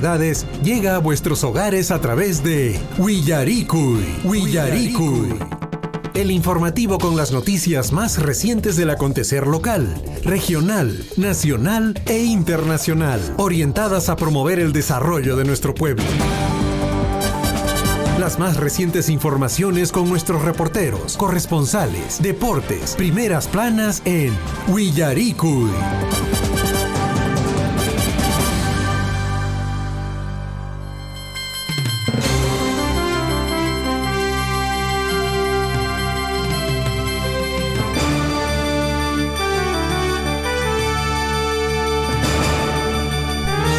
comunidades llega a vuestros hogares a través de Willaricui. El informativo con las noticias más recientes del acontecer local, regional, nacional e internacional, orientadas a promover el desarrollo de nuestro pueblo. Las más recientes informaciones con nuestros reporteros, corresponsales, deportes, primeras planas en Willaricui.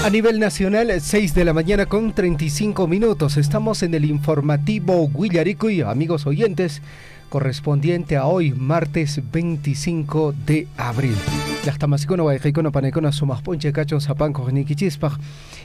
A nivel nacional, 6 de la mañana con 35 minutos. Estamos en el informativo Willaricui, amigos oyentes, correspondiente a hoy, martes 25 de abril.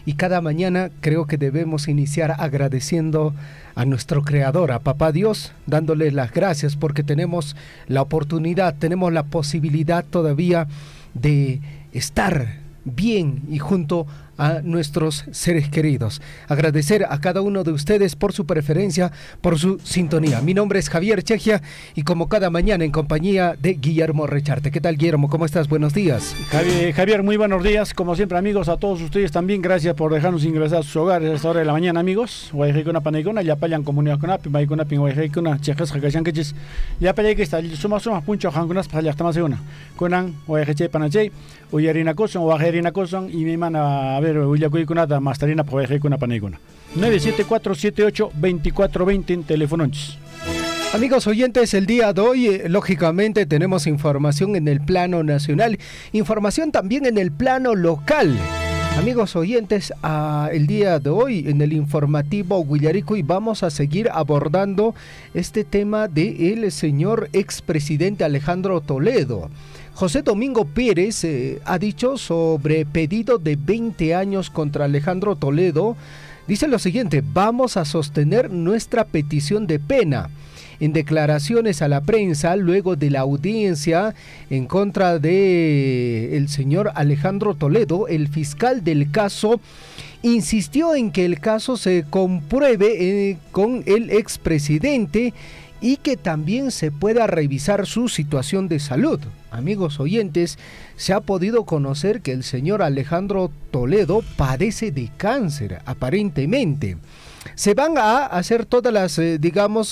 Y cada mañana creo que debemos iniciar agradeciendo a nuestro Creador, a Papá Dios, dándole las gracias porque tenemos la oportunidad, tenemos la posibilidad todavía de estar bien y junto a nuestros seres queridos. Agradecer a cada uno de ustedes por su preferencia, por su sintonía. Mi nombre es Javier Chejia y como cada mañana en compañía de Guillermo Recharte. ¿Qué tal, Guillermo? ¿Cómo estás? Buenos días. Javier, muy buenos días. Como siempre, amigos, a todos ustedes también, gracias por dejarnos ingresar a sus hogares a esta hora de la mañana, amigos. Guayjicuna Panaicona, ya payan comunidad con Api, Maicona Pin Guayjicuna, Chejas Jacachanquechis, ya payay que está suma puncho Jangunas para ya más una. Conan, Guayjeche Panachay, Uyarina Coson, Guajerina Coson y mi mana a ver, Uyacuicunata, Mastarina, Guayjicuna Panaicona. 974782420 en teléfonos. Amigos oyentes, el día de hoy, lógicamente, tenemos información en el plano nacional, información también en el plano local. Amigos oyentes, el día de hoy, en el informativo Willaricui, vamos a seguir abordando este tema del señor expresidente Alejandro Toledo. José Domingo Pérez ha dicho sobre pedido de 20 años contra Alejandro Toledo. Dice lo siguiente: vamos a sostener nuestra petición de pena. En declaraciones a la prensa, luego de la audiencia en contra de el señor Alejandro Toledo, el fiscal del caso insistió en que el caso se compruebe con el expresidente y que también se pueda revisar su situación de salud. Amigos oyentes, se ha podido conocer que el señor Alejandro Toledo padece de cáncer, aparentemente. Se van a hacer todas las,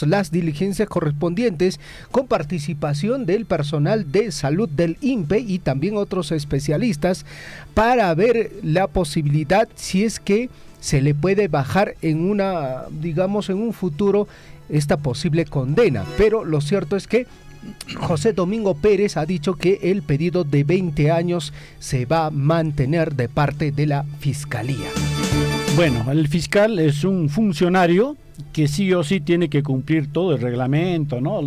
las diligencias correspondientes con participación del personal de salud del INPE y también otros especialistas para ver la posibilidad si es que se le puede bajar en en un futuro esta posible condena. Pero lo cierto es que José Domingo Pérez ha dicho que el pedido de 20 años se va a mantener de parte de la Fiscalía. Bueno, el fiscal es un funcionario que sí o sí tiene que cumplir todo el reglamento, ¿no?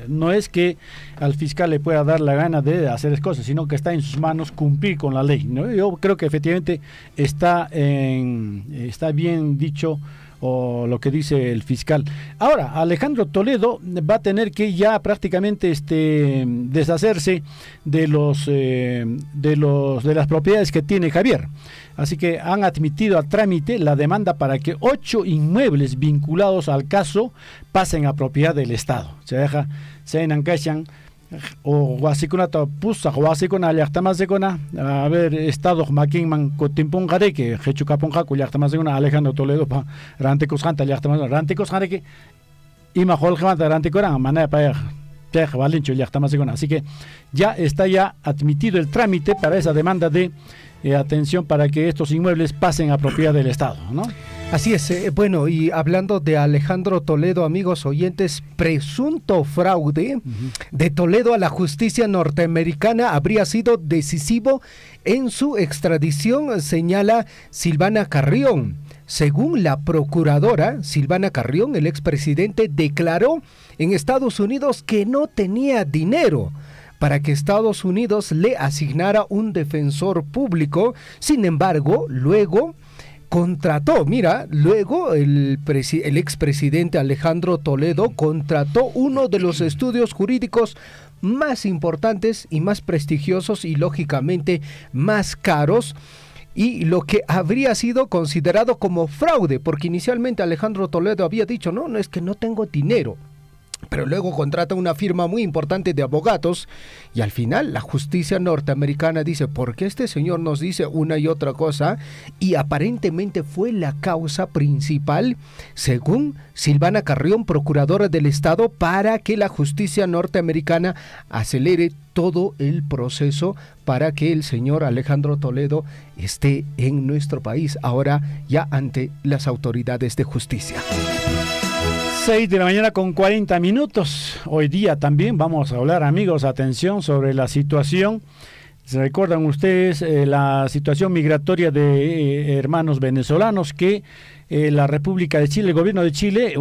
No es que al fiscal le pueda dar la gana de hacer cosas, sino que está en sus manos cumplir con la ley, ¿no? Yo creo que efectivamente está bien dicho o lo que dice el fiscal. Ahora, Alejandro Toledo va a tener que ya prácticamente deshacerse de las propiedades que tiene Javier. Así que han admitido a trámite la demanda para que 8 inmuebles vinculados al caso pasen a propiedad del Estado. Se deja, se enancachan o guasiconata pusa guasicona llaqtamasicona a ver estado maquinman cotimpungareke hechucaponjaco llaqtamasicona Alejandro Toledo pa ranticos janta llaqtamas ranticos jareke ima holgmanta ranticora manera para valincho llaqtamasicona. Así que ya está admitido el trámite para esa demanda de atención para que estos inmuebles pasen a propiedad del Estado, ¿no? Así es, bueno, y hablando de Alejandro Toledo, amigos oyentes, presunto fraude de Toledo a la justicia norteamericana habría sido decisivo en su extradición, señala Silvana Carrión. Según la procuradora Silvana Carrión, el expresidente declaró en Estados Unidos que no tenía dinero para que Estados Unidos le asignara un defensor público. Sin embargo, luego el expresidente Alejandro Toledo contrató uno de los estudios jurídicos más importantes y más prestigiosos y lógicamente más caros, y lo que habría sido considerado como fraude, porque inicialmente Alejandro Toledo había dicho, no, es que no tengo dinero. Pero luego contrata una firma muy importante de abogados y al final la justicia norteamericana dice, ¿por qué este señor nos dice una y otra cosa? Y aparentemente fue la causa principal, según Silvana Carrión, procuradora del Estado, para que la justicia norteamericana acelere todo el proceso para que el señor Alejandro Toledo esté en nuestro país, ahora ya ante las autoridades de justicia. 6 de la mañana con 40 minutos. Hoy día también vamos a hablar, amigos, atención, sobre la situación. ¿Se recuerdan ustedes la situación migratoria de hermanos venezolanos que la República de Chile, el gobierno de Chile,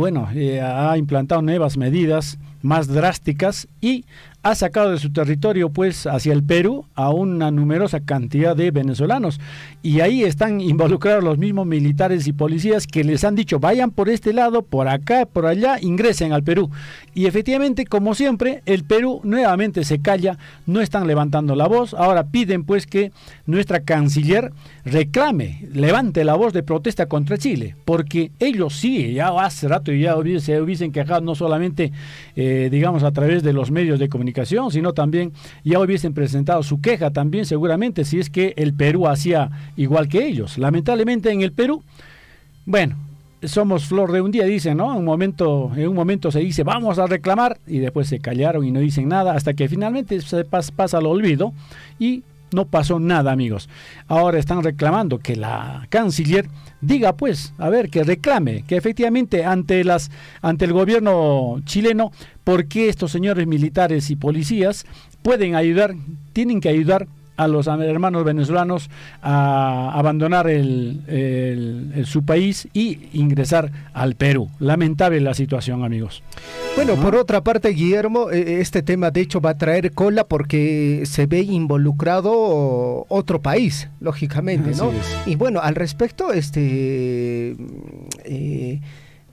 ha implantado nuevas medidas más drásticas y ha sacado de su territorio pues hacia el Perú a una numerosa cantidad de venezolanos, y ahí están involucrados los mismos militares y policías que les han dicho vayan por este lado, por acá, por allá, ingresen al Perú, y efectivamente, como siempre, el Perú nuevamente se calla, no están levantando la voz. Ahora piden pues que nuestra canciller reclame, levante la voz de protesta contra Chile, porque ellos sí, ya hace rato ya se hubiesen quejado, no solamente digamos a través de los medios de comunicación, sino también ya hubiesen presentado su queja también seguramente si es que el Perú hacía igual que ellos. Lamentablemente en el Perú, somos flor de un día, dicen, ¿no? En un momento se dice vamos a reclamar y después se callaron y no dicen nada hasta que finalmente se pasa al olvido y no pasó nada, amigos. Ahora están reclamando que la canciller diga pues, a ver, que reclame, que efectivamente ante el gobierno chileno, ¿por qué estos señores militares y policías tienen que ayudar a los hermanos venezolanos a abandonar su país y ingresar al Perú? Lamentable la situación, amigos. Bueno, por otra parte, Guillermo, este tema de hecho va a traer cola porque se ve involucrado otro país, lógicamente, ¿no? Y bueno, al respecto,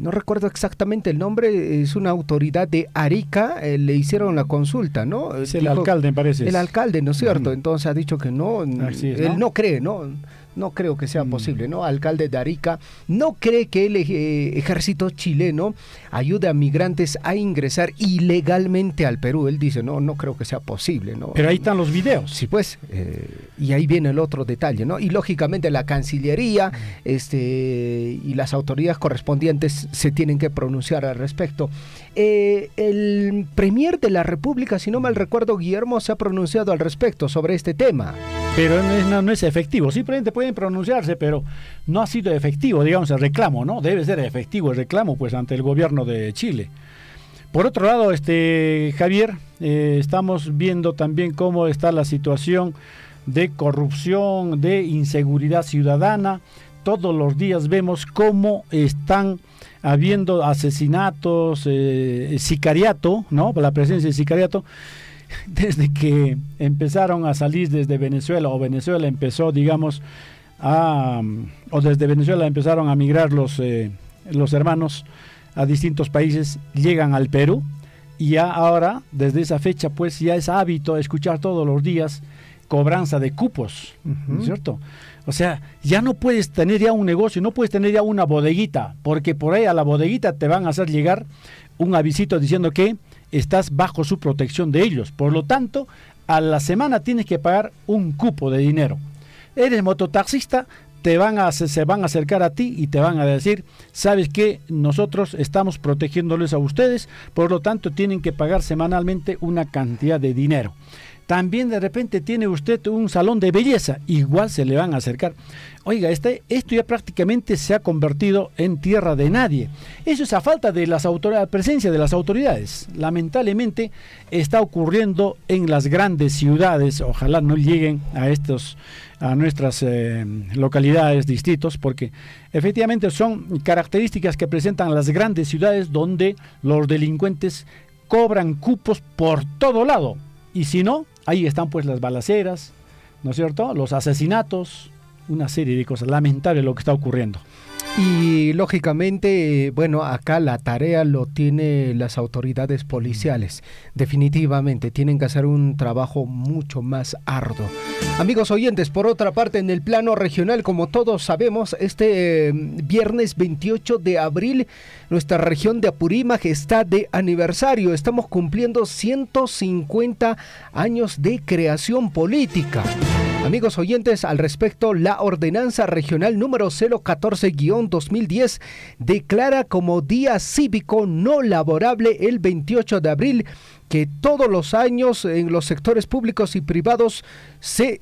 no recuerdo exactamente el nombre, es una autoridad de Arica, le hicieron la consulta, ¿no? Es el alcalde, me parece. El alcalde, ¿no es cierto? Entonces ha dicho que no, él no cree, no creo que sea posible, ¿no? Alcalde de Arica no cree que el ejército chileno ayude a migrantes a ingresar ilegalmente al Perú. Él dice, no creo que sea posible, ¿no? Pero ahí están los videos. Sí, pues, y ahí viene el otro detalle, ¿no? Y lógicamente la Cancillería y las autoridades correspondientes se tienen que pronunciar al respecto. El Premier de la República, si no mal recuerdo, Guillermo, se ha pronunciado al respecto sobre este tema. Pero no es efectivo, simplemente pueden pronunciarse, pero no ha sido efectivo, digamos, el reclamo, ¿no? Debe ser efectivo el reclamo, pues, ante el gobierno de Chile. Por otro lado, Javier, estamos viendo también cómo está la situación de corrupción, de inseguridad ciudadana. Todos los días vemos cómo están habiendo asesinatos, sicariato, ¿no? La presencia de sicariato. Desde que empezaron a salir desde Venezuela, o Venezuela empezó, digamos, o desde Venezuela empezaron a migrar los hermanos a distintos países, llegan al Perú, y ya ahora, desde esa fecha, pues ya es hábito escuchar todos los días cobranza de cupos, ¿no es cierto? O sea, ya no puedes tener ya un negocio, no puedes tener ya una bodeguita, porque por ahí a la bodeguita te van a hacer llegar un avisito diciendo que estás bajo su protección de ellos. Por lo tanto, a la semana tienes que pagar un cupo de dinero. Eres mototaxista, se van a acercar a ti y te van a decir, ¿sabes qué? Nosotros estamos protegiéndoles a ustedes, por lo tanto tienen que pagar semanalmente una cantidad de dinero. También de repente tiene usted un salón de belleza, igual se le van a acercar. Oiga, esto ya prácticamente se ha convertido en tierra de nadie. Eso es a falta de la presencia de las autoridades. Lamentablemente está ocurriendo en las grandes ciudades. Ojalá no lleguen a nuestras localidades, distritos, porque efectivamente son características que presentan las grandes ciudades donde los delincuentes cobran cupos por todo lado. Y si no, ahí están pues las balaceras, ¿no es cierto? Los asesinatos, una serie de cosas. Lamentable lo que está ocurriendo. Y lógicamente, bueno, acá la tarea lo tienen las autoridades policiales. Definitivamente, tienen que hacer un trabajo mucho más arduo. Amigos oyentes, por otra parte, en el plano regional, como todos sabemos, este viernes 28 de abril, nuestra región de Apurímac está de aniversario. Estamos cumpliendo 150 años de creación política. Amigos oyentes, al respecto, la ordenanza regional número 014-2010 declara como día cívico no laborable el 28 de abril, que todos los años en los sectores públicos y privados se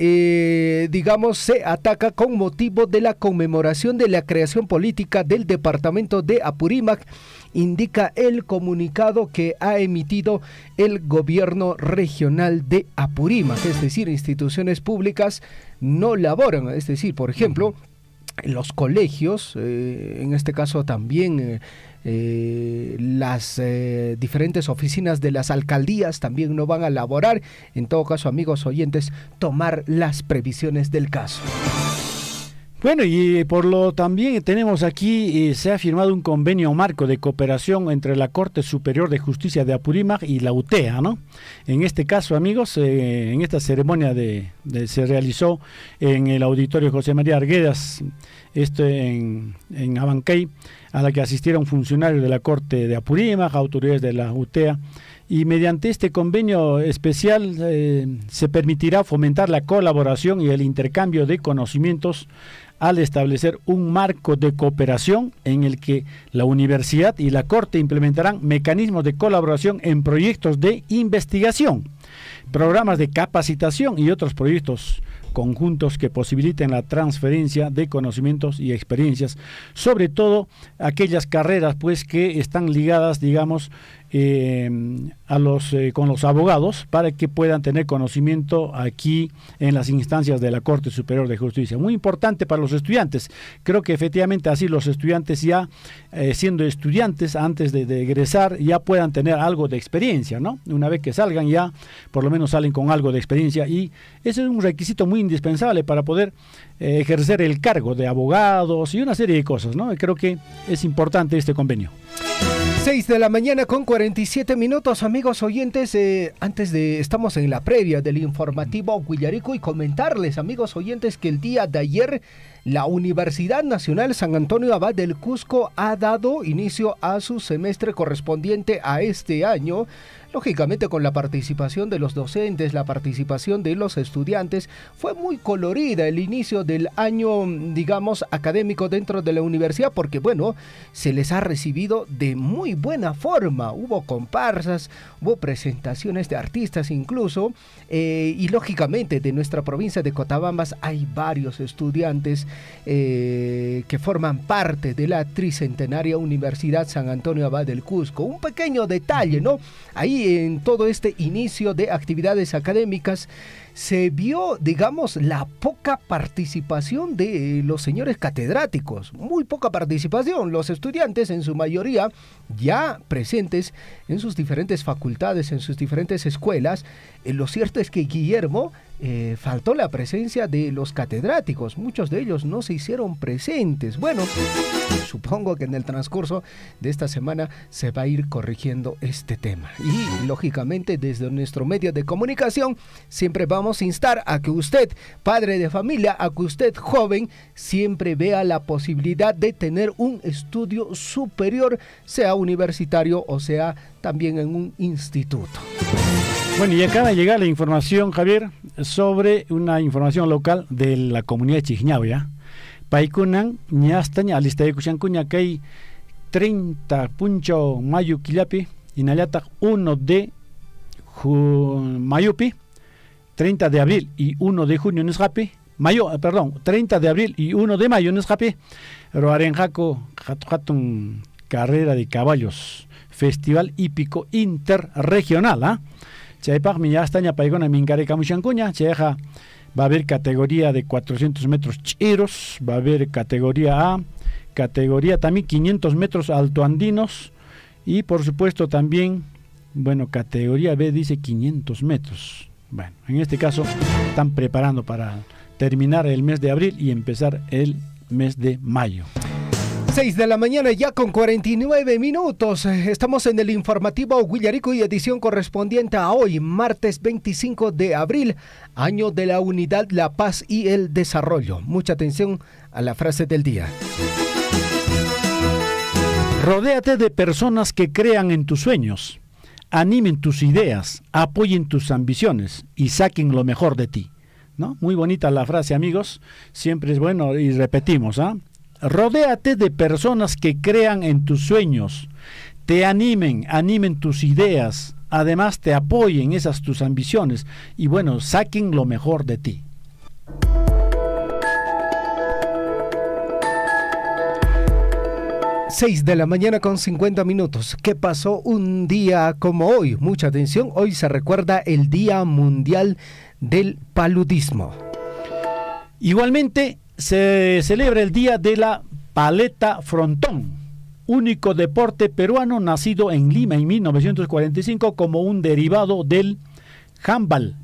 ataca con motivo de la conmemoración de la creación política del departamento de Apurímac, indica el comunicado que ha emitido el gobierno regional de Apurímac. Es decir, instituciones públicas no laboran, es decir, por ejemplo, los colegios, en este caso también las diferentes oficinas de las alcaldías también no van a laborar. En todo caso, amigos oyentes, tomar las previsiones del caso. Bueno, y por lo también tenemos aquí, se ha firmado un convenio marco de cooperación entre la Corte Superior de Justicia de Apurímac y la UTEA, ¿no? En este caso, amigos, en esta ceremonia se realizó en el Auditorio José María Arguedas, en Abancay, a la que asistieron funcionarios de la Corte de Apurímac, autoridades de la UTEA, y mediante este convenio especial se permitirá fomentar la colaboración y el intercambio de conocimientos al establecer un marco de cooperación en el que la universidad y la Corte implementarán mecanismos de colaboración en proyectos de investigación, programas de capacitación y otros proyectos conjuntos que posibiliten la transferencia de conocimientos y experiencias, sobre todo aquellas carreras pues que están ligadas, digamos, con los abogados, para que puedan tener conocimiento aquí en las instancias de la Corte Superior de Justicia. Muy importante para los estudiantes. Creo que efectivamente así los estudiantes ya, siendo estudiantes, antes de egresar, ya puedan tener algo de experiencia, ¿no? Una vez que salgan ya, por lo menos salen con algo de experiencia, y ese es un requisito muy indispensable para poder ejercer el cargo de abogados y una serie de cosas, ¿no? Creo que es importante este convenio. 6 de la mañana con 47 minutos, amigos oyentes. Estamos en la previa del informativo Huillarico, y comentarles, amigos oyentes, que el día de ayer la Universidad Nacional San Antonio Abad del Cusco ha dado inicio a su semestre correspondiente a este año, lógicamente con la participación de los docentes, la participación de los estudiantes. Fue muy colorida el inicio del año, digamos, académico dentro de la universidad, porque bueno, se les ha recibido de muy buena forma. Hubo comparsas, hubo presentaciones de artistas incluso, y lógicamente de nuestra provincia de Cotabambas hay varios estudiantes que forman parte de la tricentenaria Universidad San Antonio Abad del Cusco. Un pequeño detalle, ¿no? Ahí en todo este inicio de actividades académicas se vio, digamos, la poca participación de los señores catedráticos, muy poca participación. Los estudiantes, en su mayoría, ya presentes en sus diferentes facultades, en sus diferentes escuelas. Lo cierto es que, Guillermo, faltó la presencia de los catedráticos. Muchos de ellos no se hicieron presentes. Bueno, supongo que en el transcurso de esta semana se va a ir corrigiendo este tema. Y, lógicamente, desde nuestro medio de comunicación, siempre vamos a instar a que usted, padre de familia, a que usted, joven, siempre vea la posibilidad de tener un estudio superior, sea universitario o sea también en un instituto. Bueno, y acaba de llegar la información, Javier, sobre una información local de la comunidad de Chigñao, ¿ya? Paikunan, ñastaña, alista de Cuchancuña, que hay 30 puncho mayo quillapi, y Nayata 1 de mayupi, 30 de abril y 1 de junio en Escape, 30 de abril y 1 de mayo en Escape, Roarenjaco, Hatun carrera de caballos, festival hípico interregional, ¿ah? Chaypag mi yastaña paigona minkare kamushankuña, cheja va a haber categoría de 400 metros chiros, va a haber categoría A, categoría también 500 metros altoandinos, y por supuesto también, bueno, categoría B dice 500 metros. Bueno, en este caso están preparando para terminar el mes de abril y empezar el mes de mayo. 6 de la mañana ya con 49 minutos. Estamos en el informativo Huillaricuy, edición correspondiente a hoy, martes 25 de abril, año de la unidad, la paz y el desarrollo. Mucha atención a la frase del día. Rodéate de personas que crean en tus sueños, animen tus ideas, apoyen tus ambiciones y saquen lo mejor de ti, ¿no? Muy bonita la frase, amigos. Siempre es bueno y repetimos, ¿ah? Rodéate de personas que crean en tus sueños, te animen tus ideas, además te apoyen esas tus ambiciones y bueno, saquen lo mejor de ti. Seis de la mañana con 50 minutos. ¿Qué pasó un día como hoy? Mucha atención, hoy se recuerda el Día Mundial del Paludismo. Igualmente, se celebra el Día de la Paleta Frontón, único deporte peruano nacido en Lima en 1945 como un derivado del handball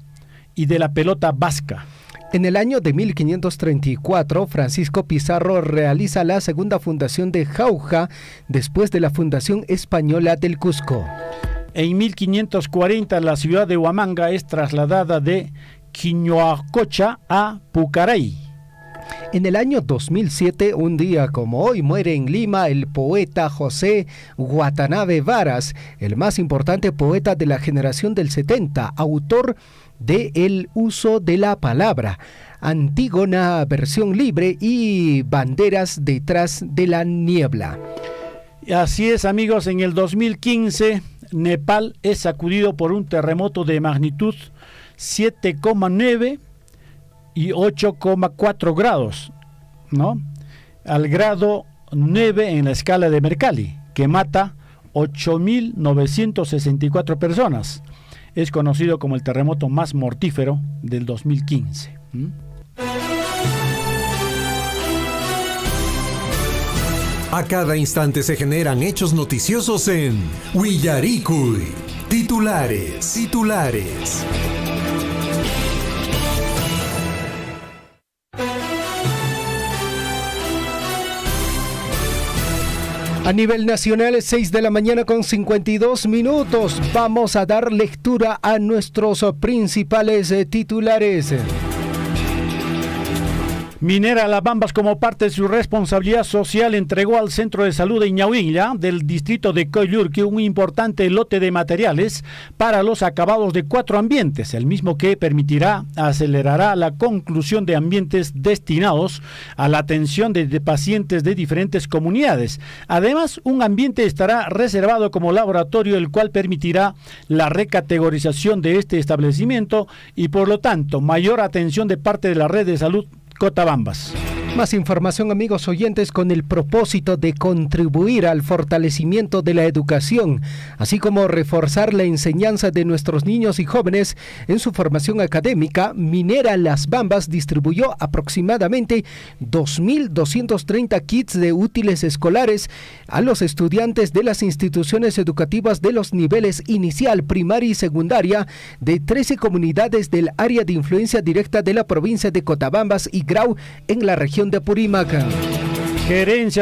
y de la pelota vasca. En el año de 1534, Francisco Pizarro realiza la segunda fundación de Jauja después de la fundación española del Cusco. En 1540, la ciudad de Huamanga es trasladada de Quiñoacocha a Pucaray. En el año 2007, un día como hoy, muere en Lima el poeta José Watanabe Varas, el más importante poeta de la generación del 70, autor de El uso de la palabra, Antígona versión libre y Banderas detrás de la niebla. Así es, amigos, en el 2015, Nepal es sacudido por un terremoto de magnitud 7,9 y 8,4 grados, ¿no? Al grado 9 en la escala de Mercalli, que mata 8.964 personas. Es conocido como el terremoto más mortífero del 2015. A cada instante se generan hechos noticiosos en Huillaricuy. Titulares. A nivel nacional, 6 de la mañana con 52 minutos. Vamos a dar lectura a nuestros principales titulares. Minera Las Bambas, como parte de su responsabilidad social, entregó al Centro de Salud de Ñauinlla del distrito de Coyurqui un importante lote de materiales para los acabados de 4 ambientes, el mismo que acelerará la conclusión de ambientes destinados a la atención de pacientes de diferentes comunidades. Además, un ambiente estará reservado como laboratorio, el cual permitirá la recategorización de este establecimiento y, por lo tanto, mayor atención de parte de la red de salud Cotabambas. Más información, amigos oyentes, con el propósito de contribuir al fortalecimiento de la educación, así como reforzar la enseñanza de nuestros niños y jóvenes en su formación académica. Minera Las Bambas distribuyó aproximadamente 2.230 kits de útiles escolares a los estudiantes de las instituciones educativas de los niveles inicial, primaria y secundaria de 13 comunidades del área de influencia directa de la provincia de Cotabambas y Grau en la región de Apurímac.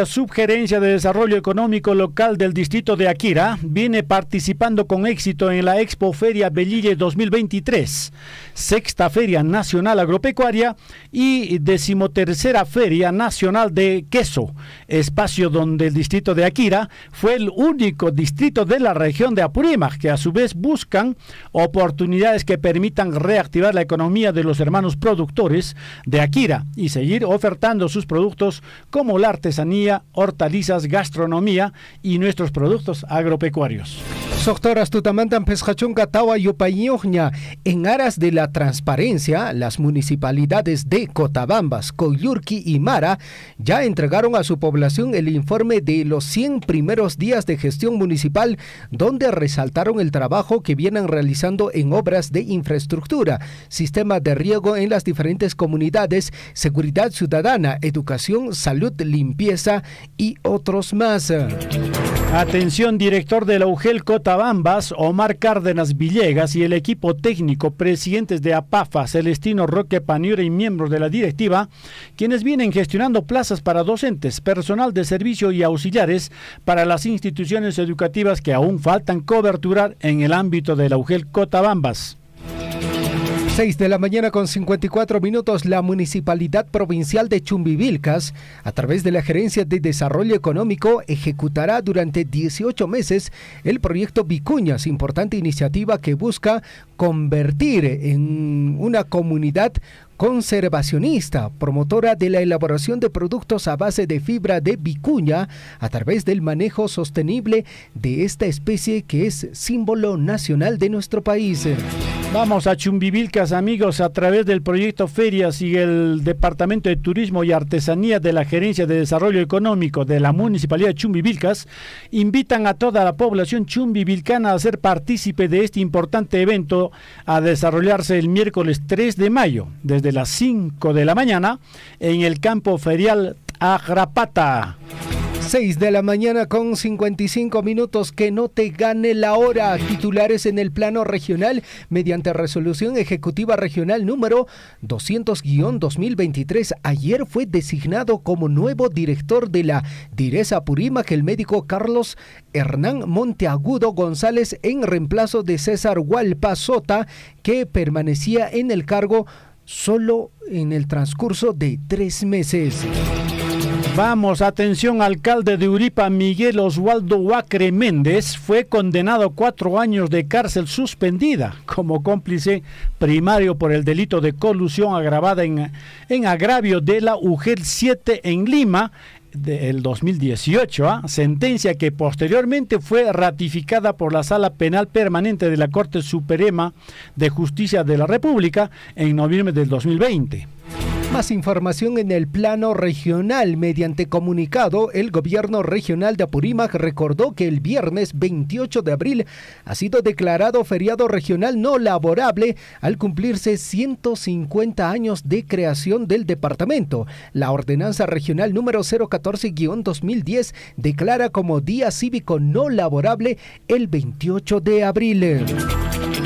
Subgerencia de Desarrollo Económico Local del distrito de Akira viene participando con éxito en la Expo Feria Bellille 2023, Sexta Feria Nacional Agropecuaria y 13ª Feria Nacional de Queso, espacio donde el distrito de Akira fue el único distrito de la región de Apurímac que a su vez buscan oportunidades que permitan reactivar la economía de los hermanos productores de Akira y seguir ofertando sus productos como la artesanía, hortalizas, gastronomía y nuestros productos agropecuarios. Doctoras Tutamantan Pescachunca Tawa Yopañoña. En aras de la transparencia, las municipalidades de Cotabambas, Coyurqui y Mara ya entregaron a su población el informe de los 100 primeros días de gestión municipal, donde resaltaron el trabajo que vienen realizando en obras de infraestructura, sistema de riego en las diferentes comunidades, seguridad ciudadana, educación, salud, limpieza y otros más. Atención, director de la UGEL Cotabambas, Omar Cárdenas Villegas, y el equipo técnico, presidentes de APAFA, Celestino Roque Paniura, y miembros de la directiva, quienes vienen gestionando plazas para docentes, personal de servicio y auxiliares para las instituciones educativas que aún faltan coberturar en el ámbito de la UGEL Cotabambas. 6 de la mañana con 54 minutos, la Municipalidad Provincial de Chumbivilcas, a través de la Gerencia de Desarrollo Económico, ejecutará durante 18 meses el proyecto Vicuñas, importante iniciativa que busca convertir en una comunidad conservacionista, promotora de la elaboración de productos a base de fibra de vicuña a través del manejo sostenible de esta especie que es símbolo nacional de nuestro país. Vamos a Chumbivilcas, amigos, a través del proyecto Ferias y el Departamento de Turismo y Artesanía de la Gerencia de Desarrollo Económico de la Municipalidad de Chumbivilcas, invitan a toda la población chumbivilcana a ser partícipe de este importante evento a desarrollarse el miércoles 3 de mayo, desde las 5 de la mañana, en el campo ferial Agrapata. 6 de la mañana con 55 minutos, que no te gane la hora. Titulares en el plano regional, mediante resolución ejecutiva regional número 200-2023, ayer fue designado como nuevo director de la DIRES Apurímac el médico Carlos Hernán Monteagudo González, en reemplazo de César Hualpa Sota, que permanecía en el cargo solo en el transcurso de 3 meses. Vamos, atención, alcalde de Uripa, Miguel Oswaldo Huacre Méndez, fue condenado a 4 años de cárcel suspendida como cómplice primario por el delito de colusión agravada en agravio de la UGEL 7 en Lima, del 2018, sentencia que posteriormente fue ratificada por la Sala Penal Permanente de la Corte Suprema de Justicia de la República en noviembre del 2020. Más información en el plano regional. Mediante comunicado, el gobierno regional de Apurímac recordó que el viernes 28 de abril ha sido declarado feriado regional no laborable al cumplirse 150 años de creación del departamento. La ordenanza regional número 014-2010 declara como día cívico no laborable el 28 de abril.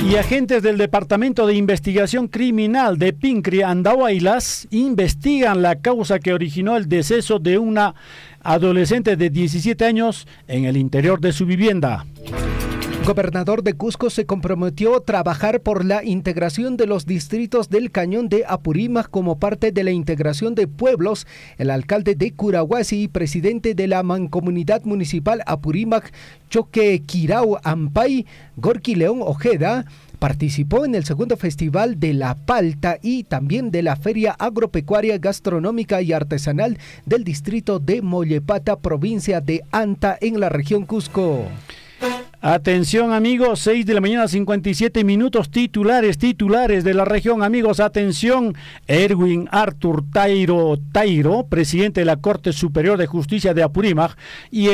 Y agentes del Departamento de Investigación Criminal de Pincri, Andahuaylas, investigan la causa que originó el deceso de una adolescente de 17 años en el interior de su vivienda. Gobernador de Cusco se comprometió a trabajar por la integración de los distritos del Cañón de Apurímac como parte de la integración de pueblos. El alcalde de Curahuasi y presidente de la Mancomunidad Municipal Apurímac, Choque Quirao Ampay, Gorky León Ojeda, participó en el segundo Festival de la Palta y también de la Feria Agropecuaria, Gastronómica y Artesanal del distrito de Mollepata, provincia de Anta, en la región Cusco. Atención, amigos, 6 de la mañana 57 minutos, titulares de la región, amigos, atención. Erwin Arthur Tairo, presidente de la Corte Superior de Justicia de Apurímac, y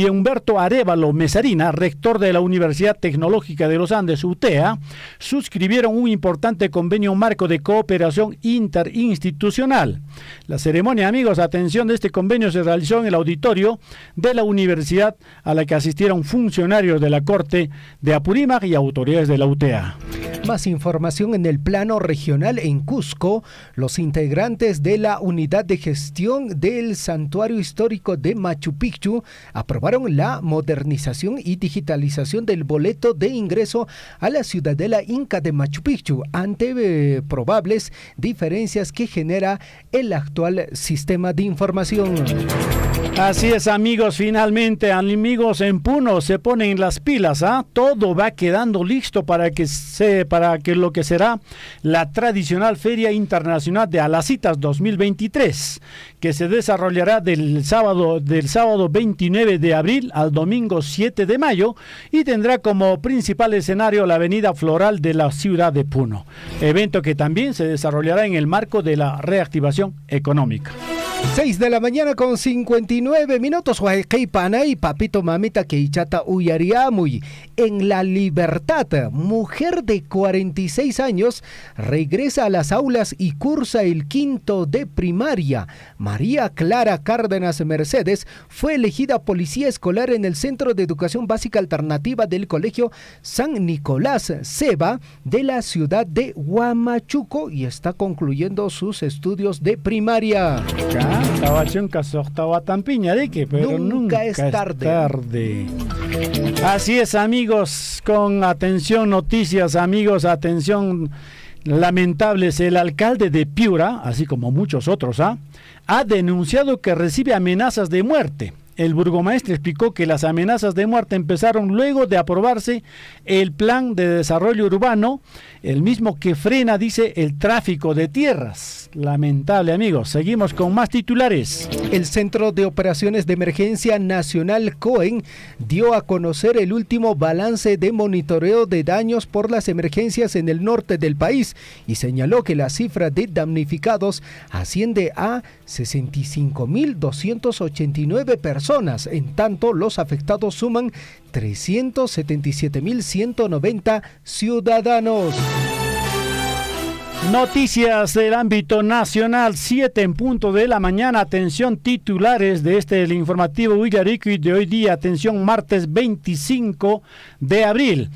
Humberto Arévalo Mesarina, rector de la Universidad Tecnológica de los Andes, UTEA, suscribieron un importante convenio marco de cooperación interinstitucional. La ceremonia, amigos, atención, de este convenio se realizó en el auditorio de la universidad, a la que asistieron funcionarios de la Corte de Apurímac y autoridades de la UTEA. Más información en el plano regional. En Cusco, los integrantes de la Unidad de Gestión del Santuario Histórico de Machu Picchu aprobaron la modernización y digitalización del boleto de ingreso a la ciudadela Inca de Machu Picchu ante probables diferencias que genera el actual sistema de información. Así es, amigos, finalmente, amigos, en Puno se ponen las pilas, todo va quedando listo para que lo que será la tradicional Feria Internacional de Alacitas 2023, que se desarrollará del sábado 29 de abril al domingo 7 de mayo y tendrá como principal escenario la avenida floral de la ciudad de Puno, evento que también se desarrollará en el marco de la reactivación económica. 6 de la mañana con 59 9 minutos. Y papito mamita que ichata uyariamuy. En La Libertad, mujer de 46 años regresa a las aulas y cursa el quinto de primaria. María Clara Cárdenas Mercedes fue elegida policía escolar en el Centro de Educación Básica Alternativa del Colegio San Nicolás Ceba de la ciudad de Huamachuco y está concluyendo sus estudios de primaria. Pero nunca es tarde. Así es, amigos, con atención, noticias, amigos, atención, lamentables. El alcalde de Piura, así como muchos otros, ha denunciado que recibe amenazas de muerte. El burgomaestre explicó que las amenazas de muerte empezaron luego de aprobarse el plan de desarrollo urbano, el mismo que frena, dice, el tráfico de tierras. Lamentable, amigos. Seguimos con más titulares. El Centro de Operaciones de Emergencia Nacional COEN dio a conocer el último balance de monitoreo de daños por las emergencias en el norte del país y señaló que la cifra de damnificados asciende a 65.289 personas. En tanto, los afectados suman 377.190 ciudadanos. Noticias del ámbito nacional, 7 en punto de la mañana. Atención, titulares de el informativo Uyarico de hoy día. Atención, martes 25 de abril.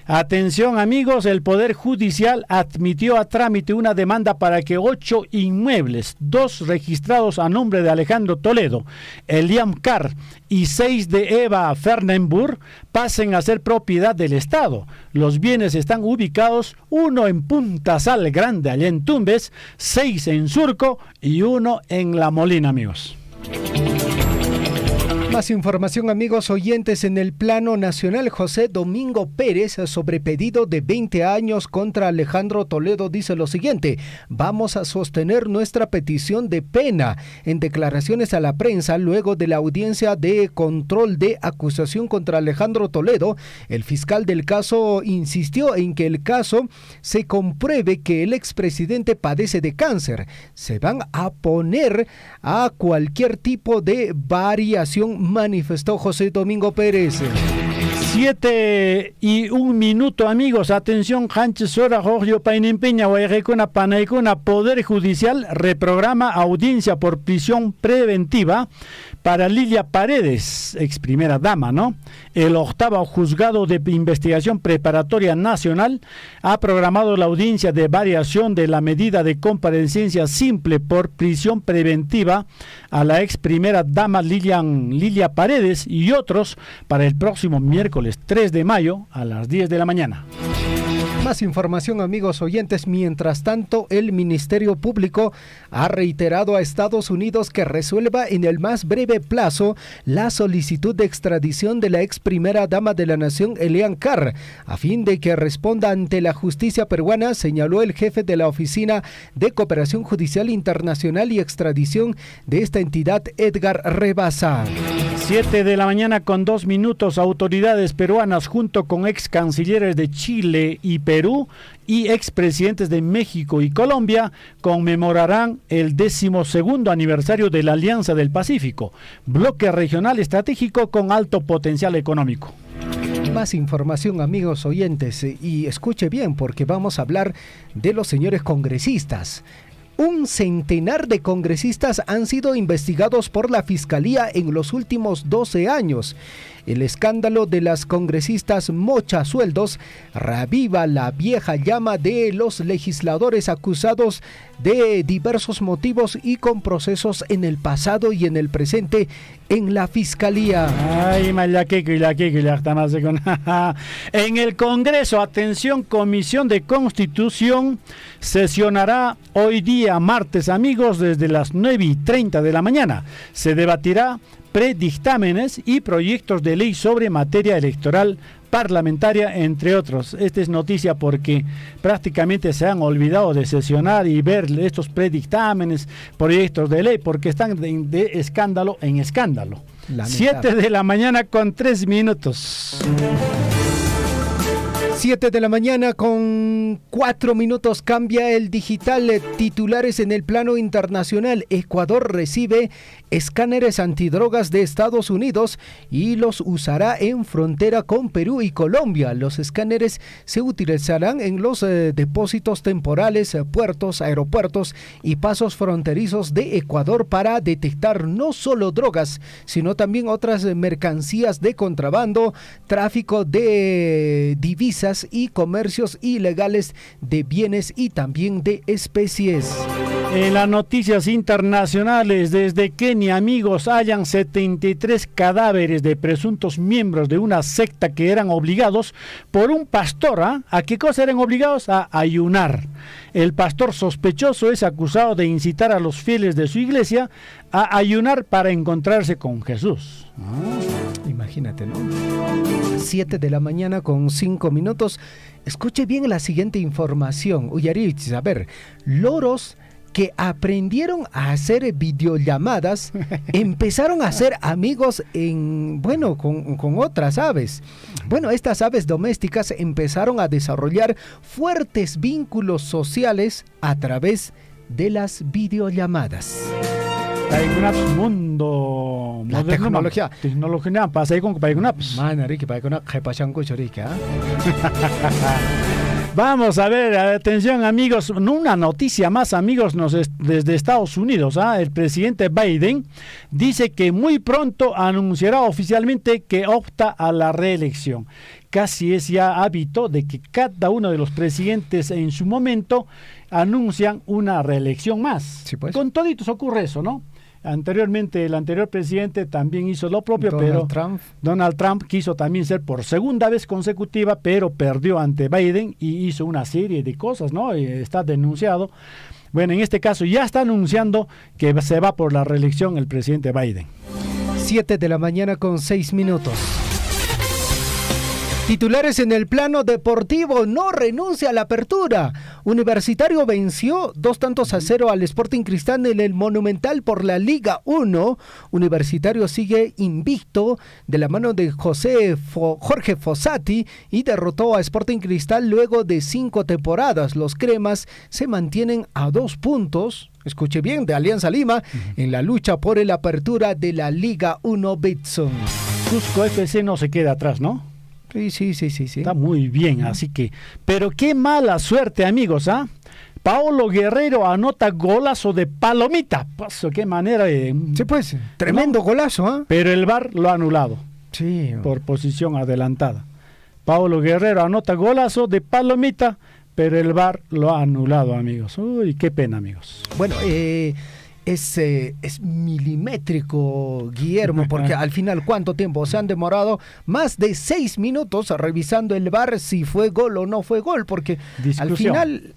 Atención, amigos, el Poder Judicial admitió a trámite una demanda para que 8 inmuebles, 2 registrados a nombre de Alejandro Toledo, Eliam Carr y 6 de Eva Fernenburg, pasen a ser propiedad del Estado. Los bienes están ubicados, 1 en Punta Sal Grande, allá en Tumbes, 6 en Surco y 1 en La Molina, amigos. Más información, amigos oyentes, en el plano nacional. José Domingo Pérez, sobre pedido de 20 años contra Alejandro Toledo, dice lo siguiente: vamos a sostener nuestra petición de pena. En declaraciones a la prensa, luego de la audiencia de control de acusación contra Alejandro Toledo, el fiscal del caso insistió en que el caso se compruebe que el expresidente padece de cáncer. Se van a poner a cualquier tipo de variación, manifestó José Domingo Pérez. 7:01, amigos. Atención, Hanches Hora, Jorge Painimpeña, Guayrecona, Panaicona. Poder Judicial reprograma audiencia por prisión preventiva para Lilia Paredes, ex primera dama, ¿no? El octavo juzgado de investigación preparatoria nacional ha programado la audiencia de variación de la medida de comparecencia simple por prisión preventiva a la ex primera dama Lilia Paredes y otros para el próximo miércoles 3 de mayo a las 10 de la mañana. Más información, amigos oyentes. Mientras tanto, el Ministerio Público ha reiterado a Estados Unidos que resuelva en el más breve plazo la solicitud de extradición de la ex primera dama de la nación, Eliam Carr, a fin de que responda ante la justicia peruana, señaló el jefe de la Oficina de Cooperación Judicial Internacional y Extradición de esta entidad, Edgar Rebasa. 7 de la mañana con 2 minutos. Autoridades peruanas junto con ex cancilleres de Chile y Perú y expresidentes de México y Colombia conmemorarán el 12º aniversario de la Alianza del Pacífico, bloque regional estratégico con alto potencial económico. Más información, amigos oyentes, y escuche bien porque vamos a hablar de los señores congresistas. Un centenar de congresistas han sido investigados por la Fiscalía en los últimos 12 años. El escándalo de las congresistas mochasueldos reaviva la vieja llama de los legisladores acusados de diversos motivos y con procesos en el pasado y en el presente en la Fiscalía. En el Congreso, atención, Comisión de Constitución sesionará hoy día martes, amigos, desde las 9:30 de la mañana. Se debatirá predictámenes y proyectos de ley sobre materia electoral parlamentaria, entre otros. Esta es noticia porque prácticamente se han olvidado de sesionar y ver estos predictámenes, proyectos de ley, porque están de escándalo en escándalo. Lamentable. 7 de la mañana con 3 minutos. 7 de la mañana con 4 minutos. Cambia el digital. Titulares en el plano internacional. Ecuador recibe escáneres antidrogas de Estados Unidos y los usará en frontera con Perú y Colombia. Los escáneres se utilizarán en los depósitos temporales, puertos, aeropuertos y pasos fronterizos de Ecuador para detectar no solo drogas, sino también otras mercancías de contrabando, tráfico de divisas y comercios ilegales de bienes y también de especies. En las noticias internacionales, desde Kenia, amigos, hallan 73 cadáveres de presuntos miembros de una secta que eran obligados por un pastor. ¿A qué cosa eran obligados? A ayunar. El pastor sospechoso es acusado de incitar a los fieles de su iglesia a ayunar para encontrarse con Jesús. Imagínate, ¿no? 7 de la mañana con 5 minutos. Escuche bien la siguiente información. Uyarich, a ver, loros que aprendieron a hacer videollamadas empezaron a ser amigos con otras aves. Bueno, estas aves domésticas empezaron a desarrollar fuertes vínculos sociales a través de las videollamadas. Mundo la tecnología. Tecnología pasa ahí con Paigunaps. Vamos a ver, atención amigos, una noticia más amigos desde Estados Unidos. El presidente Biden dice que muy pronto anunciará oficialmente que opta a la reelección. Casi es ya hábito de que cada uno de los presidentes en su momento anuncian una reelección más. Sí, pues. Con toditos ocurre eso, ¿no? Anteriormente, el anterior presidente también hizo lo propio, Donald Trump quiso también ser por segunda vez consecutiva, pero perdió ante Biden y hizo una serie de cosas, ¿no? Está denunciado. Bueno, en este caso ya está anunciando que se va por la reelección el presidente Biden. 7 de la mañana con 6 minutos. Titulares en el plano deportivo, no renuncia a la apertura. Universitario venció 2-0 al Sporting Cristal en el Monumental por la Liga 1. Universitario sigue invicto de la mano de Jorge Fossati y derrotó a Sporting Cristal luego de 5 temporadas. Los cremas se mantienen a 2 puntos. Escuche bien, de Alianza Lima en la lucha por la apertura de la Liga 1 Betson. Cusco FC no se queda atrás, ¿no? Sí. Está muy bien, así que... Pero qué mala suerte, amigos, Paolo Guerrero anota golazo de palomita. Paso, qué manera de... Sí, pues, tremendo golazo, Pero el VAR lo ha anulado. Sí. Por posición adelantada. Paolo Guerrero anota golazo de palomita, pero el VAR lo ha anulado, amigos. Uy, qué pena, amigos. Bueno, es milimétrico, Guillermo, porque al final, ¿cuánto tiempo? Se han demorado más de 6 minutos revisando el VAR si fue gol o no fue gol, porque al final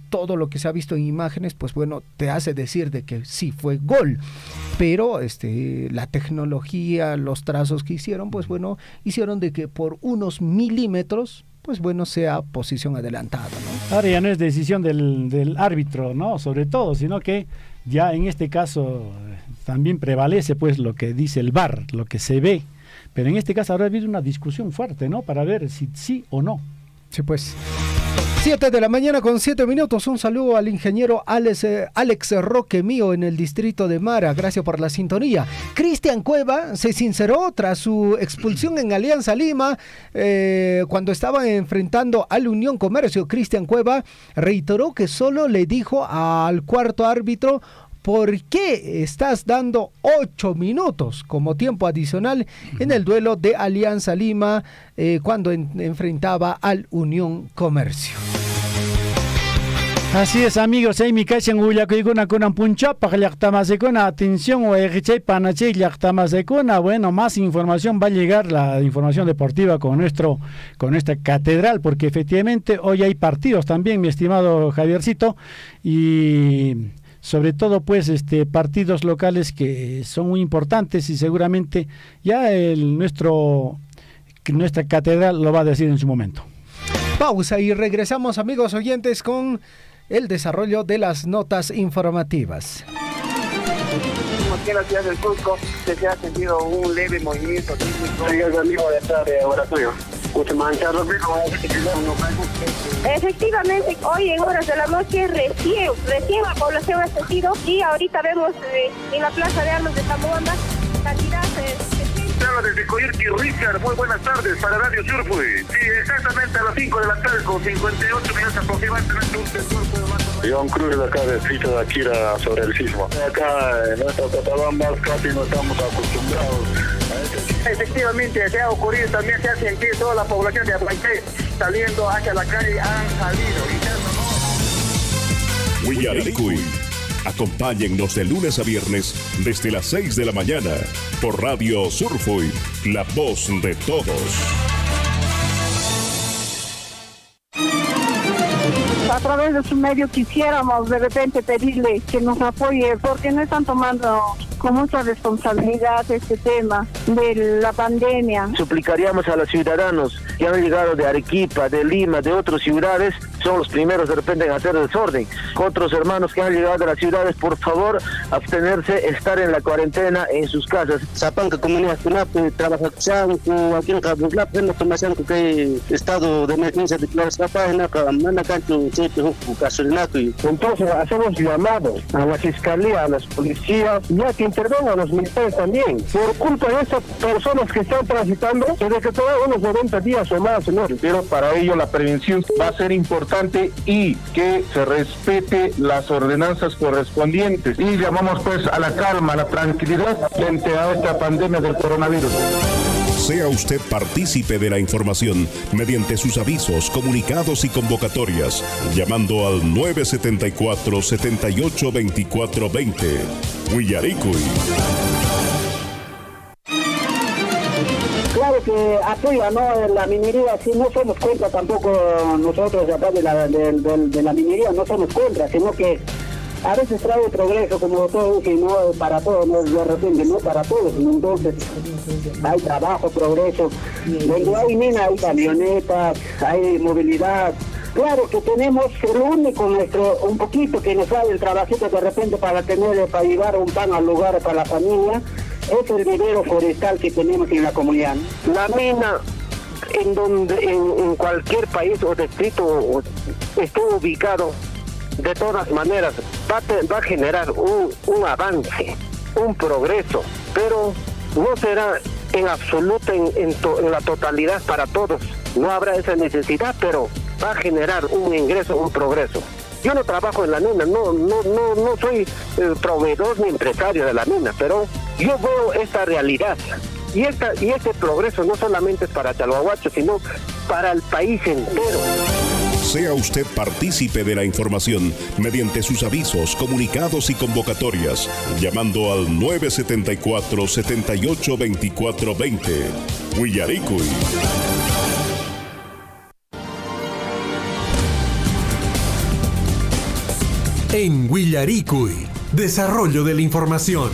todo lo que se ha visto en imágenes, pues bueno, te hace decir de que sí fue gol. Pero la tecnología, los trazos que hicieron, pues bueno, hicieron de que por unos milímetros, pues bueno, sea posición adelantada, ¿no? Ahora ya no es decisión del árbitro, ¿no? Sobre todo, sino que ya en este caso también prevalece pues lo que dice el VAR, lo que se ve. Pero en este caso habrá habido una discusión fuerte, ¿no? Para ver si sí o no. Sí, pues. 7 de la mañana con 7 minutos. Un saludo al ingeniero Alex Roque mío en el distrito de Mara. Gracias por la sintonía. Cristian Cueva se sinceró tras su expulsión en Alianza Lima cuando estaban enfrentando al Unión Comercio. Cristian Cueva reiteró que solo le dijo al cuarto árbitro: ¿por qué estás dando 8 minutos como tiempo adicional en el duelo de Alianza Lima cuando enfrentaba al Unión Comercio? Así es, amigos, mi casa en Ullacuiguna con un puncha para la atención o panachay bueno, más información va a llegar, la información deportiva con nuestra catedral, porque efectivamente hoy hay partidos también, mi estimado Javiercito, y sobre todo pues partidos locales que son muy importantes y seguramente ya nuestra catedral lo va a decir en su momento. Pausa y regresamos, amigos oyentes, con el desarrollo de las notas informativas. Aquí en la ciudad del Cusco se ha sentido un leve movimiento sísmico. Soy el amigo de acá de Laboratorio. Efectivamente, hoy en horas de la noche recién la población ha sentido y ahorita vemos en la Plaza de Armas de Tamuanda cantidad Habla desde Coyerqui, Richard, muy buenas tardes para Radio Surfui. Sí, exactamente a las 5 de la tarde, con 58 minutos aproximadamente, un sensor de más. John Cruz de acá de Sitio de Akira sobre el sismo. Acá en nuestra Cochabamba casi no estamos acostumbrados a esto. Efectivamente, se ha ocurrido, también se ha sentido toda la población de Aguayté saliendo hacia la calle, han salido y ya no. Huillaricuy. Acompáñennos de lunes a viernes desde las 6 de la mañana por Radio Surfui, la voz de todos. A través de su medio quisiéramos de repente pedirle que nos apoye porque no están tomando con mucha responsabilidad este tema de la pandemia. Suplicaríamos a los ciudadanos que han llegado de Arequipa, de Lima, de otras ciudades, son los primeros de repente en hacer desorden. Otros hermanos que han llegado de las ciudades, por favor, abstenerse, estar en la cuarentena en sus casas. Zapanca, comunidad Cunape, trabaja con aquí en Cabuslap, en la formación que estado de emergencia declarado esta página, Mana Cancho, entonces hacemos llamado a la fiscalía, a las policías, ya que intervengan los militares también. Por culpa de estas personas que están transitando, se decretó unos 90 días o más, señor. Pero para ello la prevención va a ser importante y que se respete las ordenanzas correspondientes. Y llamamos pues a la calma, a la tranquilidad frente a esta pandemia del coronavirus. Sea usted partícipe de la información mediante sus avisos, comunicados y convocatorias, llamando al 974-782420. Huillaricuy. Claro que apoya, ¿no? La minería, sí, no somos contra tampoco nosotros de acá de la minería, no somos contra, sino que a veces trae progreso, como todo, que no para todos, no de repente, no para todos, entonces hay trabajo, progreso, donde hay mina, hay camionetas, hay movilidad. Claro que tenemos el único un poquito que nos sale el trabajito de repente para llevar un pan al lugar para la familia, es el vivero forestal que tenemos en la comunidad. La mina, en cualquier país o distrito esté ubicado, de todas maneras va a generar un avance, un progreso, pero no será en absoluto en la totalidad para todos. No habrá esa necesidad, pero va a generar un ingreso, un progreso. Yo no trabajo en la mina, no soy proveedor ni empresario de la mina, pero yo veo esta realidad. Y este progreso no solamente es para Chalhuahuacho, sino para el país entero. Sea usted partícipe de la información mediante sus avisos, comunicados y convocatorias, llamando al 974-782420. Huillaricuy. En Huillaricuy, desarrollo de la información.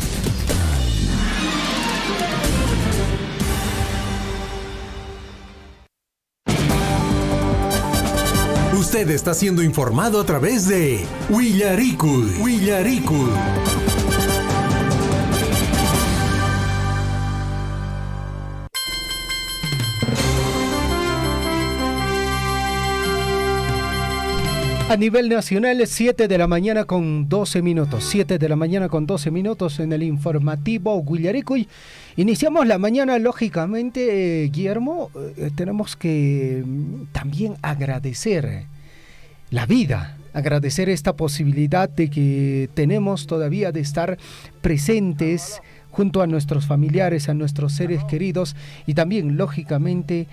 Usted está siendo informado a través de Huillaricuy. Huillaricuy. A nivel nacional, 7 de la mañana con 12 minutos. 7 de la mañana con 12 minutos en el informativo Huillaricuy. Iniciamos la mañana, lógicamente, Guillermo, tenemos que también agradecer la vida, agradecer esta posibilidad de que tenemos todavía de estar presentes junto a nuestros familiares, a nuestros seres queridos y también, lógicamente,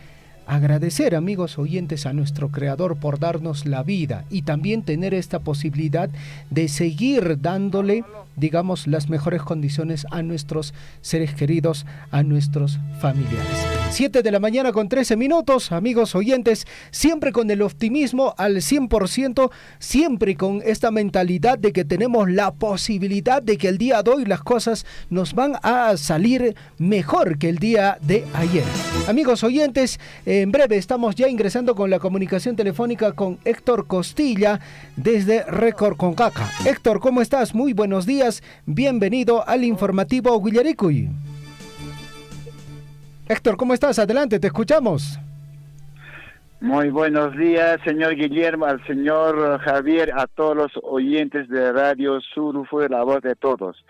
agradecer, amigos oyentes, a nuestro Creador por darnos la vida y también tener esta posibilidad de seguir dándole, digamos, las mejores condiciones a nuestros seres queridos, a nuestros familiares. 7 de la mañana con 13 minutos, amigos oyentes, siempre con el optimismo al 100%, siempre con esta mentalidad de que tenemos la posibilidad de que el día de hoy las cosas nos van a salir mejor que el día de ayer. Amigos oyentes, en breve estamos ya ingresando con la comunicación telefónica con Héctor Costilla desde Récord Concaca. Héctor, ¿cómo estás? Muy buenos días, bienvenido al informativo Huillaricuy. Héctor, ¿cómo estás? Adelante, te escuchamos. Muy buenos días, señor Guillermo, al señor Javier, a todos los oyentes de Radio Surfue, la voz de todos.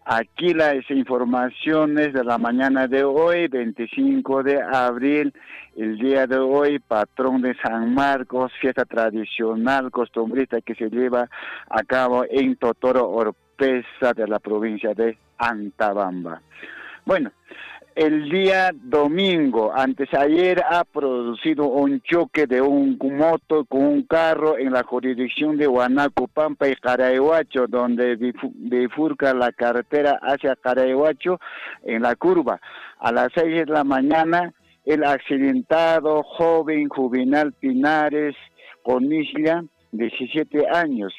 Aquí las informaciones de la mañana de hoy, 25 de abril, el día de hoy, patrón de San Marcos, fiesta tradicional costumbrista que se lleva a cabo en Totoro Oropesa de la provincia de Antabamba. Bueno, el día domingo, antes ayer, ha producido un choque de un moto con un carro en la jurisdicción de Huánuco, Pampa y Caraiguacho, donde bifurca la carretera hacia Caraiguacho en la curva. A las 6 de la mañana, el accidentado joven Juvenal Pinares Conilla, 17 años,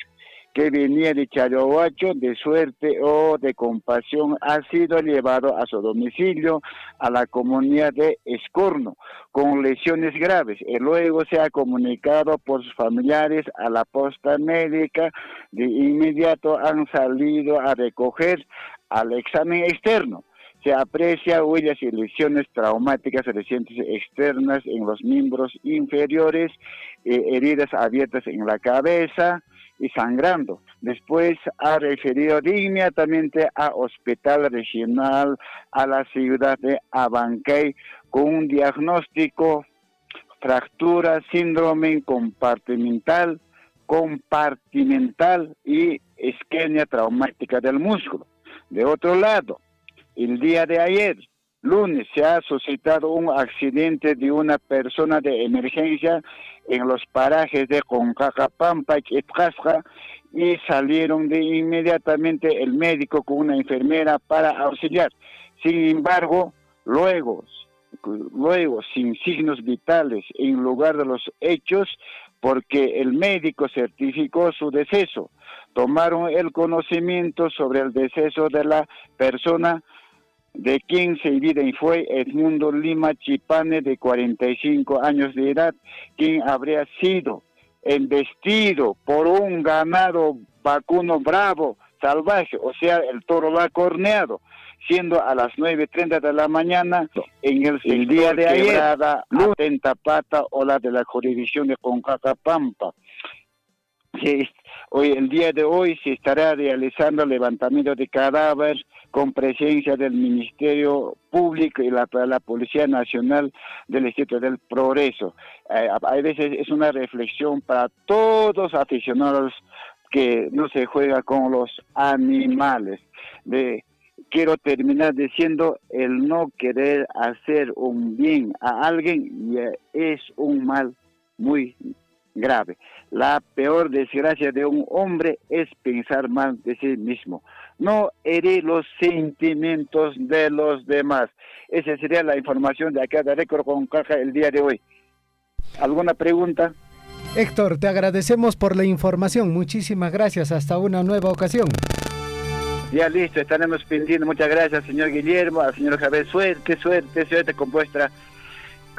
que venía de Caraiguacho, de suerte o de compasión, ha sido llevado a su domicilio, a la comunidad de Escorno, con lesiones graves. Y luego se ha comunicado por sus familiares a la posta médica. De inmediato han salido a recoger al examen externo. Se aprecia huellas y lesiones traumáticas recientes externas en los miembros inferiores, heridas abiertas en la cabeza y sangrando. Después ha referido inmediatamente a Hospital Regional a la ciudad de Abancay con un diagnóstico: fractura, síndrome compartimental y isquemia traumática del músculo. De otro lado, el día de ayer, lunes, se ha suscitado un accidente de una persona de emergencia en los parajes de Concacapampa y Ipcasca, y salieron de inmediatamente el médico con una enfermera para auxiliar. Sin embargo, luego sin signos vitales en lugar de los hechos, porque el médico certificó su deceso. Tomaron el conocimiento sobre el deceso de la persona, de quien se fue Edmundo Lima Chipane, de 45 años de edad, quien habría sido embestido por un ganado vacuno bravo salvaje, o sea, el toro la corneado, siendo a las 9:30 de la mañana en el día de ayer, Atenta Pata o la de la jurisdicción de Concacapampa. Hoy, el día de hoy, se estará realizando el levantamiento de cadáveres con presencia del Ministerio Público y la Policía Nacional del Distrito del Progreso. A veces es una reflexión para todos aficionados que no se juega con los animales. Quiero terminar diciendo, el no querer hacer un bien a alguien es un mal muy grave. La peor desgracia de un hombre es pensar mal de sí mismo. No herir los sentimientos de los demás. Esa sería la información de acá de Récord Concacá el día de hoy. ¿Alguna pregunta? Héctor, te agradecemos por la información. Muchísimas gracias. Hasta una nueva ocasión. Ya listo, estaremos pendientes. Muchas gracias, señor Guillermo, al señor Javier. Suerte con vuestra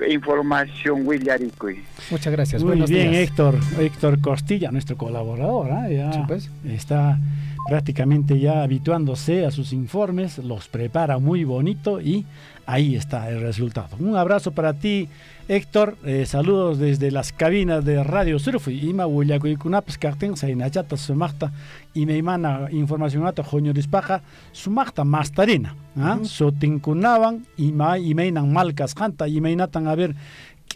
información, Willaricoy. Muchas gracias. Muy Buenos bien, días. Héctor Costilla, nuestro colaborador, ya sí, pues. Está prácticamente ya habituándose a sus informes, los prepara muy bonito y ahí está el resultado. Un abrazo para ti, Héctor. Saludos desde las cabinas de Radio Surfui. Ima Huyacuicunaps Carten, Sainachata Sumachta, y me mana información a Joñorispaja, Sumachta Mastarina. Sotincunaban, y meinan Malcas Janta, y meinatan a ver.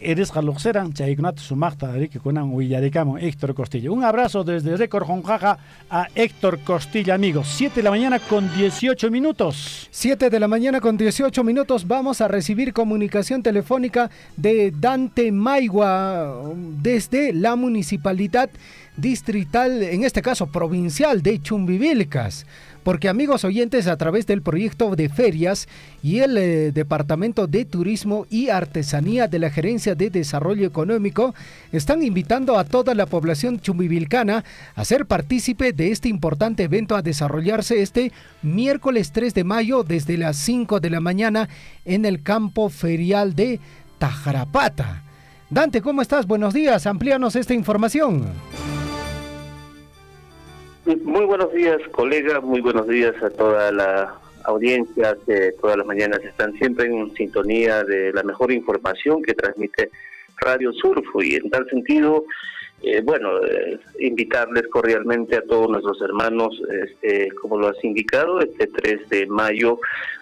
Eres Jaloxeran, Chaignat Sumachta, que conan Huillaricamo, Héctor Costilla. Un abrazo desde Récord Jonjaja a Héctor Costilla, amigos. 7 de la mañana con 18 minutos. 7 de la mañana con 18 minutos. Vamos a recibir comunicación telefónica de Dante Maigua desde la municipalidad distrital, en este caso provincial de Chumbivilcas. Porque, amigos oyentes, a través del proyecto de ferias y el Departamento de Turismo y Artesanía de la Gerencia de Desarrollo Económico están invitando a toda la población chumbivilcana a ser partícipe de este importante evento a desarrollarse este miércoles 3 de mayo desde las 5 de la mañana en el campo ferial de Tajarapata. Dante, ¿cómo estás? Buenos días, amplíanos esta información. Muy buenos días, colega, muy buenos días a toda la audiencia que todas las mañanas están siempre en sintonía de la mejor información que transmite Radio Surfo, y en tal sentido, invitarles cordialmente a todos nuestros hermanos, como lo has indicado, este 3 de mayo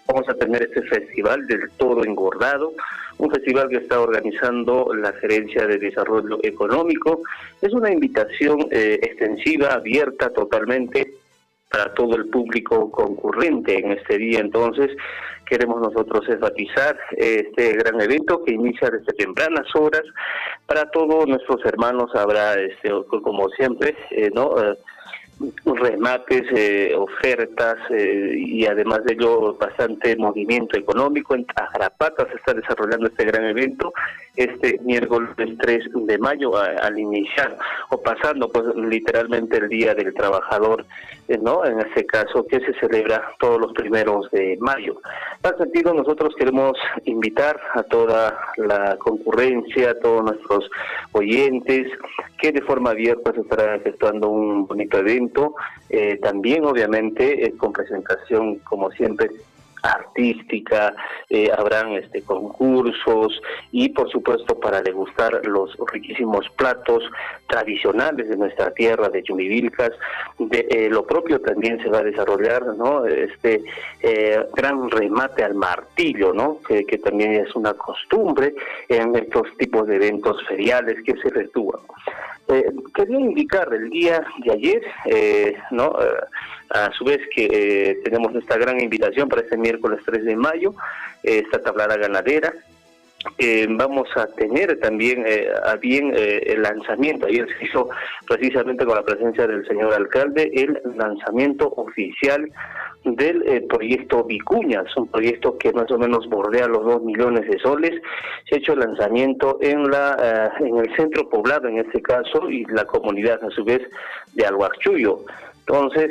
vamos a tener este festival del Toro Engordado, un festival que está organizando la Gerencia de Desarrollo Económico. Es una invitación extensiva, abierta totalmente para todo el público concurrente en este día. Entonces, queremos nosotros enfatizar este gran evento que inicia desde tempranas horas. Para todos nuestros hermanos habrá, como siempre, remates, ofertas y además de ello bastante movimiento económico. En Ajarapata se está desarrollando este gran evento este miércoles 3 de mayo al iniciar o pasando pues literalmente el Día del Trabajador, en este caso que se celebra todos los primeros de mayo. En tal sentido, nosotros queremos invitar a toda la concurrencia, a todos nuestros oyentes, que de forma abierta se estará efectuando un bonito evento, también obviamente con presentación como siempre artística, habrán concursos y por supuesto para degustar los riquísimos platos tradicionales de nuestra tierra de Yumivilcas. Lo propio también se va a desarrollar, gran remate al martillo, que también es una costumbre en estos tipos de eventos feriales que se efectúan. Quería indicar el día de ayer, a su vez que tenemos esta gran invitación para este miércoles 3 de mayo, esta tablada ganadera. Vamos a tener también el lanzamiento. Ayer se hizo precisamente con la presencia del señor alcalde el lanzamiento oficial del proyecto Vicuña. Es un proyecto que más o menos bordea los 2 millones de soles. Se ha hecho el lanzamiento en el centro poblado, en este caso, y la comunidad a su vez de Alguachuyo. Entonces,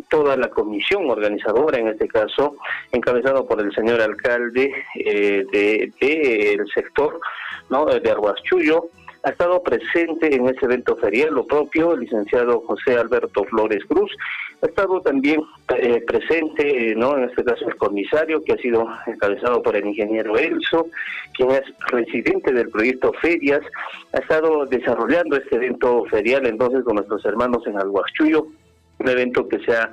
toda la comisión organizadora, en este caso, encabezado por el señor alcalde del sector, de Arguachuyo, ha estado presente en ese evento ferial. Lo propio, el licenciado José Alberto Flores Cruz, ha estado también presente, en este caso el comisario, que ha sido encabezado por el ingeniero Elso, quien es residente del proyecto Ferias, ha estado desarrollando este evento ferial entonces con nuestros hermanos en Alguachuyo. Un evento que se ha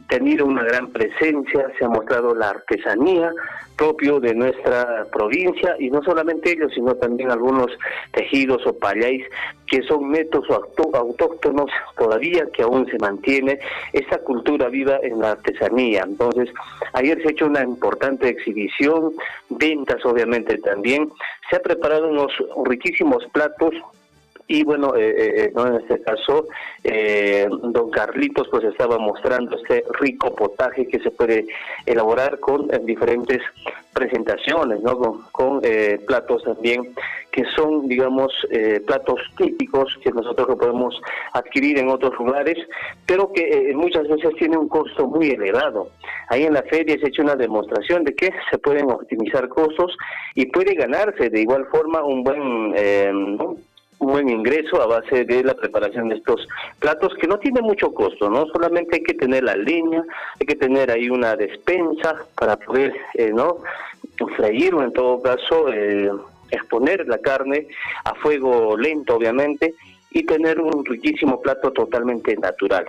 tenido una gran presencia, se ha mostrado la artesanía propio de nuestra provincia, y no solamente ellos, sino también algunos tejidos o payáis que son netos o autóctonos todavía, que aún se mantiene esa cultura viva en la artesanía. Entonces, ayer se ha hecho una importante exhibición, ventas obviamente también, se ha preparado unos riquísimos platos. Y bueno, en este caso, don Carlitos pues estaba mostrando este rico potaje que se puede elaborar con diferentes presentaciones, con platos también que son, digamos, platos típicos que nosotros lo podemos adquirir en otros lugares, pero que muchas veces tiene un costo muy elevado. Ahí en la feria se ha hecho una demostración de que se pueden optimizar costos y puede ganarse de igual forma un buen ingreso a base de la preparación de estos platos, que no tiene mucho costo, solamente hay que tener la leña, hay que tener ahí una despensa para poder freír, o en todo caso exponer la carne a fuego lento obviamente, y tener un riquísimo plato totalmente natural.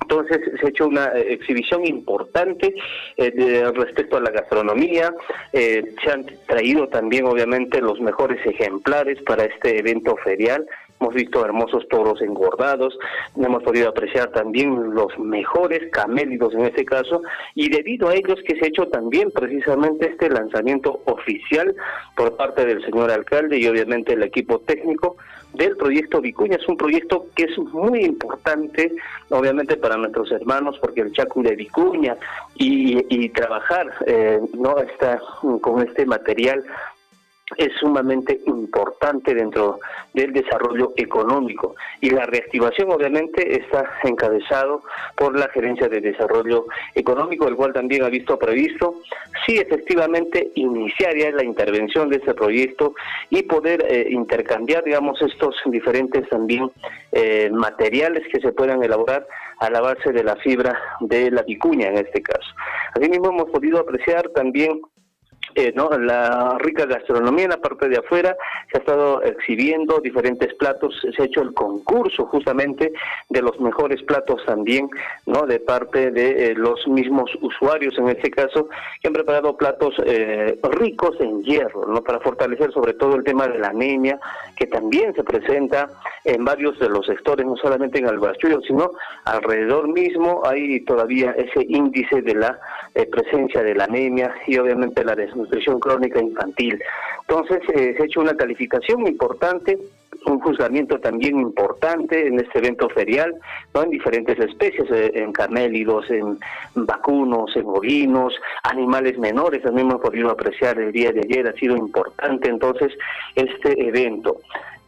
Entonces se ha hecho una exhibición importante respecto a la gastronomía. Se han traído también obviamente los mejores ejemplares para este evento ferial. Hemos visto hermosos toros engordados, hemos podido apreciar también los mejores camélidos en este caso, y debido a ellos que se ha hecho también precisamente este lanzamiento oficial por parte del señor alcalde y obviamente el equipo técnico del proyecto Vicuña. Es un proyecto que es muy importante obviamente para nuestros hermanos, porque el chacu de Vicuña y trabajar con este material es sumamente importante dentro del desarrollo económico, y la reactivación obviamente está encabezado por la Gerencia de Desarrollo Económico, el cual también ha visto previsto, sí, efectivamente, iniciar ya la intervención de este proyecto y poder intercambiar, digamos, estos diferentes también materiales que se puedan elaborar a la base de la fibra de la vicuña en este caso. Asimismo hemos podido apreciar también ¿no? La rica gastronomía en la parte de afuera, se ha estado exhibiendo diferentes platos, se ha hecho el concurso justamente de los mejores platos también, ¿no? De parte de los mismos usuarios, en este caso, que han preparado platos ricos en hierro, ¿no? Para fortalecer sobre todo el tema de la anemia, que también se presenta en varios de los sectores, no solamente en Albachuyo, sino alrededor mismo hay todavía ese índice de la presencia de la anemia y obviamente la desnutrición crónica infantil. Entonces se ha hecho una calificación importante, un juzgamiento también importante en este evento ferial, ¿no? En diferentes especies, en carnélidos, en vacunos, en ovinos, animales menores, también hemos podido apreciar el día de ayer, ha sido importante entonces este evento.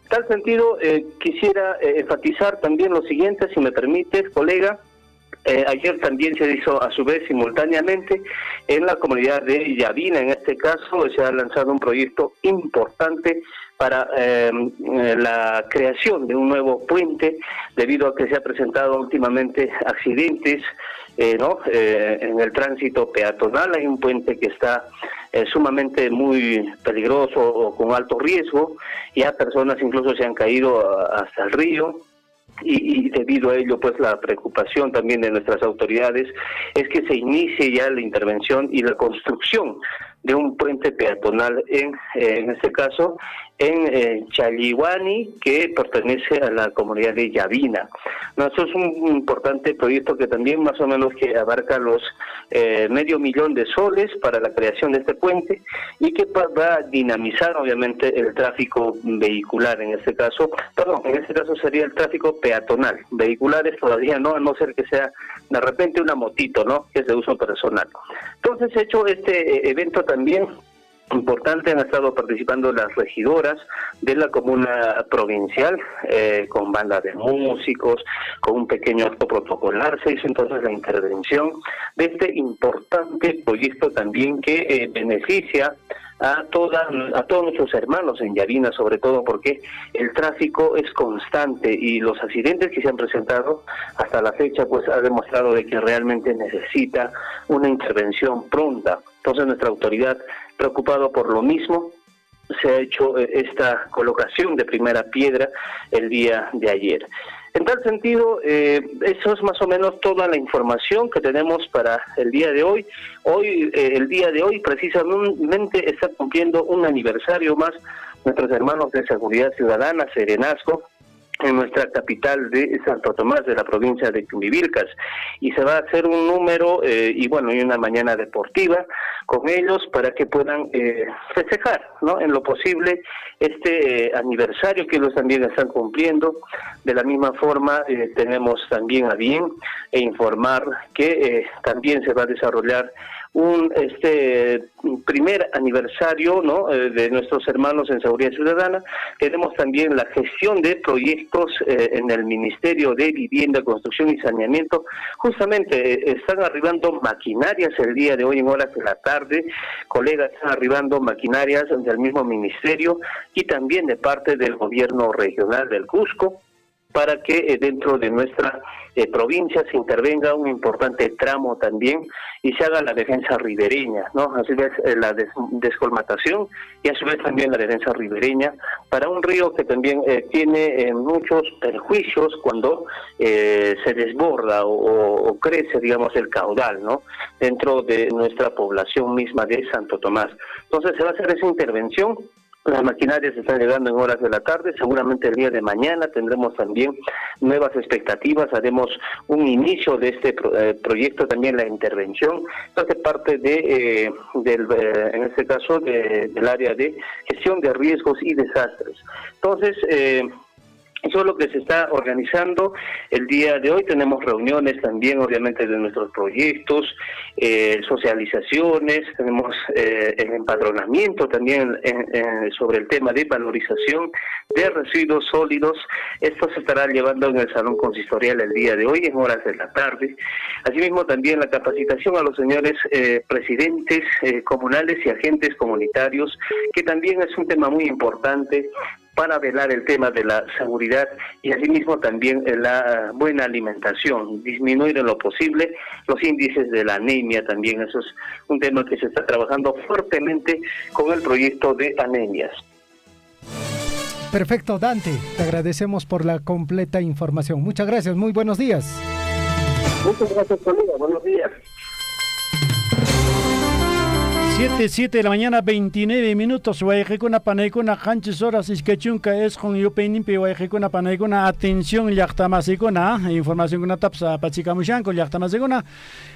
En tal sentido, quisiera enfatizar también lo siguiente, si me permite, colega. Ayer también se hizo a su vez simultáneamente en la comunidad de Yavina, en este caso se ha lanzado un proyecto importante para la creación de un nuevo puente, debido a que se ha presentado últimamente accidentes en el tránsito peatonal. Hay un puente que está sumamente muy peligroso o con alto riesgo, ya personas incluso se han caído hasta el río. Y debido a ello, pues la preocupación también de nuestras autoridades es que se inicie ya la intervención y la construcción de un puente peatonal en este caso en Chalihuani, que pertenece a la comunidad de Yavina. No, eso es un importante proyecto que también más o menos que abarca los $500,000 de soles para la creación de este puente y que va a dinamizar obviamente el tráfico vehicular en este caso, sería el tráfico peatonal, vehiculares todavía no, a no ser que sea de repente una motito, ¿no? Que es de uso personal. Entonces, hecho este evento también importante, han estado participando las regidoras de la comuna provincial, con banda de músicos, con un pequeño acto protocolar. Se hizo entonces la intervención de este importante proyecto también que beneficia a todos nuestros hermanos en Yavina, sobre todo porque el tráfico es constante y los accidentes que se han presentado hasta la fecha pues ha demostrado de que realmente necesita una intervención pronta. Entonces nuestra autoridad, preocupado por lo mismo, se ha hecho esta colocación de primera piedra el día de ayer. En tal sentido, eso es más o menos toda la información que tenemos para el día de hoy. El día de hoy precisamente está cumpliendo un aniversario más nuestros hermanos de Seguridad Ciudadana, Serenazgo, en nuestra capital de Santo Tomás, de la provincia de Chumbivilcas, y se va a hacer un número y una mañana deportiva con ellos para que puedan festejar, ¿no? En lo posible este aniversario que ellos también están cumpliendo. De la misma forma tenemos también a bien informar que también se va a desarrollar un primer aniversario, ¿no? De nuestros hermanos en Seguridad Ciudadana. Tenemos también la gestión de proyectos en el Ministerio de Vivienda, Construcción y Saneamiento. Justamente están arribando maquinarias el día de hoy en horas de la tarde. Colegas, están arribando maquinarias del mismo ministerio y también de parte del gobierno regional del Cusco, para que dentro de nuestra provincia se intervenga un importante tramo también y se haga la defensa ribereña, ¿no? Así es, la descolmatación y a su vez también la defensa ribereña para un río que también tiene muchos perjuicios cuando se desborda o crece, digamos, el caudal, ¿no? Dentro de nuestra población misma de Santo Tomás. Entonces se va a hacer esa intervención. Las maquinarias están llegando en horas de la tarde, seguramente el día de mañana tendremos también nuevas expectativas, haremos un inicio de este proyecto, también la intervención, hace parte de en este caso del área de gestión de riesgos y desastres. Entonces, eso es lo que se está organizando el día de hoy. Tenemos reuniones también, obviamente, de nuestros proyectos, socializaciones, tenemos el empadronamiento también sobre el tema de valorización de residuos sólidos. Esto se estará llevando en el Salón Consistorial el día de hoy, en horas de la tarde. Asimismo, también la capacitación a los señores presidentes comunales y agentes comunitarios, que también es un tema muy importante, para velar el tema de la seguridad y asimismo también la buena alimentación, disminuir en lo posible los índices de la anemia también. Eso es un tema que se está trabajando fuertemente con el proyecto de anemias. Perfecto, Dante, te agradecemos por la completa información. Muchas gracias, muy buenos días. Muchas gracias, colega, buenos días. 7 de la mañana, 29 minutos. Guayajicuna panaykuna hanchis horas iskachunka es con yupeinimpi guayajicuna panaykuna atención llaqtamasikuna información kuna tapsa pachikamushanko llaqtamasikuna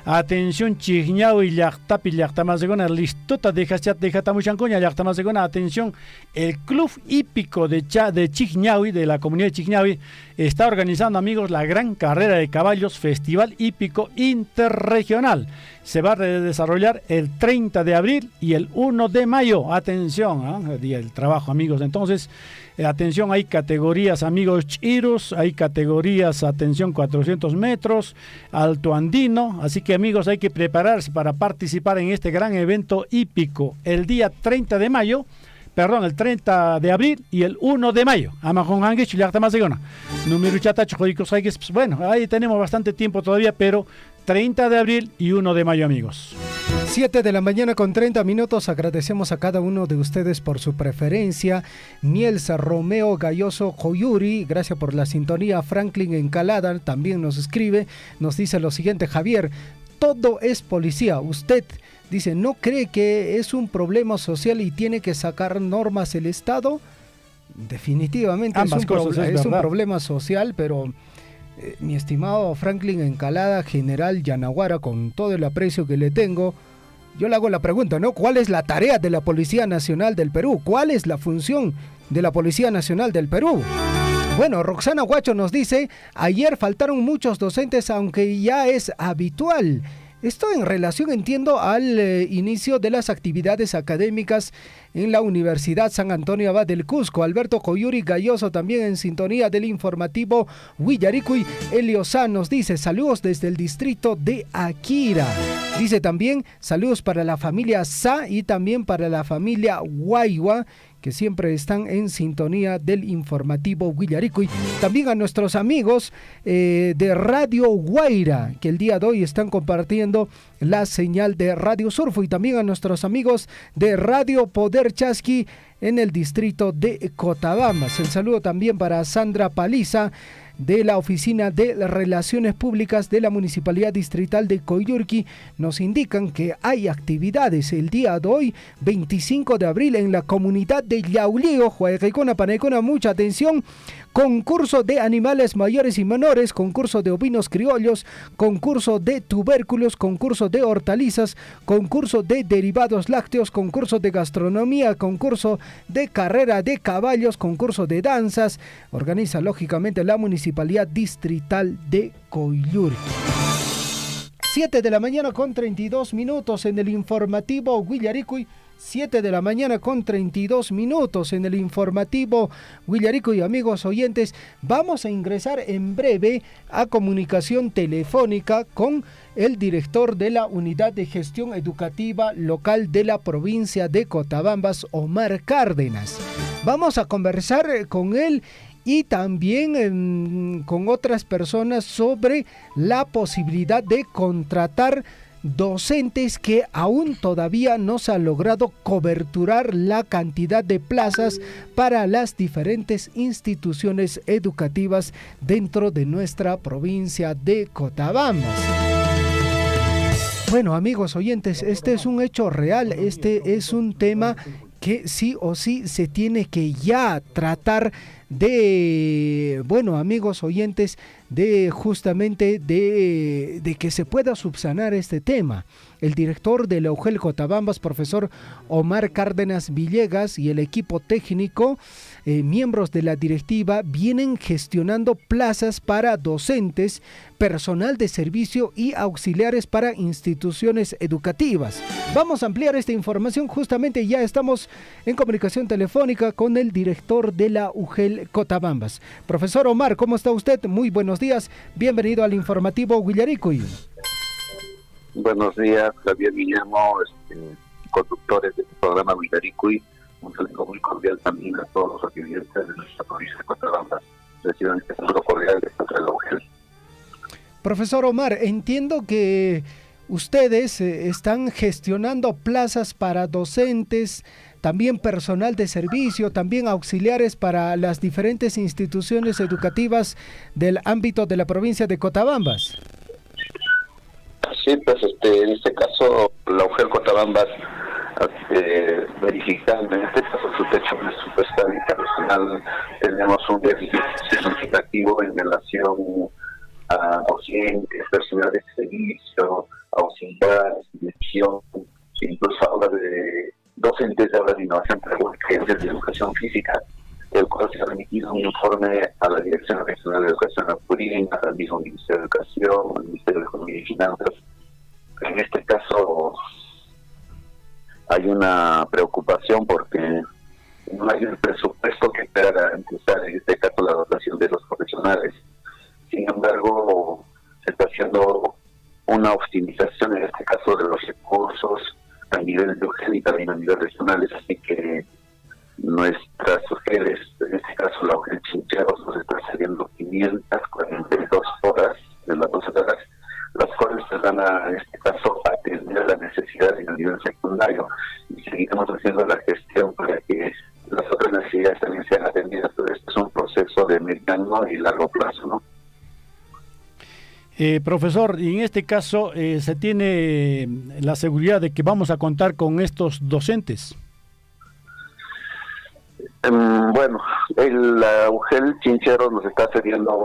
atención chigñawi llaqtapi llaqtamasikuna listota dejatamushankuña llaqtamasikuna atención. El club hípico de Chigñawi, de la comunidad de Chigñawi, está organizando, amigos, la gran carrera de caballos Festival Hípico Interregional. Se va a desarrollar el 30 de abril y el 1 de mayo. Atención, el día del trabajo, amigos. Entonces, atención, hay categorías, amigos, chiros, hay categorías, atención, 400 metros, alto andino. Así que, amigos, hay que prepararse para participar en este gran evento hípico el día 30 de mayo. Perdón, el 30 de abril y el 1 de mayo. Bueno, ahí tenemos bastante tiempo todavía, pero 30 de abril y 1 de mayo, amigos. 7 de la mañana con 30 minutos. Agradecemos a cada uno de ustedes por su preferencia. Mielsa Romeo Galloso Coyuri, gracias por la sintonía. Franklin Encalada también nos escribe, nos dice lo siguiente: Javier, todo es policía. Usted dice, ¿no cree que es un problema social y tiene que sacar normas el Estado? Definitivamente es un problema social, pero mi estimado Franklin Encalada, general Yanaguara, con todo el aprecio que le tengo, yo le hago la pregunta, ¿no? ¿Cuál es la tarea de la Policía Nacional del Perú? ¿Cuál es la función de la Policía Nacional del Perú? Bueno, Roxana Guacho nos dice, ayer faltaron muchos docentes, aunque ya es habitual. Esto en relación, entiendo, al inicio de las actividades académicas en la Universidad San Antonio Abad del Cusco. Alberto Coyuri Galloso también en sintonía del informativo Huillaricuy. Elio Sá nos dice, saludos desde el distrito de Akira. Dice también, saludos para la familia Sá y también para la familia Guayua, que siempre están en sintonía del informativo Huillaricuy. También a nuestros amigos de Radio Guaira, que el día de hoy están compartiendo la señal de Radio Surfo, y también a nuestros amigos de Radio Poder Chasqui en el distrito de Cotabambas. El saludo también para Sandra Paliza, de la Oficina de Relaciones Públicas de la Municipalidad Distrital de Coyurqui. Nos indican que hay actividades el día de hoy, 25 de abril, en la comunidad de Yaulío, Huaycaicona, Panaicona. Mucha atención. Concurso de animales mayores y menores, concurso de ovinos criollos, concurso de tubérculos, concurso de hortalizas, concurso de derivados lácteos, concurso de gastronomía, concurso de carrera de caballos, concurso de danzas. Organiza lógicamente la Municipalidad Distrital de Coyurqui. 7 de la mañana con 32 minutos en el informativo Huillaricuy. 7 de la mañana con 32 minutos en el informativo Huillaricuy. Amigos oyentes, vamos a ingresar en breve a comunicación telefónica con el director de la Unidad de Gestión Educativa Local de la provincia de Cotabambas, Omar Cárdenas. Vamos a conversar con él y también con otras personas sobre la posibilidad de contratar docentes, que aún todavía no se ha logrado coberturar la cantidad de plazas para las diferentes instituciones educativas dentro de nuestra provincia de Cotabambas. Bueno, amigos oyentes, este es un hecho real, este es un tema que sí o sí se tiene que ya tratar de, bueno, amigos oyentes, de justamente de que se pueda subsanar este tema. El director de la UGEL Cotabambas, profesor Omar Cárdenas Villegas, y el equipo técnico, miembros de la directiva, vienen gestionando plazas para docentes, personal de servicio y auxiliares para instituciones educativas. Vamos a ampliar esta información, justamente ya estamos en comunicación telefónica con el director de la UGEL Cotabambas. Profesor Omar, ¿cómo está usted? Muy buenos días, bienvenido al informativo Huillaricuy. Buenos días, Javier Guillermo, conductores del programa Huillaricuy. Un saludo muy cordial también a todos los activistas de nuestra provincia de Cochabamba. Reciban este saludo cordial de contra la UGEL. Profesor Omar, entiendo que ustedes están gestionando plazas para docentes, también personal de servicio, también auxiliares para las diferentes instituciones educativas del ámbito de la provincia de Cotabambas. Sí, pues en este caso la UGEL Cotabambas verificando en este caso su techo presupuestal internacional, tenemos un déficit significativo en relación a docentes, personal de servicio, auxiliares, dirección, incluso ahora de docentes de ahora de innovación pedagógica de educación física, el cual se ha remitido un informe a la Dirección Regional de Educación Apurín, al mismo Ministerio de Educación, al Ministerio de Economía y Finanzas. En este caso hay una preocupación porque no hay un presupuesto que pueda garantizar en este caso la dotación de los profesionales. Sin embargo, se está haciendo una optimización en este caso de los recursos a nivel de UGEL y también a nivel regional, así que nuestras UGELes, en este caso la UGEL Chincheros, nos está saliendo 542 horas de las 12 horas, las cuales se van a, en este caso, atender las necesidades en el nivel secundario y seguiremos haciendo la gestión para que las otras necesidades también sean atendidas, pero esto es un proceso de mediano y largo plazo, ¿no? Profesor, y en este caso se tiene la seguridad de que vamos a contar con estos docentes. Bueno, la UGEL Chincheros nos está cediendo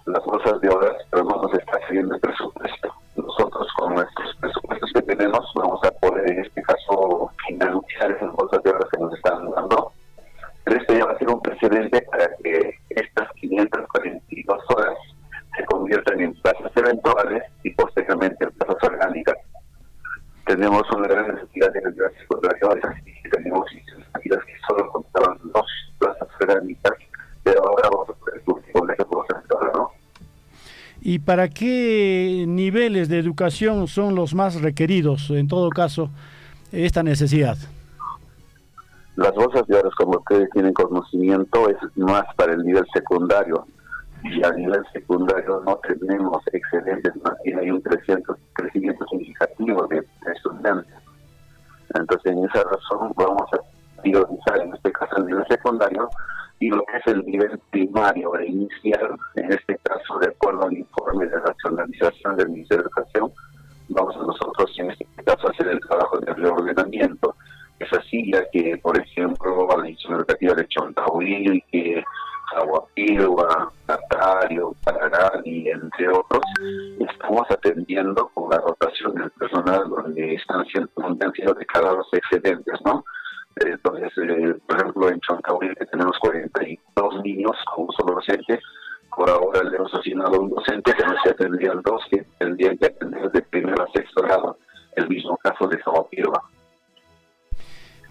las bolsas de horas, pero no nos está cediendo el presupuesto. Nosotros con nuestros presupuestos que tenemos vamos a poder en este caso financiar esas bolsas de horas que nos están dando. Pero esto ya va a ser un precedente para que estas 542 horas se conviertan en plazas eventuales y posteriormente en plazas orgánicas. Tenemos una gran necesidad de nivel secundario, así que tenemos instituciones que solo contaban 2 plazas orgánicas, pero ahora vamos a poder con esa cosa ahora, ¿no? ¿Y para qué niveles de educación son los más requeridos, en todo caso, esta necesidad? Las bolsas de horas, como ustedes tienen conocimiento, es más para el nivel secundario. Y a nivel secundario no tenemos excedentes, más bien hay un crecimiento significativo de estudiantes. Entonces, en esa razón vamos a priorizar en este caso el nivel secundario y lo que es el nivel primario e inicial, en este caso de acuerdo al informe de racionalización del Ministerio de Educación, vamos a nosotros en este caso a hacer el trabajo de reordenamiento. Es así, ya que, por ejemplo, a la institución educativa de Chontahuil, que Aguapilua, Catario, Pararani, entre otros, estamos atendiendo con la rotación del personal donde han sido declarados excedentes, ¿no? Entonces, por ejemplo, en Chontahuil tenemos 42 niños con un solo docente. Por ahora le hemos asignado un docente que no se atendrían 2 que tendrían que atender de primero a sexto grado. El mismo caso de Aguapilua.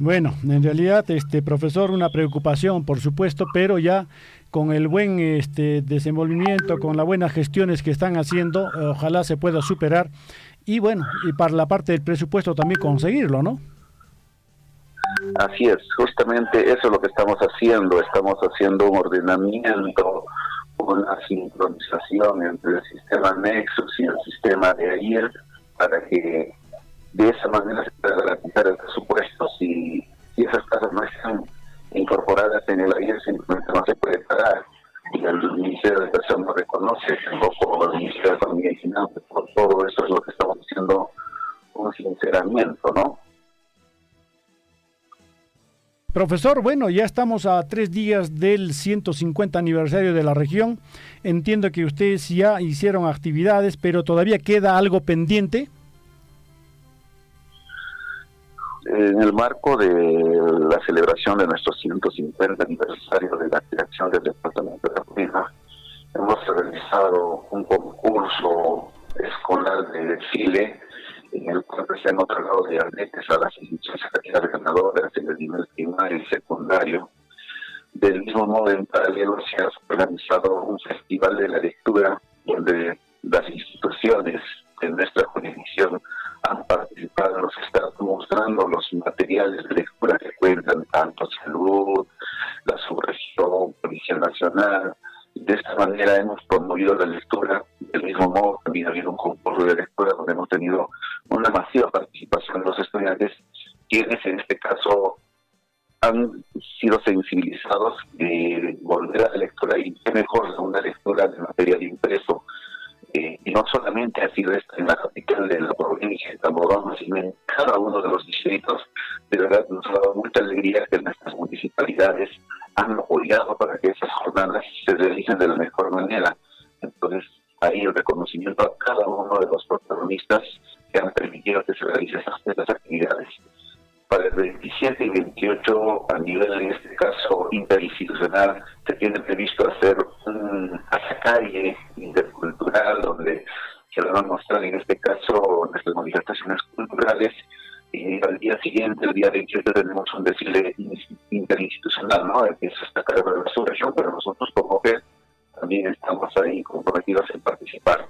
Bueno, en realidad, profesor, una preocupación, por supuesto, pero ya con el buen desenvolvimiento, con las buenas gestiones que están haciendo, ojalá se pueda superar y bueno, y para la parte del presupuesto también conseguirlo, ¿no? Así es, justamente eso es lo que estamos haciendo un ordenamiento, una sincronización entre el sistema Nexus y el sistema de AIR para que de esa manera se puede garantizar el presupuesto. Si esas casas no están incorporadas en el AIR, simplemente no se puede pagar. Y el Ministerio de Educación no reconoce, tampoco el Ministerio de Economía y Finanzas. Por todo eso es lo que estamos haciendo un sinceramiento, ¿no? Profesor, bueno, ya estamos a 3 días del 150 aniversario de la región. Entiendo que ustedes ya hicieron actividades, pero todavía queda algo pendiente. En el marco de la celebración de nuestro 150 aniversario de la creación del Departamento de la Comunidad, hemos realizado un concurso escolar de desfile en el cual se han otorgado diabetes a las instituciones educativas ganadoras en el nivel primario y secundario. Del mismo modo, en paralelo se ha organizado un festival de la lectura donde las instituciones de nuestra jurisdicción han participado, nos están mostrando los materiales sectoriales de lectura que cuentan tanto salud, la subregión, Policía Nacional. De esta manera hemos promovido la lectura. Del mismo modo, también ha habido un concurso de lectura donde hemos tenido una masiva participación de los estudiantes, quienes en este caso han sido sensibilizados de volver a la lectura, y qué mejor una lectura de material impreso. Y no solamente ha sido esta en la capital de la provincia de Tabombamba, sino en cada uno de los distritos. De verdad nos ha dado mucha alegría que nuestras municipalidades han apoyado para que esas jornadas se realicen de la mejor manera. Entonces, ahí el reconocimiento a cada uno de los protagonistas que han permitido que se realicen estas actividades. Para el 27 y 28, a nivel, en este caso, interinstitucional, se tiene previsto hacer un pasacalle intercultural donde se van a mostrar, en este caso, nuestras manifestaciones culturales. Y al día siguiente, el día 28, tenemos un desfile interinstitucional, ¿no? Que se está cargando de la subregión, pero nosotros como que también estamos ahí comprometidos en participar.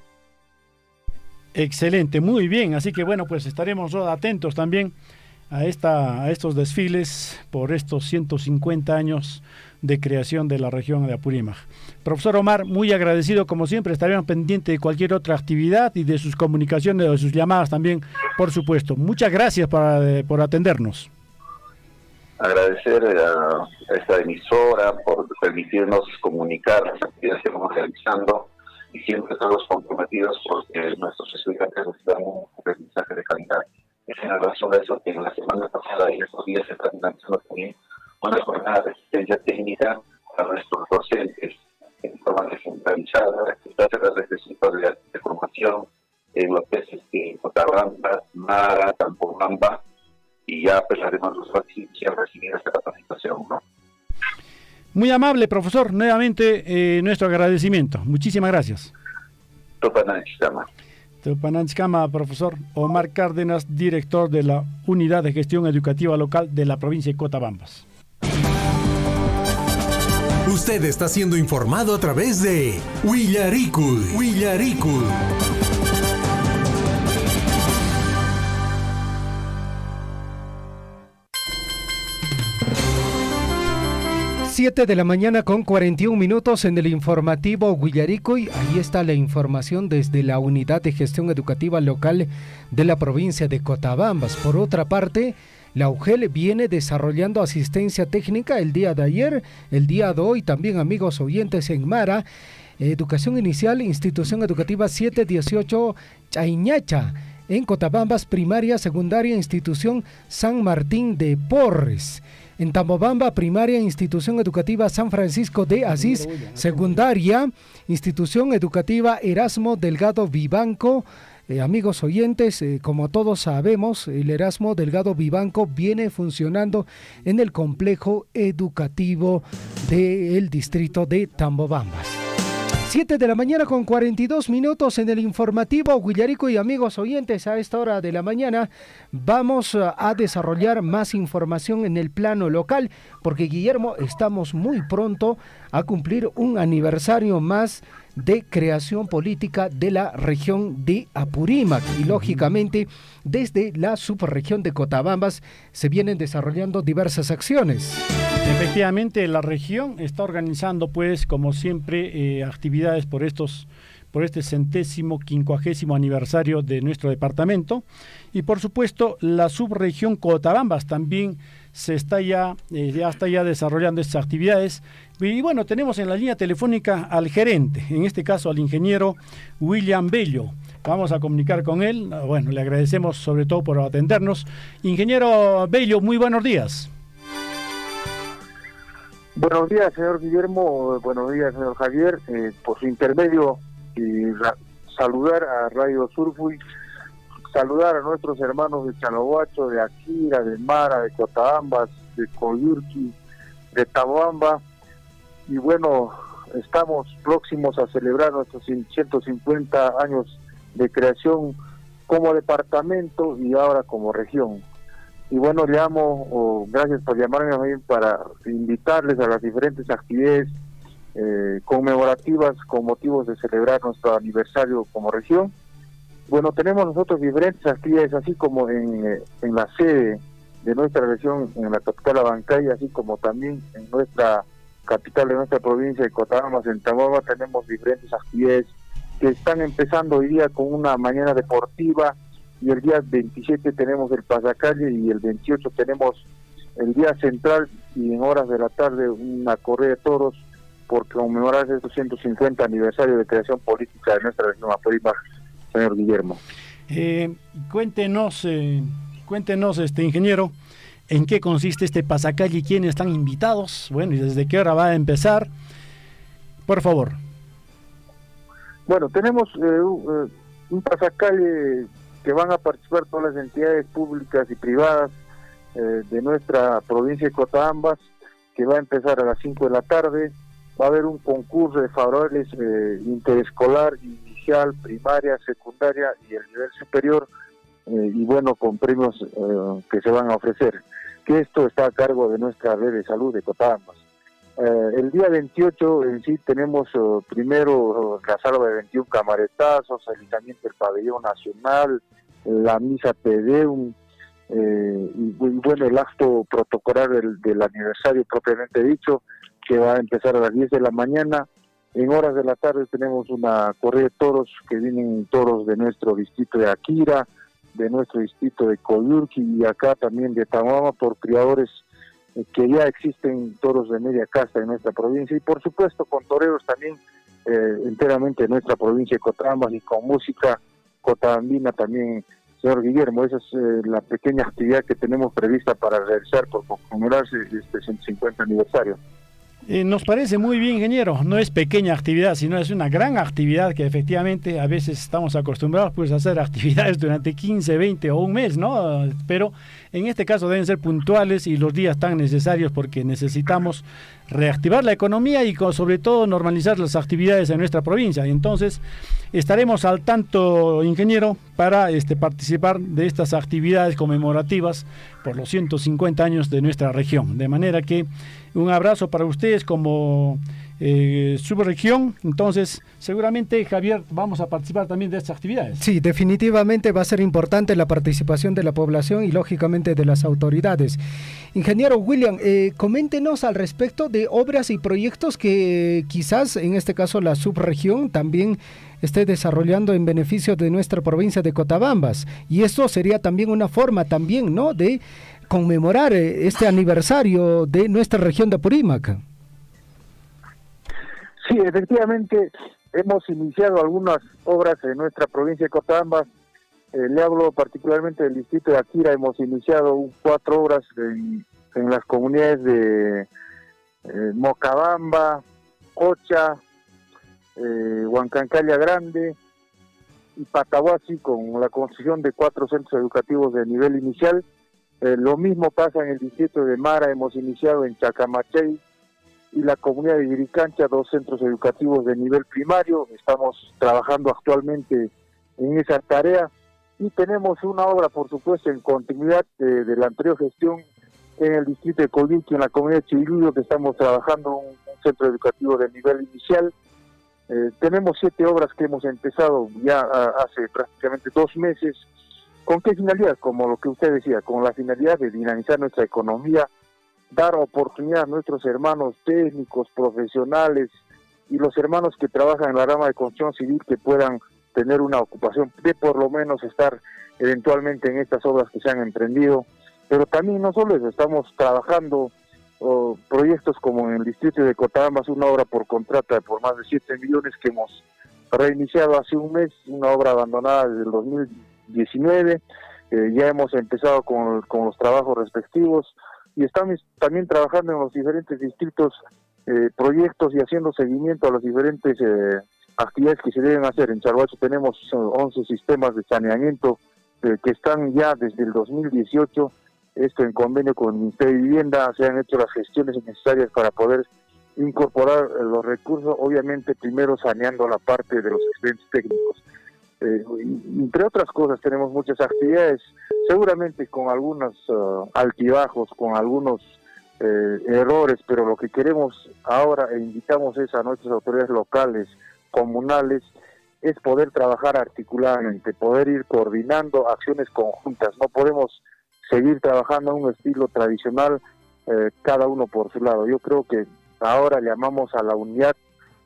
Excelente, muy bien. Así que bueno, pues estaremos atentos también a estos desfiles por estos 150 años de creación de la región de Apurímac. Profesor Omar, muy agradecido como siempre, estaremos pendientes de cualquier otra actividad y de sus comunicaciones, de sus llamadas también, por supuesto. Muchas gracias por atendernos. Agradecer a esta emisora por permitirnos comunicar las actividades que vamos realizando, y siempre estamos comprometidos porque nuestros estudiantes reciban un aprendizaje de calidad. Esa es la razón de eso, que en la semana pasada y estos días se está realizando también una jornada de asistencia técnica a nuestros docentes en forma descentralizada, que se hace desde centros de formación en lo que es Cotabamba, Mara, Tampomamba, y ya pues las demás ya recibir esta capacitación, ¿no? Muy amable, profesor, nuevamente nuestro agradecimiento. Muchísimas gracias. Tupananchikama, profesor Omar Cárdenas, director de la Unidad de Gestión Educativa Local de la provincia de Cotabambas. Usted está siendo informado a través de Willaricul. 7 de la mañana con 41 minutos en el informativo Willaricul. Ahí está la información desde la Unidad de Gestión Educativa Local de la provincia de Cotabambas. Por otra parte, la UGEL viene desarrollando asistencia técnica el día de ayer, el día de hoy también, amigos oyentes, en Mara, Educación Inicial, Institución Educativa 718 Chaiñacha, en Cotabambas, Primaria, Secundaria, Institución San Martín de Porres. En Tambobamba, Primaria, Institución Educativa San Francisco de Asís, Secundaria, Institución Educativa Erasmo Delgado Vivanco. Amigos oyentes, como todos sabemos, el Erasmo Delgado Vivanco viene funcionando en el complejo educativo del distrito de Tambobambas. 7 de la mañana con 42 minutos en el informativo Willaricul. Y amigos oyentes, a esta hora de la mañana vamos a desarrollar más información en el plano local, porque Guillermo, estamos muy pronto a cumplir un aniversario más de creación política de la región de Apurímac, y lógicamente desde la subregión de Cotabambas se vienen desarrollando diversas acciones. Efectivamente, la región está organizando, pues, como siempre, actividades por este 150º aniversario de nuestro departamento, y por supuesto la subregión Cotabambas también ya está desarrollando estas actividades. Y bueno, tenemos en la línea telefónica al gerente, en este caso al ingeniero William Bello. Vamos a comunicar con él. Bueno, le agradecemos sobre todo por atendernos. Ingeniero Bello, muy buenos días. Buenos días, señor Guillermo. Buenos días, señor Javier. Por su intermedio, saludar a Radio Surfui, saludar a nuestros hermanos de Chalohuacho, de Aquira, de Mara, de Cotabambas, de Coyurqui, de Taboamba. Y bueno, estamos próximos a celebrar nuestros 150 años de creación como departamento y ahora como región. Y bueno, gracias por llamarme también para invitarles a las diferentes actividades conmemorativas con motivos de celebrar nuestro aniversario como región. Bueno, tenemos nosotros diferentes actividades, así como en la sede de nuestra región, en la capital Abancay, así como también en nuestra capital de nuestra provincia de Cochabamba, en Tamaulipas, tenemos diferentes actividades que están empezando hoy día con una mañana deportiva, y el día 27 tenemos el pasacalle, y el 28 tenemos el día central, y en horas de la tarde una corrida de toros por conmemorar el 250 aniversario de creación política de nuestra región Apurímac, señor Guillermo. Cuéntenos, ingeniero, ¿en qué consiste este pasacalle y quiénes están invitados? Bueno, y desde qué hora va a empezar, por favor. Bueno, tenemos un pasacalle que van a participar todas las entidades públicas y privadas de nuestra provincia de Cochabamba, que va a empezar a las 5 de la tarde. Va a haber un concurso de faroles interescolar, inicial, primaria, secundaria y el nivel superior, y bueno, con premios que se van a ofrecer, que esto está a cargo de nuestra red de salud de Cochabamba. El día 28 en sí tenemos primero la salva de 21 camaretazos, el izamiento del pabellón nacional, la misa Te Deum, y bueno, el acto protocolar del aniversario propiamente dicho, que va a empezar a las 10 de la mañana. En horas de la tarde tenemos una corrida de toros, que vienen toros de nuestro distrito de Akira, de nuestro distrito de Coyurqui, y acá también de Tamaulipas, por criadores que ya existen, toros de media casta en nuestra provincia, y por supuesto con toreros también enteramente de nuestra provincia de Cochabamba, y con música cochabambina también, señor Guillermo. Esa es la pequeña actividad que tenemos prevista para realizar por conmemorarse este 150 aniversario. Nos parece muy bien, ingeniero. No es pequeña actividad, sino es una gran actividad que efectivamente a veces estamos acostumbrados pues a hacer actividades durante 15, 20 o un mes, ¿no? Pero en este caso deben ser puntuales y los días tan necesarios, porque necesitamos reactivar la economía y sobre todo normalizar las actividades en nuestra provincia. Entonces estaremos al tanto, ingeniero, para participar de estas actividades conmemorativas por los 150 años de nuestra región. De manera que un abrazo para ustedes como subregión. Entonces, seguramente, Javier, vamos a participar también de estas actividades. Sí, definitivamente va a ser importante la participación de la población y, lógicamente, de las autoridades. Ingeniero William, coméntenos al respecto de obras y proyectos que quizás, en este caso, la subregión también esté desarrollando en beneficio de nuestra provincia de Cochabamba. Y esto sería también una forma también, ¿no?, de conmemorar este aniversario de nuestra región de Apurímac. Sí, efectivamente, hemos iniciado algunas obras en nuestra provincia de Cochabamba. Le hablo particularmente del distrito de Akira. Hemos iniciado 4 obras en las comunidades de Mocabamba, Ocha, Huancancalla Grande y Patahuasi, con la construcción de 4 centros educativos de nivel inicial. Lo mismo pasa en el distrito de Mara. Hemos iniciado en Chacamachay y la comunidad de Iricancha 2 centros educativos de nivel primario. Estamos trabajando actualmente en esa tarea, y tenemos una obra, por supuesto, en continuidad de la anterior gestión en el distrito de Coyurqui, en la comunidad de Chivilluyo, que estamos trabajando un centro educativo de nivel inicial. Tenemos 7 obras que hemos empezado ya hace prácticamente 2 meses. ¿Con qué finalidad? Como lo que usted decía, con la finalidad de dinamizar nuestra economía, dar oportunidad a nuestros hermanos técnicos, profesionales y los hermanos que trabajan en la rama de construcción civil, que puedan tener una ocupación, de por lo menos estar eventualmente en estas obras que se han emprendido. Pero también no solo eso, estamos trabajando proyectos como en el distrito de Cochabamba, una obra por contrata por más de 7 millones que hemos reiniciado hace un mes, una obra abandonada desde el 2019. Ya hemos empezado con los trabajos respectivos, y estamos también trabajando en los diferentes distritos, proyectos, y haciendo seguimiento a las diferentes actividades que se deben hacer. En Charhuacho tenemos 11 sistemas de saneamiento que están ya desde el 2018, esto en convenio con el Ministerio de Vivienda. Se han hecho las gestiones necesarias para poder incorporar los recursos, obviamente primero saneando la parte de los expedientes técnicos. Entre otras cosas, tenemos muchas actividades, seguramente con algunos altibajos, con algunos errores, pero lo que queremos ahora e invitamos es a nuestras autoridades locales, comunales, es poder trabajar articuladamente, poder ir coordinando acciones conjuntas. No podemos seguir trabajando en un estilo tradicional, cada uno por su lado. Yo creo que ahora llamamos a la unidad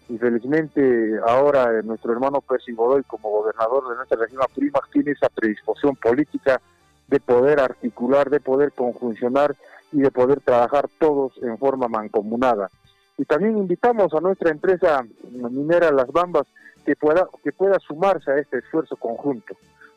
y felizmente ahora nuestro hermano Percy Godoy, como gobernador de nuestra región Apurímac, tiene esa predisposición política de poder articular, de poder conjuncionar y de poder trabajar todos en forma mancomunada. Y también invitamos a nuestra empresa minera Las Bambas que pueda sumarse a este esfuerzo conjunto.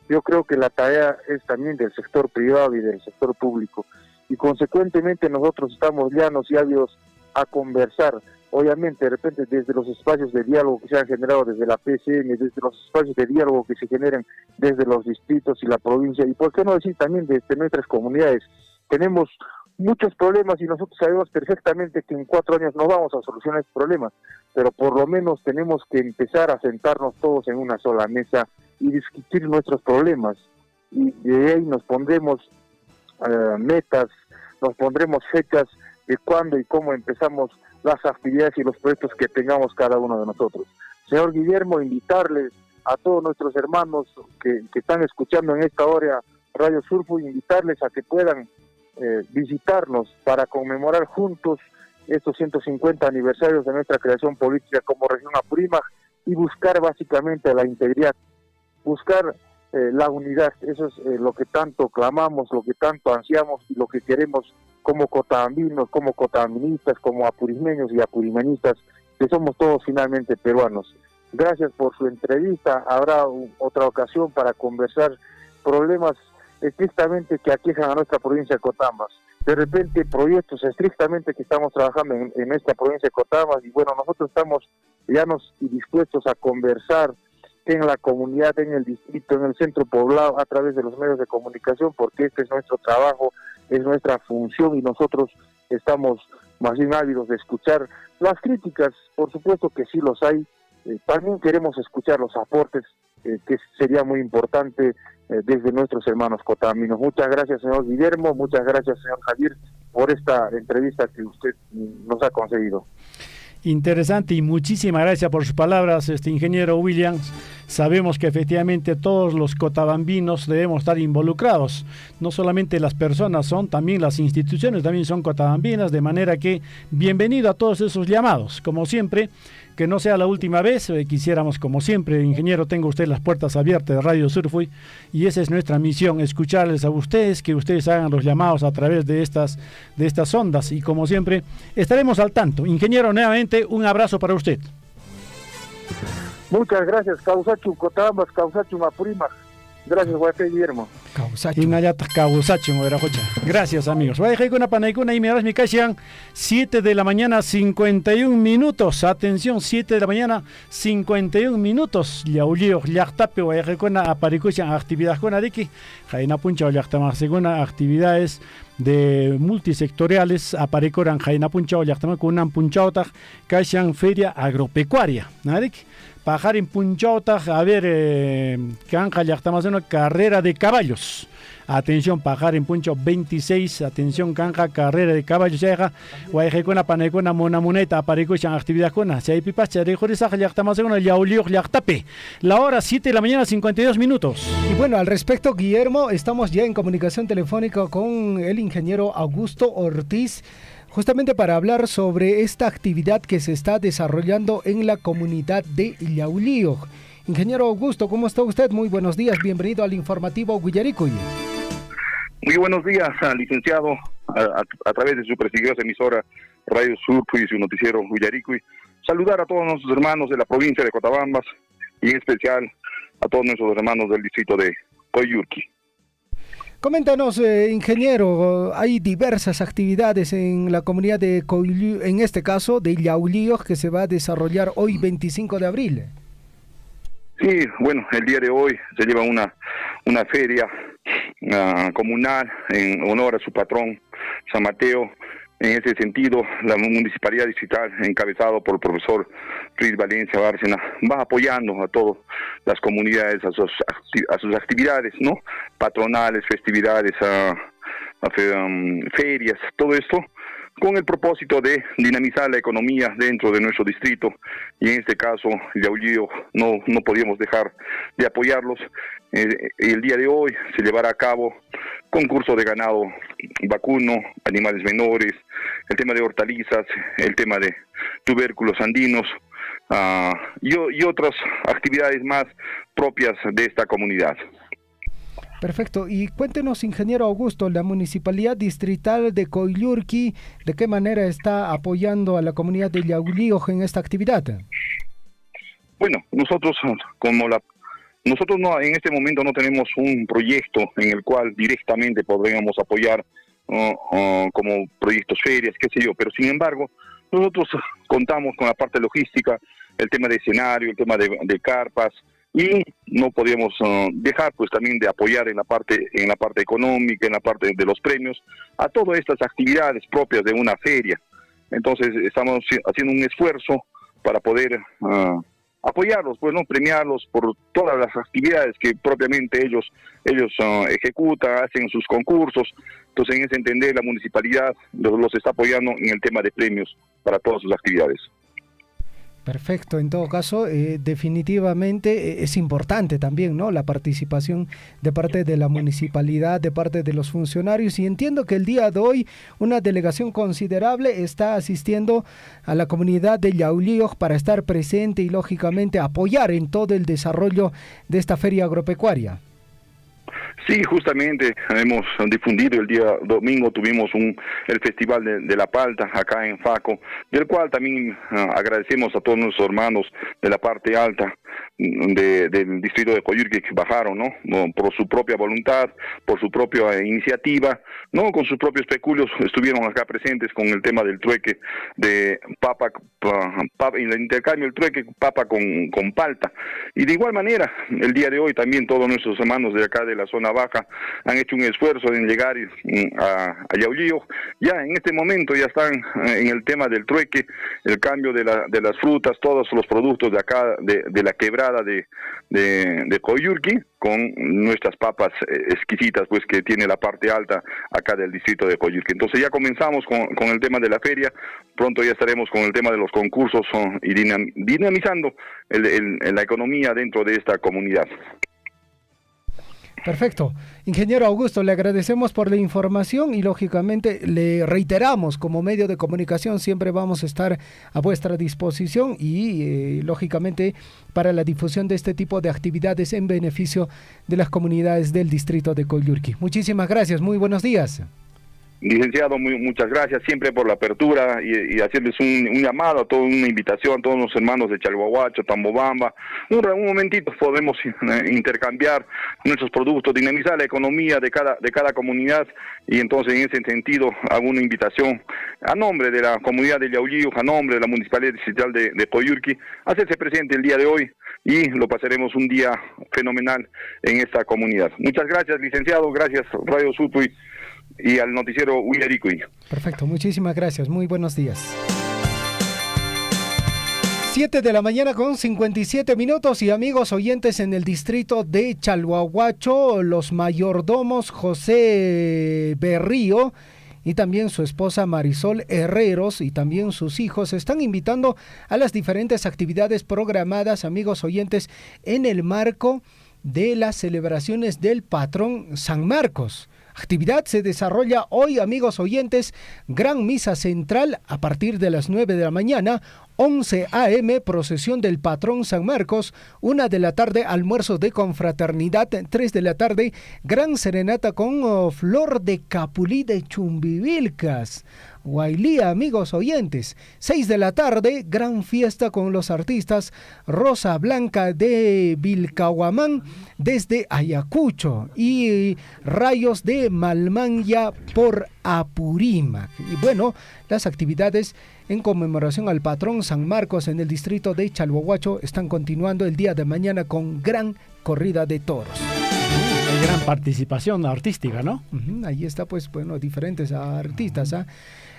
Yo creo que la tarea es también del sector privado y del sector público, y consecuentemente nosotros estamos llanos y ávidos a conversar, obviamente de repente desde los espacios de diálogo que se han generado desde la PCM, desde los espacios de diálogo que se generan desde los distritos y la provincia, y por qué no decir también desde nuestras comunidades. Tenemos muchos problemas y nosotros sabemos perfectamente que en 4 años no vamos a solucionar estos problemas, pero por lo menos tenemos que empezar a sentarnos todos en una sola mesa y discutir nuestros problemas, y de ahí nos pondremos metas, nos pondremos fechas de cuándo y cómo empezamos las actividades y los proyectos que tengamos cada uno de nosotros. Señor Guillermo, invitarles a todos nuestros hermanos que están escuchando en esta hora Radio Surfui, invitarles a que puedan visitarnos para conmemorar juntos estos 150 aniversarios de nuestra creación política como región Apurímac y buscar básicamente la integridad, buscar la unidad. Eso es lo que tanto clamamos, lo que tanto ansiamos y lo que queremos como cotabambinos, como cotabambinistas, como apurismeños y apurimanistas, que somos todos finalmente peruanos. Gracias por su entrevista. Habrá otra ocasión para conversar problemas estrictamente que aquejan a nuestra provincia de Cotambas. De repente proyectos estrictamente que estamos trabajando en esta provincia de Cotambas, y bueno, nosotros estamos llanos y dispuestos a conversar en la comunidad, en el distrito, en el centro poblado, a través de los medios de comunicación, porque este es nuestro trabajo, es nuestra función, y nosotros estamos más bien ávidos de escuchar las críticas. Por supuesto que sí los hay, también queremos escuchar los aportes, que sería muy importante desde nuestros hermanos cotabambinos. Muchas gracias, señor Guillermo, muchas gracias, señor Javier, por esta entrevista que usted nos ha concedido. Interesante, y muchísimas gracias por sus palabras, ingeniero Williams. Sabemos que efectivamente todos los cotabambinos debemos estar involucrados, no solamente las personas, son también las instituciones, también son cotabambinas, de manera que bienvenido a todos esos llamados. Como siempre, que no sea la última vez, quisiéramos, como siempre, ingeniero, tenga usted las puertas abiertas de Radio Surfui, y esa es nuestra misión, escucharles a ustedes, que ustedes hagan los llamados a través de estas ondas, y como siempre, estaremos al tanto. Ingeniero, nuevamente, un abrazo para usted. Muchas gracias, Causachu Cotabambas, Causachu Apurímac. Gracias, Guate Guillermo. Gracias, amigos. Y me mi 7 de la mañana, 51 minutos. Atención, 7 de la mañana, 51 minutos. Yaulio, Yachtape, Guayajecona, Aparicuchan, actividad con Ariki. Jaina Puncha, Yachtamas, segunda actividades de multisectoriales. Aparicoran, Jaina Puncha, Yachtamas, con una punchauta, Caixan Feria Agropecuaria. Ariki. Pajar en Punchauta, a ver, Canja, ya estamos en una carrera de caballos. Atención, Pajar en Puncho 26, atención, Canja, carrera de caballos. Guayjecona, Panecona, Monamuneta, Aparicochan, actividad con si hay pipas, ya estamos en una Yaulio, Yachtape. La hora 7 de la mañana, 52 minutos. Y bueno, al respecto, Guillermo, estamos ya en comunicación telefónica con el ingeniero Augusto Ortiz, justamente para hablar sobre esta actividad que se está desarrollando en la comunidad de Yaulío. Ingeniero Augusto, ¿cómo está usted? Muy buenos días, bienvenido al informativo Guillaricuy. Muy buenos días, licenciado, a través de su prestigiosa emisora Radio Surfui y su noticiero Guillaricuy. Saludar a todos nuestros hermanos de la provincia de Cotabambas y en especial a todos nuestros hermanos del distrito de Coyurqui. Coméntanos, ingeniero, hay diversas actividades en la comunidad de Coyulío, en este caso de Yaulío, que se va a desarrollar hoy 25 de abril. Sí, bueno, el día de hoy se lleva una feria comunal en honor a su patrón, San Mateo. En ese sentido, la municipalidad distrital, encabezado por el profesor Luis Valencia Bárcena, va apoyando a todas las comunidades, a sus actividades, ¿no? Patronales, festividades, ferias, todo esto, con el propósito de dinamizar la economía dentro de nuestro distrito, y en este caso Yauyío no podíamos dejar de apoyarlos. El día de hoy se llevará a cabo concurso de ganado vacuno, animales menores, el tema de hortalizas, el tema de tubérculos andinos, y otras actividades más propias de esta comunidad. Perfecto. Y cuéntenos, ingeniero Augusto, la Municipalidad Distrital de Coyllurqui, ¿de qué manera está apoyando a la comunidad de Yauyío en esta actividad? Bueno, nosotros en este momento no tenemos un proyecto en el cual directamente podríamos apoyar como proyectos, ferias, qué sé yo, pero sin embargo nosotros contamos con la parte logística, el tema de escenario, el tema de carpas, y no podíamos dejar pues también de apoyar en la parte económica, en la parte de los premios, a todas estas actividades propias de una feria. Entonces estamos haciendo un esfuerzo para poder apoyarlos, pues no premiarlos por todas las actividades que propiamente ellos ejecutan, hacen sus concursos. Entonces, en ese entender, la municipalidad los está apoyando en el tema de premios para todas sus actividades. Perfecto, en todo caso, definitivamente es importante también, ¿no?, la participación de parte de la municipalidad, de parte de los funcionarios, y entiendo que el día de hoy una delegación considerable está asistiendo a la comunidad de Yauyío para estar presente y lógicamente apoyar en todo el desarrollo de esta feria agropecuaria. Sí, justamente hemos difundido el día domingo, tuvimos el Festival de la Palta acá en Faco, del cual también agradecemos a todos nuestros hermanos de la parte alta del distrito de Coyllurqui que bajaron, ¿no? Por su propia voluntad, por su propia iniciativa, ¿no? Con sus propios peculios estuvieron acá presentes con el tema del trueque de papa en el intercambio del trueque papa con palta. Y de igual manera, el día de hoy también todos nuestros hermanos de acá de la zona baja han hecho un esfuerzo en llegar a Yauyío. Ya en este momento ya están en el tema del trueque, el cambio de las frutas, todos los productos de acá, de la quebrada de Coyllurqui, con nuestras papas exquisitas pues que tiene la parte alta acá del distrito de Coyllurqui. Entonces ya comenzamos con el tema de la feria, pronto ya estaremos con el tema de los concursos y dinamizando la economía dentro de esta comunidad. Perfecto. Ingeniero Augusto, le agradecemos por la información y lógicamente le reiteramos, como medio de comunicación siempre vamos a estar a vuestra disposición y lógicamente para la difusión de este tipo de actividades en beneficio de las comunidades del distrito de Coyllurqui. Muchísimas gracias, muy buenos días. Licenciado, muchas gracias siempre por la apertura y hacerles un llamado, a toda una invitación a todos los hermanos de Chalhuahuacho, Tambobamba. Un momentito podemos intercambiar nuestros productos, dinamizar la economía de cada comunidad, y entonces en ese sentido hago una invitación a nombre de la comunidad de Yauyío, a nombre de la Municipalidad Distrital de Coyllurqui, a hacerse presente el día de hoy y lo pasaremos un día fenomenal en esta comunidad. Muchas gracias, licenciado, gracias Radio Surfui y al noticiero Uyaricuy. Perfecto, muchísimas gracias, muy buenos días. 7 de la mañana con 57 minutos y amigos oyentes en el distrito de Chalhuahuacho, los mayordomos José Berrío y también su esposa Marisol Herreros y también sus hijos están invitando a las diferentes actividades programadas, amigos oyentes, en el marco de las celebraciones del patrón San Marcos. Actividad se desarrolla hoy, amigos oyentes, gran misa central a partir de las 9 de la mañana, 11 a.m., procesión del patrón San Marcos, 1 de la tarde, almuerzo de confraternidad, 3 de la tarde, gran serenata con flor de capulí de Chumbivilcas. Guailía, amigos oyentes, 6 de la tarde, gran fiesta con los artistas Rosa Blanca de Vilcahuamán desde Ayacucho y Rayos de Malmanya por Apurímac. Y bueno, las actividades en conmemoración al patrón San Marcos en el distrito de Chalhuahuacho están continuando el día de mañana con gran corrida de toros. Hay gran participación artística, ¿no? Ahí está, pues, bueno, diferentes artistas, ¿ah?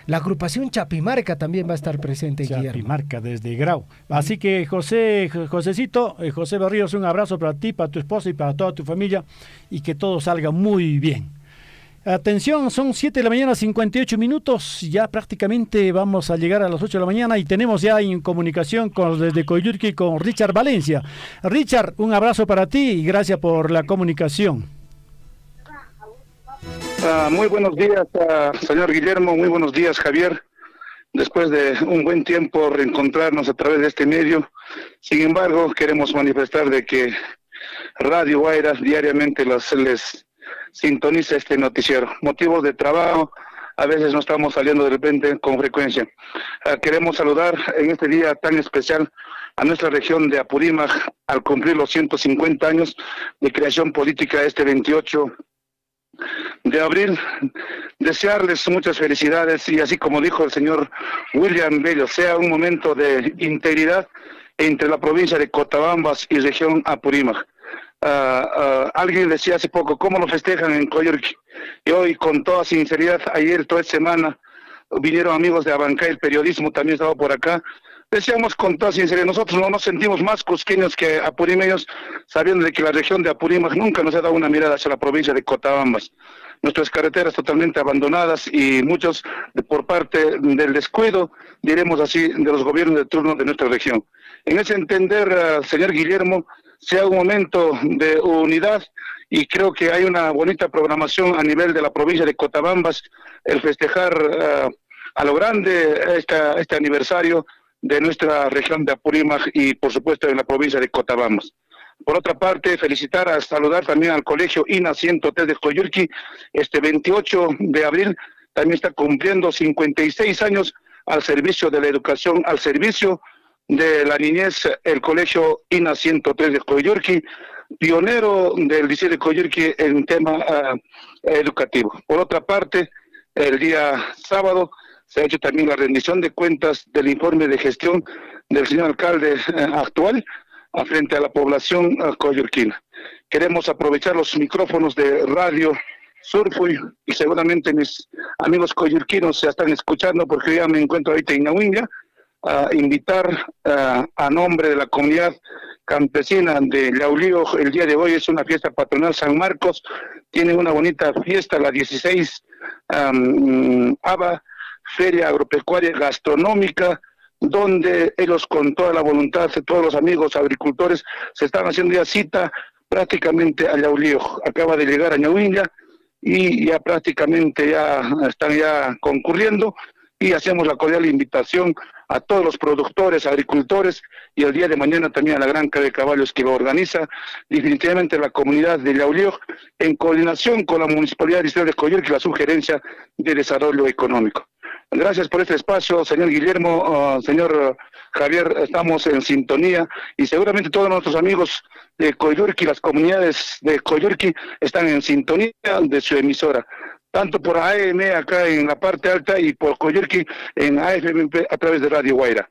La agrupación Chapimarca también va a estar presente, Chapimarca, desde Grau. Así que, José Berríos, un abrazo para ti, para tu esposa y para toda tu familia, y que todo salga muy bien. Atención, son 7 de la mañana, 58 minutos. Ya prácticamente vamos a llegar a las 8 de la mañana y tenemos ya en comunicación desde Coyurqui con Richard Valencia. Richard, un abrazo para ti y gracias por la comunicación. Muy buenos días, señor Guillermo. Muy buenos días, Javier. Después de un buen tiempo reencontrarnos a través de este medio. Sin embargo, queremos manifestar de que Radio Guaira diariamente les sintoniza este noticiero. Motivos de trabajo, a veces no estamos saliendo de repente con frecuencia. Queremos saludar en este día tan especial a nuestra región de Apurímac al cumplir los 150 años de creación política este 28 de abril. Desearles muchas felicidades y así como dijo el señor William Bello, sea un momento de integridad entre la provincia de Cotabambas y región Apurímac. Alguien decía hace poco, ¿cómo lo festejan en Coyurqui? Y hoy, con toda sinceridad, ayer, toda esta semana, vinieron amigos de Abancay, el periodismo también estaba por acá. Decíamos con toda sinceridad, nosotros no nos sentimos más cusqueños que apurimeños, sabiendo de que la región de Apurímac nunca nos ha dado una mirada hacia la provincia de Cotabambas. Nuestras carreteras totalmente abandonadas y muchos por parte del descuido, diremos así, de los gobiernos de turno de nuestra región. En ese entender, señor Guillermo, sea un momento de unidad y creo que hay una bonita programación a nivel de la provincia de Cotabambas, el festejar a lo grande este aniversario de nuestra región de Apurímac y por supuesto en la provincia de Cotabambas. Por otra parte, saludar también al colegio INA 103 de Coyurqui, este 28 de abril también está cumpliendo 56 años al servicio de la educación, al servicio de la niñez, el colegio INA 103 de Coyurqui, pionero del liceo de Coyurqui en tema educativo. Por otra parte, el día sábado se ha hecho también la rendición de cuentas del informe de gestión del señor alcalde actual frente a la población coyurquina. Queremos aprovechar los micrófonos de Radio Surfuy y seguramente mis amigos coyurquinos se están escuchando porque ya me encuentro ahorita en Nahuinga, a invitar a nombre de la comunidad campesina de Yaulío. El día de hoy es una fiesta patronal San Marcos, tiene una bonita fiesta, la 16 ABA, Feria Agropecuaria Gastronómica, donde ellos con toda la voluntad de todos los amigos agricultores se están haciendo ya cita prácticamente a Yaulío. Acaba de llegar a Ñauinga y ya prácticamente ya están ya concurriendo y hacemos la cordial invitación a todos los productores, agricultores y el día de mañana también a la Granja de Caballos que lo organiza definitivamente la comunidad de Yaulío en coordinación con la Municipalidad Distrital de Coyurqui y la Sugerencia de Desarrollo Económico. Gracias por este espacio, señor Guillermo, señor Javier, estamos en sintonía y seguramente todos nuestros amigos de Coyurqui, las comunidades de Coyurqui están en sintonía de su emisora, tanto por AM acá en la parte alta y por Coyurqui en AFM a través de Radio Guaira.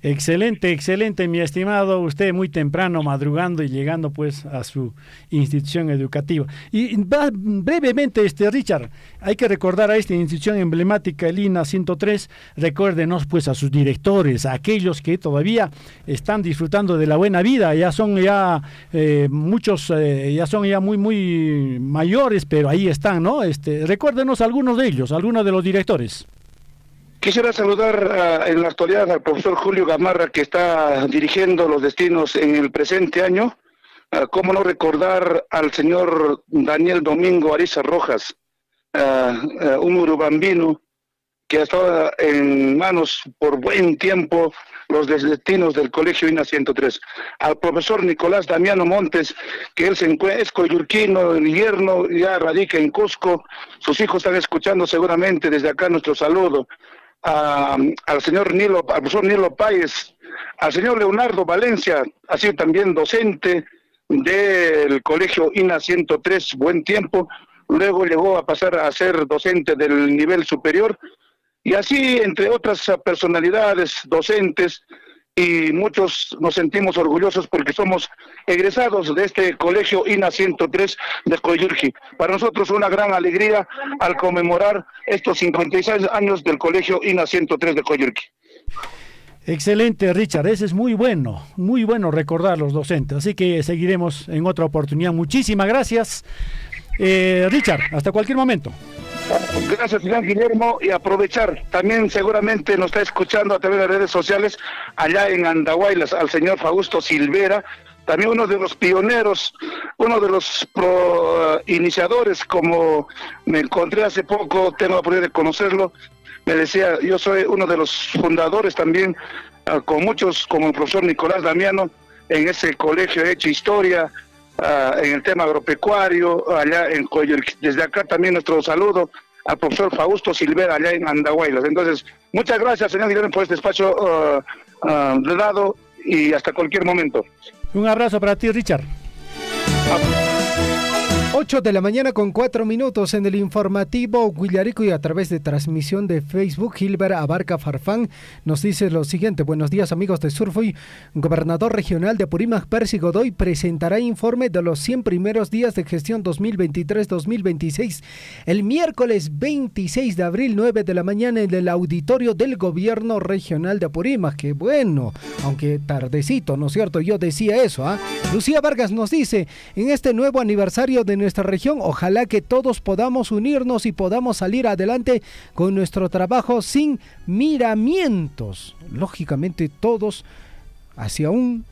Excelente, excelente, mi estimado, usted muy temprano madrugando y llegando pues a su institución educativa. Y brevemente, Richard, hay que recordar a esta institución emblemática, el INA 103, recuérdenos pues a sus directores, a aquellos que todavía están disfrutando de la buena vida, ya son ya muchos, ya son ya muy mayores, pero ahí están, ¿no? Recuérdenos algunos de ellos, algunos de los directores. Quisiera saludar en la actualidad al profesor Julio Gamarra, que está dirigiendo los destinos en el presente año. Cómo no recordar al señor Daniel Domingo Ariza Rojas, un urubambino que ha estado en manos por buen tiempo los destinos del colegio INA 103. Al profesor Nicolás Damiano Montes, que él es coyurquino, yerno, ya radica en Cusco. Sus hijos están escuchando seguramente desde acá nuestro saludo. Al profesor Nilo Páez, al señor Leonardo Valencia, ha sido también docente del colegio INA 103 buen tiempo, luego llegó a pasar a ser docente del nivel superior, y así entre otras personalidades docentes, y muchos nos sentimos orgullosos porque somos egresados de este colegio INA 103 de Coyurqui. Para nosotros una gran alegría al conmemorar estos 56 años del colegio INA 103 de Coyurqui. Excelente, Richard, ese es muy bueno recordar los docentes, así que seguiremos en otra oportunidad. Muchísimas gracias. Richard, hasta cualquier momento. Gracias, señor Guillermo, y aprovechar, también seguramente nos está escuchando a través de las redes sociales allá en Andahuaylas al señor Fausto Silvera, también uno de los pioneros, uno de los iniciadores, como me encontré hace poco, tengo la oportunidad de conocerlo, me decía, yo soy uno de los fundadores también, con muchos, como el profesor Nicolás Damiano, en ese colegio he hecho historia, en el tema agropecuario, allá en Coyolxi. Desde acá también nuestro saludo al profesor Fausto Silvera, allá en Andahuaylas. Entonces, muchas gracias, señor Guillermo, por este espacio dado, y hasta cualquier momento. Un abrazo para ti, Richard. 8 de la mañana con 4 minutos en el informativo Guillarico, y a través de transmisión de Facebook, Gilbert Abarca Farfán nos dice lo siguiente: buenos días, amigos de Surfuy. Gobernador regional de Apurímac, Percy Godoy, presentará informe de los 100 primeros días de gestión 2023-2026 el miércoles 26 de abril, 9 de la mañana, en el auditorio del gobierno regional de Apurímac. Que bueno, aunque tardecito, ¿no es cierto? Yo decía eso, ¿ah? Lucía Vargas nos dice: en este nuevo aniversario de nuestra región, ojalá que todos podamos unirnos y podamos salir adelante con nuestro trabajo sin miramientos, lógicamente todos hacia un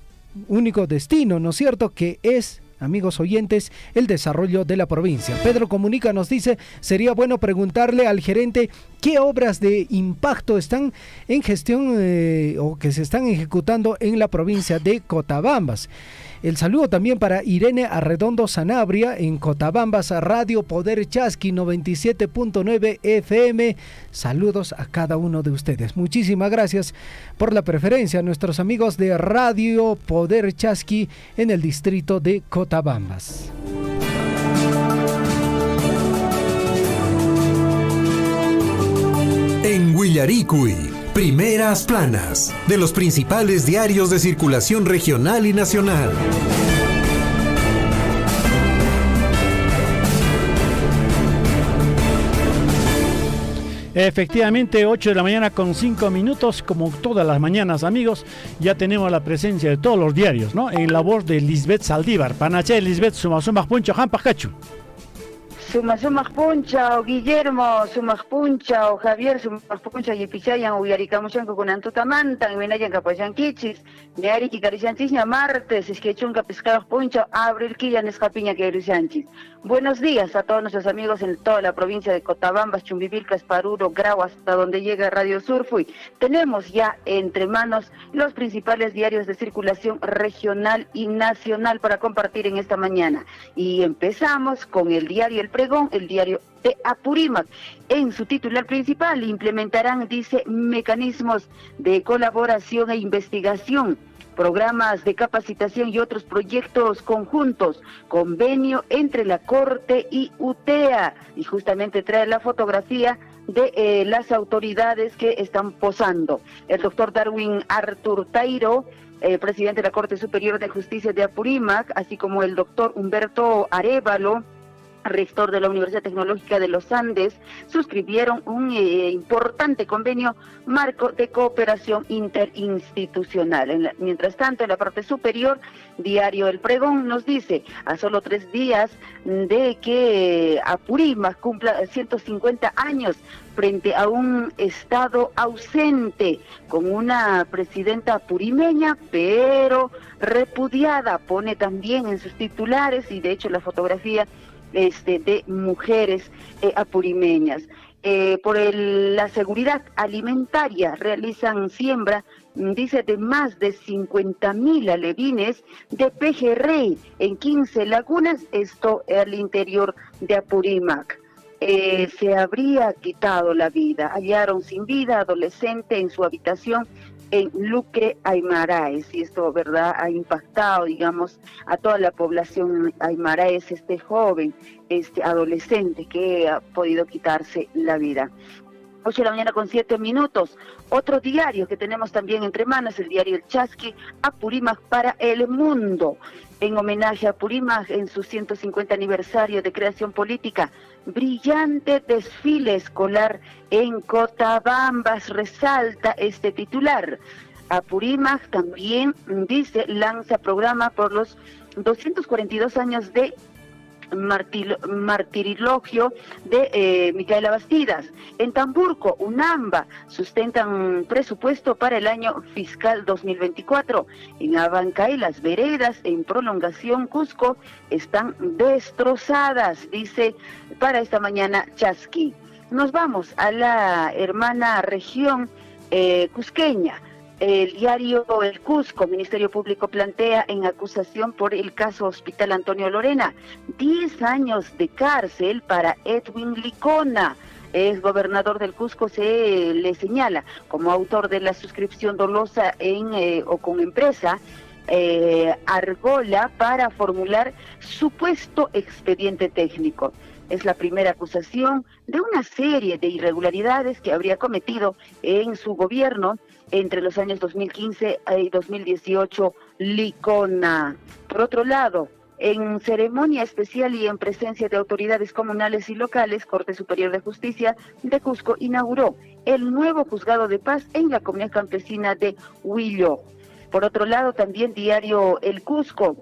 único destino, ¿no es cierto?, que es, amigos oyentes, el desarrollo de la provincia. Pedro Comunica nos dice: sería bueno preguntarle al gerente qué obras de impacto están en gestión o que se están ejecutando en la provincia de Cotabambas. El saludo también para Irene Arredondo Sanabria en Cotabambas, Radio Poder Chasqui 97.9 FM. Saludos a cada uno de ustedes. Muchísimas gracias por la preferencia a nuestros amigos de Radio Poder Chasqui en el distrito de Cotabambas. En Huillaricui, primeras planas de los principales diarios de circulación regional y nacional. Efectivamente, 8 de la mañana con 5 minutos, como todas las mañanas, amigos, ya tenemos la presencia de todos los diarios, ¿no? En la voz de Lisbeth Saldívar. Panache, Lisbeth, suma puncho, jampajachu. Suma puncha, Guillermo, suma puncha, Javier, suma puncha, y Pichayan, Uyaricamuchanco con Antotamanta, y Venayan Capayanquichis, de Ariki Carichanchis, martes, es que chunca pescados puncha, abril quillan escapiña que Carichanchis. Buenos días a todos nuestros amigos en toda la provincia de Cotabambas, Chumbivilcas, Paruro, Grau, hasta donde llega Radio Surfuy. Tenemos ya entre manos los principales diarios de circulación regional y nacional para compartir en esta mañana. Y empezamos con el diario El Pregón, el diario de Apurímac. En su titular principal implementarán, dice, mecanismos de colaboración e investigación, programas de capacitación y otros proyectos conjuntos, convenio entre la Corte y UTEA, y justamente trae la fotografía de las autoridades que están posando. El doctor Darwin Artur Tairo, presidente de la Corte Superior de Justicia de Apurímac, así como el doctor Humberto Arévalo, rector de la Universidad Tecnológica de los Andes, suscribieron un importante convenio marco de cooperación interinstitucional. Mientras tanto, en la parte superior, diario El Pregón nos dice: a solo 3 días de que Apurímac cumpla 150 años frente a un estado ausente, con una presidenta apurimeña, pero repudiada, pone también en sus titulares, y de hecho la fotografía de mujeres apurimeñas. Por la seguridad alimentaria realizan siembra, dice, de más de 50.000 alevines de pejerrey en 15 lagunas, esto al interior de Apurímac. Se habría quitado la vida. Hallaron sin vida adolescente en su habitación en Luque, Aymaraes, y esto, ¿verdad?, ha impactado, digamos, a toda la población aymaraes, este joven, este adolescente que ha podido quitarse la vida. 8 de la mañana con 7 minutos. Otro diario que tenemos también entre manos, el diario El Chasqui, Apurímac para el mundo. En homenaje a Apurímac en su 150 aniversario de creación política, brillante desfile escolar en Cotabambas, resalta este titular. Apurímac también, dice, lanza programa por los 242 años de martirilogio de Micaela Bastidas. En Tamburco, UNAMBA sustentan presupuesto para el año fiscal 2024. En Abancay, las veredas en prolongación Cusco están destrozadas, dice para esta mañana Chasqui. Nos vamos a la hermana región cusqueña. El diario El Cusco, Ministerio Público plantea en acusación por el caso Hospital Antonio Lorena, 10 años de cárcel para Edwin Licona. El gobernador del Cusco se le señala como autor de la suscripción dolosa o con empresa Argola para formular supuesto expediente técnico. Es la primera acusación de una serie de irregularidades que habría cometido en su gobierno entre los años 2015 y 2018, Licona. Por otro lado, en ceremonia especial y en presencia de autoridades comunales y locales, Corte Superior de Justicia de Cusco inauguró el nuevo juzgado de paz en la comunidad campesina de Huillo. Por otro lado, también diario El Cusco,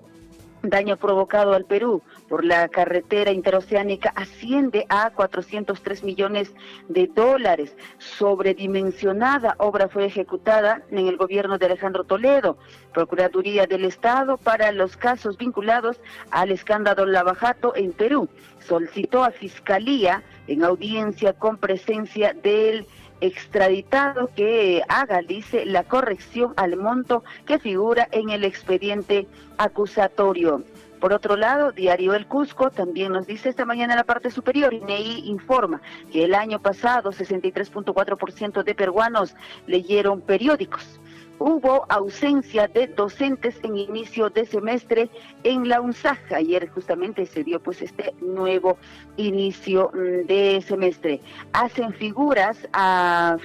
daño provocado al Perú por la carretera interoceánica asciende a 403 millones de dólares. Sobredimensionada obra fue ejecutada en el gobierno de Alejandro Toledo. Procuraduría del Estado para los casos vinculados al escándalo Lavajato en Perú solicitó a Fiscalía en audiencia con presencia del extraditado que haga, dice, la corrección al monto que figura en el expediente acusatorio. Por otro lado, diario El Cusco también nos dice esta mañana en la parte superior, INEI informa que el año pasado 63.4% de peruanos leyeron periódicos. Hubo ausencia de docentes en inicio de semestre en la UNSAJ. Ayer justamente se dio pues este nuevo inicio de semestre. Hacen figurar a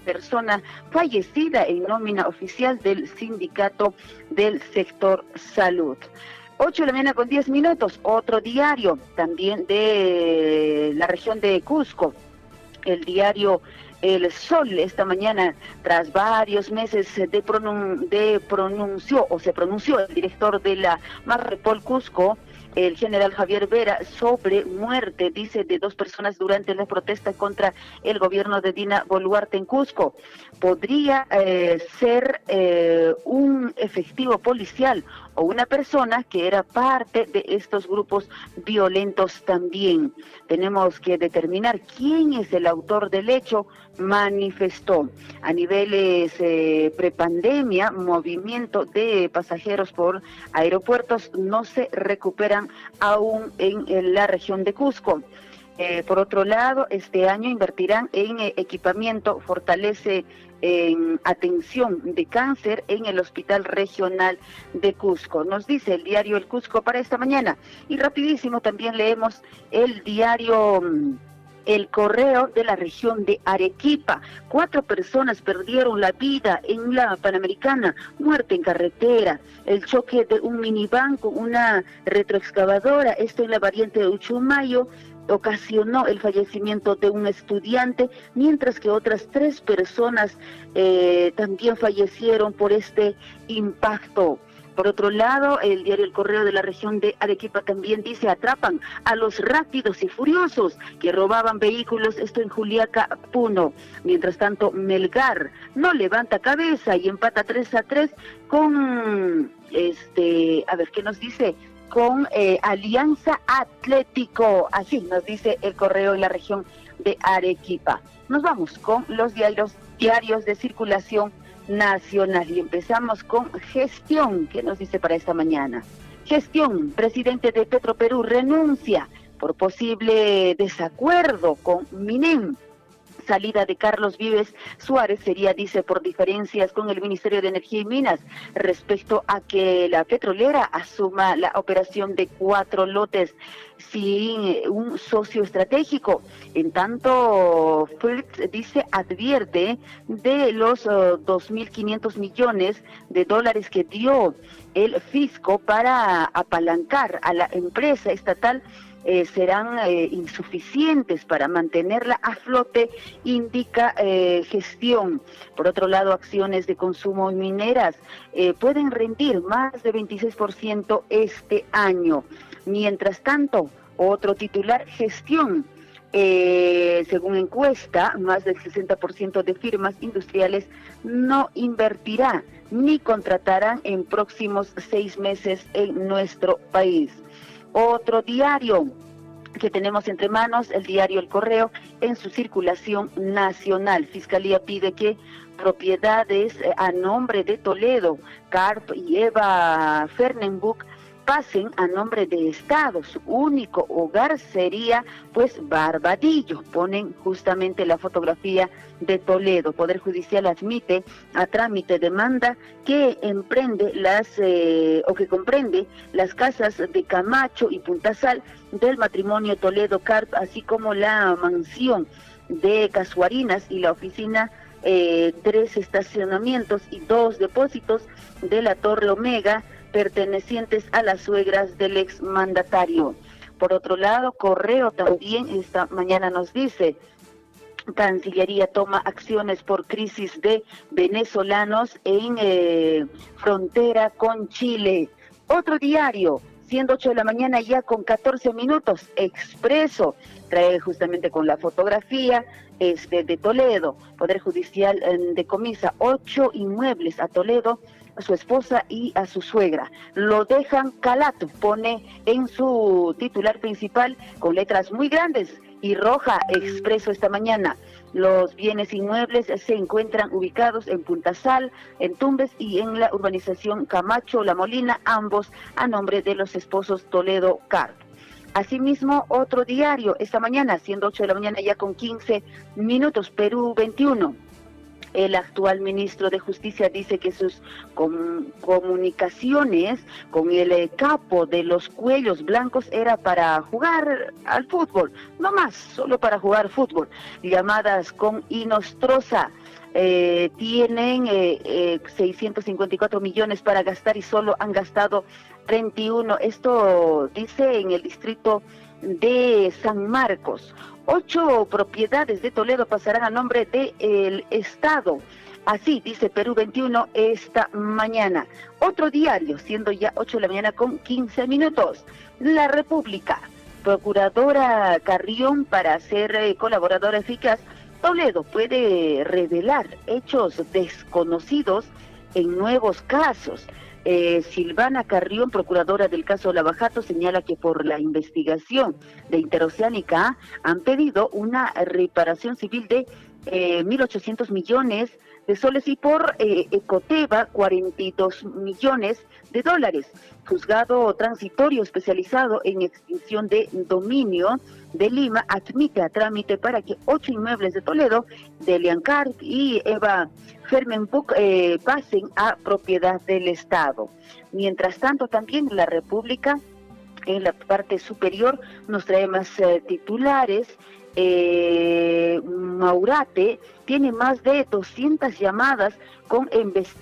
persona fallecida en nómina oficial del sindicato del sector salud. 8 de la mañana con 10 minutos, otro diario también de la región de Cusco, el diario El Sol, esta mañana, tras varios meses se pronunció el director de la Marrepol Cusco, el general Javier Vera, sobre muerte, dice, de 2 personas durante la protesta contra el gobierno de Dina Boluarte en Cusco. Podría ser un efectivo policial o una persona que era parte de estos grupos violentos también. Tenemos que determinar quién es el autor del hecho, manifestó. A niveles prepandemia, movimiento de pasajeros por aeropuertos no se recuperan aún en la región de Cusco. Por otro lado, este año invertirán en equipamiento, fortalece en atención de cáncer en el Hospital Regional de Cusco. Nos dice el diario El Cusco para esta mañana. Y rapidísimo también leemos el diario El Correo de la región de Arequipa. 4 personas perdieron la vida en la Panamericana, muerte en carretera, el choque de un minivan con una retroexcavadora, esto en la variante de Uchumayo, ocasionó el fallecimiento de un estudiante, mientras que otras 3 personas también fallecieron por este impacto. Por otro lado, el diario El Correo de la región de Arequipa también dice, atrapan a los rápidos y furiosos que robaban vehículos, esto en Juliaca, Puno. Mientras tanto, Melgar no levanta cabeza y empata 3-3 con, a ver, ¿qué nos dice? Con Alianza Atlético, así nos dice El Correo en la región de Arequipa. Nos vamos con los diarios de circulación nacional y empezamos con Gestión, que nos dice para esta mañana. Gestión, presidente de Petroperú renuncia por posible desacuerdo con Minem. Salida de Carlos Vives Suárez sería, dice, por diferencias con el Ministerio de Energía y Minas respecto a que la petrolera asuma la operación de 4 lotes sin un socio estratégico. En tanto, Fritz dice, advierte de los 2.500 millones de dólares que dio el fisco para apalancar a la empresa estatal serán insuficientes para mantenerla a flote, indica Gestión. Por otro lado, acciones de consumo mineras pueden rendir más de 26% este año. Mientras tanto, otro titular, gestión. Según encuesta, más del 60% de firmas industriales no invertirá ni contratarán en próximos 6 meses en nuestro país. Otro diario que tenemos entre manos, el diario El Correo, en su circulación nacional. Fiscalía pide que propiedades a nombre de Toledo, Carp y Eva Fernenbuch pasen a nombre de Estado. Su único hogar sería pues Barbadillo. Ponen justamente la fotografía de Toledo. Poder Judicial admite a trámite demanda que emprende que comprende las casas de Camacho y Puntasal del matrimonio Toledo Carp, así como la mansión de Casuarinas y la oficina, 3 estacionamientos y 2 depósitos de la Torre Omega, pertenecientes a las suegras del exmandatario. Por otro lado, Correo también esta mañana nos dice: Cancillería toma acciones por crisis de venezolanos en frontera con Chile. Otro diario, siendo 8 de la mañana ya con 14 minutos, Expreso, trae justamente con la fotografía de Toledo. Poder Judicial decomisa 8 inmuebles a Toledo, a su esposa y a su suegra. Lo dejan calato, pone en su titular principal con letras muy grandes y roja, Expreso esta mañana. Los bienes inmuebles se encuentran ubicados en Puntasal, en Tumbes y en la urbanización Camacho La Molina, ambos a nombre de los esposos Toledo Carp. Asimismo, otro diario esta mañana, siendo 8 de la mañana ya con 15 minutos, Perú 21. El actual ministro de Justicia dice que sus comunicaciones con el capo de los cuellos blancos era para jugar al fútbol, no más, solo para jugar fútbol. Llamadas con Inostroza, tienen 654 millones para gastar y solo han gastado 31. Esto dice en el distrito de San Marcos. 8 propiedades de Toledo pasarán a nombre del Estado. Así dice Perú 21 esta mañana. Otro diario, siendo ya 8 de la mañana con 15 minutos. La República. Procuradora Carrión para ser colaboradora eficaz. Toledo puede revelar hechos desconocidos en nuevos casos. Silvana Carrión, procuradora del caso Lavajato, señala que por la investigación de Interoceánica han pedido una reparación civil de 1.800 millones de soles y por Ecoteva 42 millones de dólares. Juzgado transitorio especializado en extinción de dominio de Lima admite a trámite para que 8 inmuebles de Toledo, de Liancar y Eva Fernenbuch pasen a propiedad del Estado. Mientras tanto, también la República, en la parte superior, nos trae más titulares. Maurate tiene más de 200 llamadas con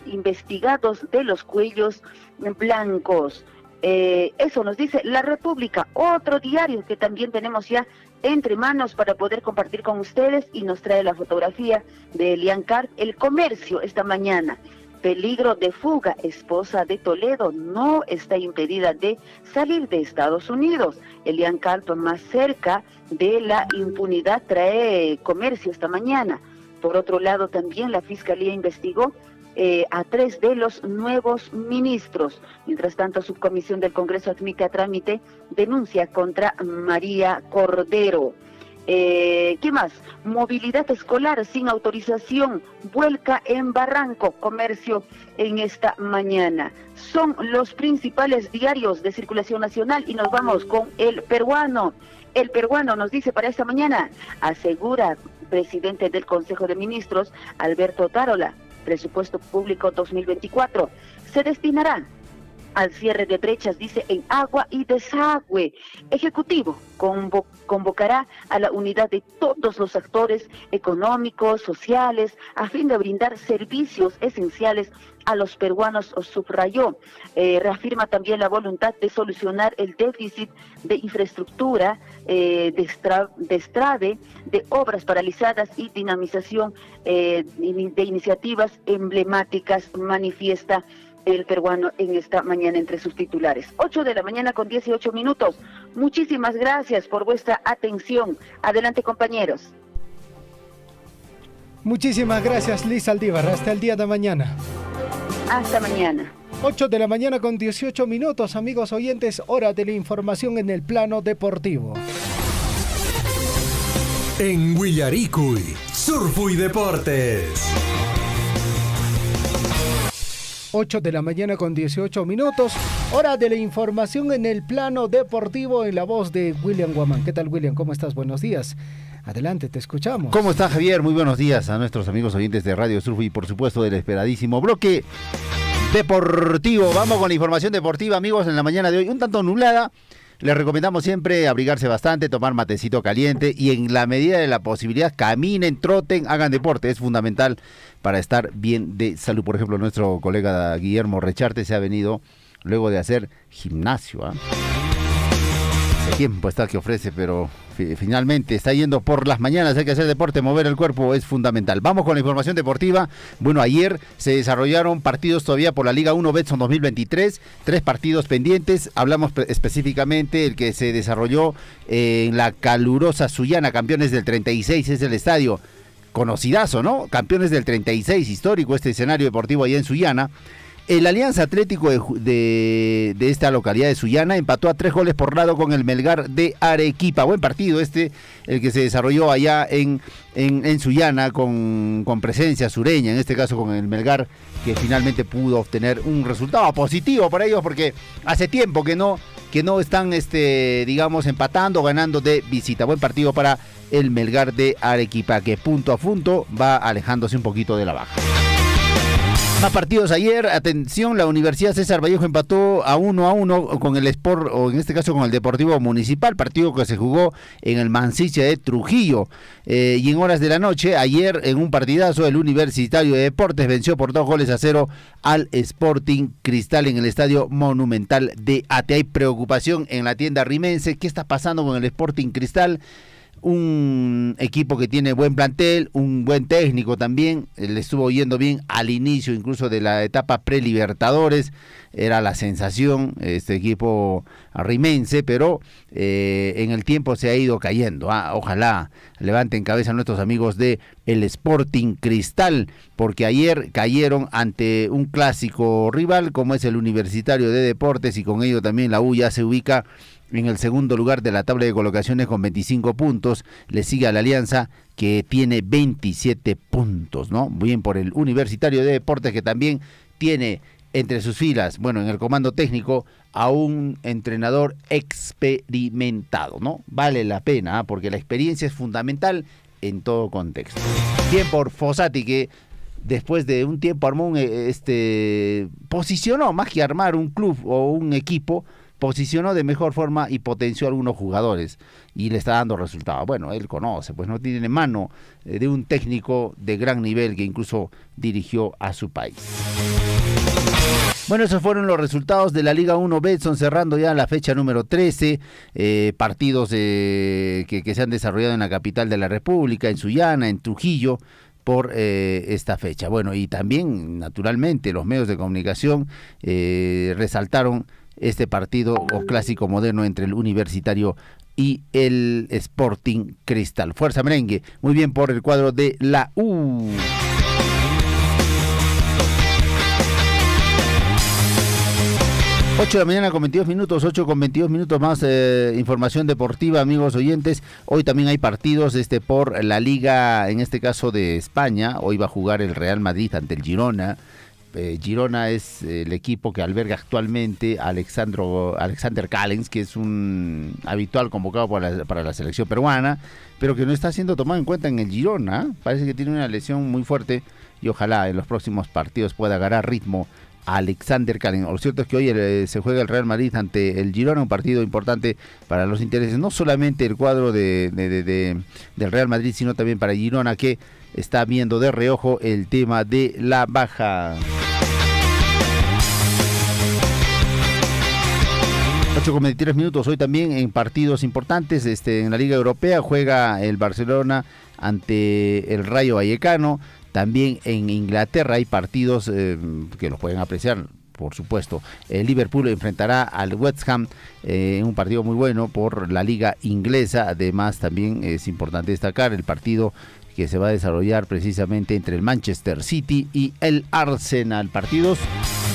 investigados de los cuellos blancos. Eso nos dice La República, otro diario que también tenemos ya entre manos para poder compartir con ustedes, y nos trae la fotografía de Elian Carp. El Comercio esta mañana: peligro de fuga, esposa de Toledo no está impedida de salir de Estados Unidos. Elian Carp más cerca de la impunidad, trae Comercio esta mañana. Por otro lado, también la Fiscalía investigó a 3 de los nuevos ministros. Mientras tanto, Subcomisión del Congreso admite a trámite denuncia contra María Cordero. ¿Qué más? Movilidad escolar sin autorización vuelca en Barranco. Comercio en esta mañana. Son los principales diarios de circulación nacional y nos vamos con El Peruano. El Peruano nos dice para esta mañana: asegura presidente del Consejo de Ministros, Alberto Otárola, presupuesto público 2024 se destinará al cierre de brechas, dice, en agua y desagüe. Ejecutivo convocará a la unidad de todos los actores económicos, sociales, a fin de brindar servicios esenciales a los peruanos, subrayó. Reafirma también la voluntad de solucionar el déficit de infraestructura, destrave de obras paralizadas y dinamización de iniciativas emblemáticas, manifiesta el peruano en esta mañana entre sus titulares. 8 de la mañana con 18 minutos. Muchísimas gracias por vuestra atención. Adelante, compañeros. Muchísimas gracias, Liz Aldívar. Hasta el día de mañana. Hasta mañana. 8 de la mañana con 18 minutos, amigos oyentes, hora de la información en el plano deportivo. En Huillaricuy, Surfo y Deportes. 8 de la mañana con 18 minutos, hora de la información en el plano deportivo en la voz de William Guamán. ¿Qué tal, William? ¿Cómo estás? Buenos días. Adelante, te escuchamos. ¿Cómo está, Javier? Muy buenos días a nuestros amigos oyentes de Radio Surfo y por supuesto del esperadísimo bloque deportivo. Vamos con la información deportiva, amigos, en la mañana de hoy. Un tanto nublada. Les recomendamos siempre abrigarse bastante, tomar matecito caliente y en la medida de la posibilidad caminen, troten, hagan deporte. Es fundamental para estar bien de salud. Por ejemplo, nuestro colega Guillermo Recharte se ha venido luego de hacer gimnasio. Hace tiempo está que ofrece, pero finalmente está yendo por las mañanas. Hay que hacer deporte, mover el cuerpo es fundamental. Vamos con la información deportiva. Bueno, ayer se desarrollaron partidos todavía por la Liga 1 Betson 2023, 3 partidos pendientes. Hablamos específicamente el que se desarrolló en la calurosa Sullana, campeones del 36, es el estadio conocidazo, ¿no? Campeones del 36, histórico este escenario deportivo allá en Sullana. El Alianza Atlético de esta localidad de Sullana empató a 3 goles por lado con el Melgar de Arequipa. Buen partido el que se desarrolló allá en Sullana con presencia sureña, en este caso con el Melgar, que finalmente pudo obtener un resultado positivo para ellos porque hace tiempo que no están digamos empatando o ganando de visita. Buen partido para el Melgar de Arequipa, que punto a punto va alejándose un poquito de la baja. Más partidos ayer, atención, la Universidad César Vallejo empató a 1-1 con el Sport, o en este caso con el Deportivo Municipal, partido que se jugó en el Mansilla de Trujillo. Y en horas de la noche, ayer en un partidazo, el Universitario de Deportes venció por 2-0 al Sporting Cristal en el Estadio Monumental de Ate. Hay preocupación en la tienda rimense. ¿Qué está pasando con el Sporting Cristal? Un equipo que tiene buen plantel, un buen técnico también, le estuvo yendo bien al inicio incluso de la etapa pre-Libertadores, era la sensación este equipo rimense, pero en el tiempo se ha ido cayendo. Ojalá levanten cabeza nuestros amigos de el Sporting Cristal, porque ayer cayeron ante un clásico rival como es el Universitario de Deportes, y con ello también la U ya se ubica en el segundo lugar de la tabla de colocaciones con 25 puntos. Le sigue a la Alianza, que tiene 27 puntos, ¿no? Bien por el Universitario de Deportes, que también tiene entre sus filas, bueno, en el comando técnico, a un entrenador experimentado, ¿no? Vale la pena, porque la experiencia es fundamental en todo contexto. Bien por Fossati, que después de un tiempo armó posicionó, más que armar un club o un equipo, posicionó de mejor forma y potenció a algunos jugadores y le está dando resultados. Bueno, él conoce, pues no tiene mano de un técnico de gran nivel que incluso dirigió a su país. Bueno, esos fueron los resultados de la Liga 1 Betson, cerrando ya la fecha número 13, partidos que se han desarrollado en la capital de la República, en Sullana, en Trujillo, por esta fecha. Bueno, y también, naturalmente, los medios de comunicación resaltaron este partido o clásico moderno entre el Universitario y el Sporting Cristal. Fuerza merengue, muy bien por el cuadro de la U. Ocho de la mañana con 22 minutos, 8 con 22 minutos más información deportiva, amigos oyentes. Hoy también hay partidos por la Liga, en este caso de España. Hoy va a jugar el Real Madrid ante el Girona. Girona es el equipo que alberga actualmente a Alexander Callens, que es un habitual convocado para la selección peruana, pero que no está siendo tomado en cuenta en el Girona. Parece que tiene una lesión muy fuerte y ojalá en los próximos partidos pueda agarrar ritmo a Alexander Callens. Lo cierto es que hoy se juega el Real Madrid ante el Girona, un partido importante para los intereses, no solamente el cuadro del Real Madrid, sino también para Girona, que está viendo de reojo el tema de la baja. 8 con 23 minutos, hoy también en partidos importantes, en la Liga Europea juega el Barcelona ante el Rayo Vallecano. También en Inglaterra hay partidos que los pueden apreciar por supuesto. El Liverpool enfrentará al West Ham en un partido muy bueno por la liga inglesa. Además, también es importante destacar el partido que se va a desarrollar precisamente entre el Manchester City y el Arsenal. Partidos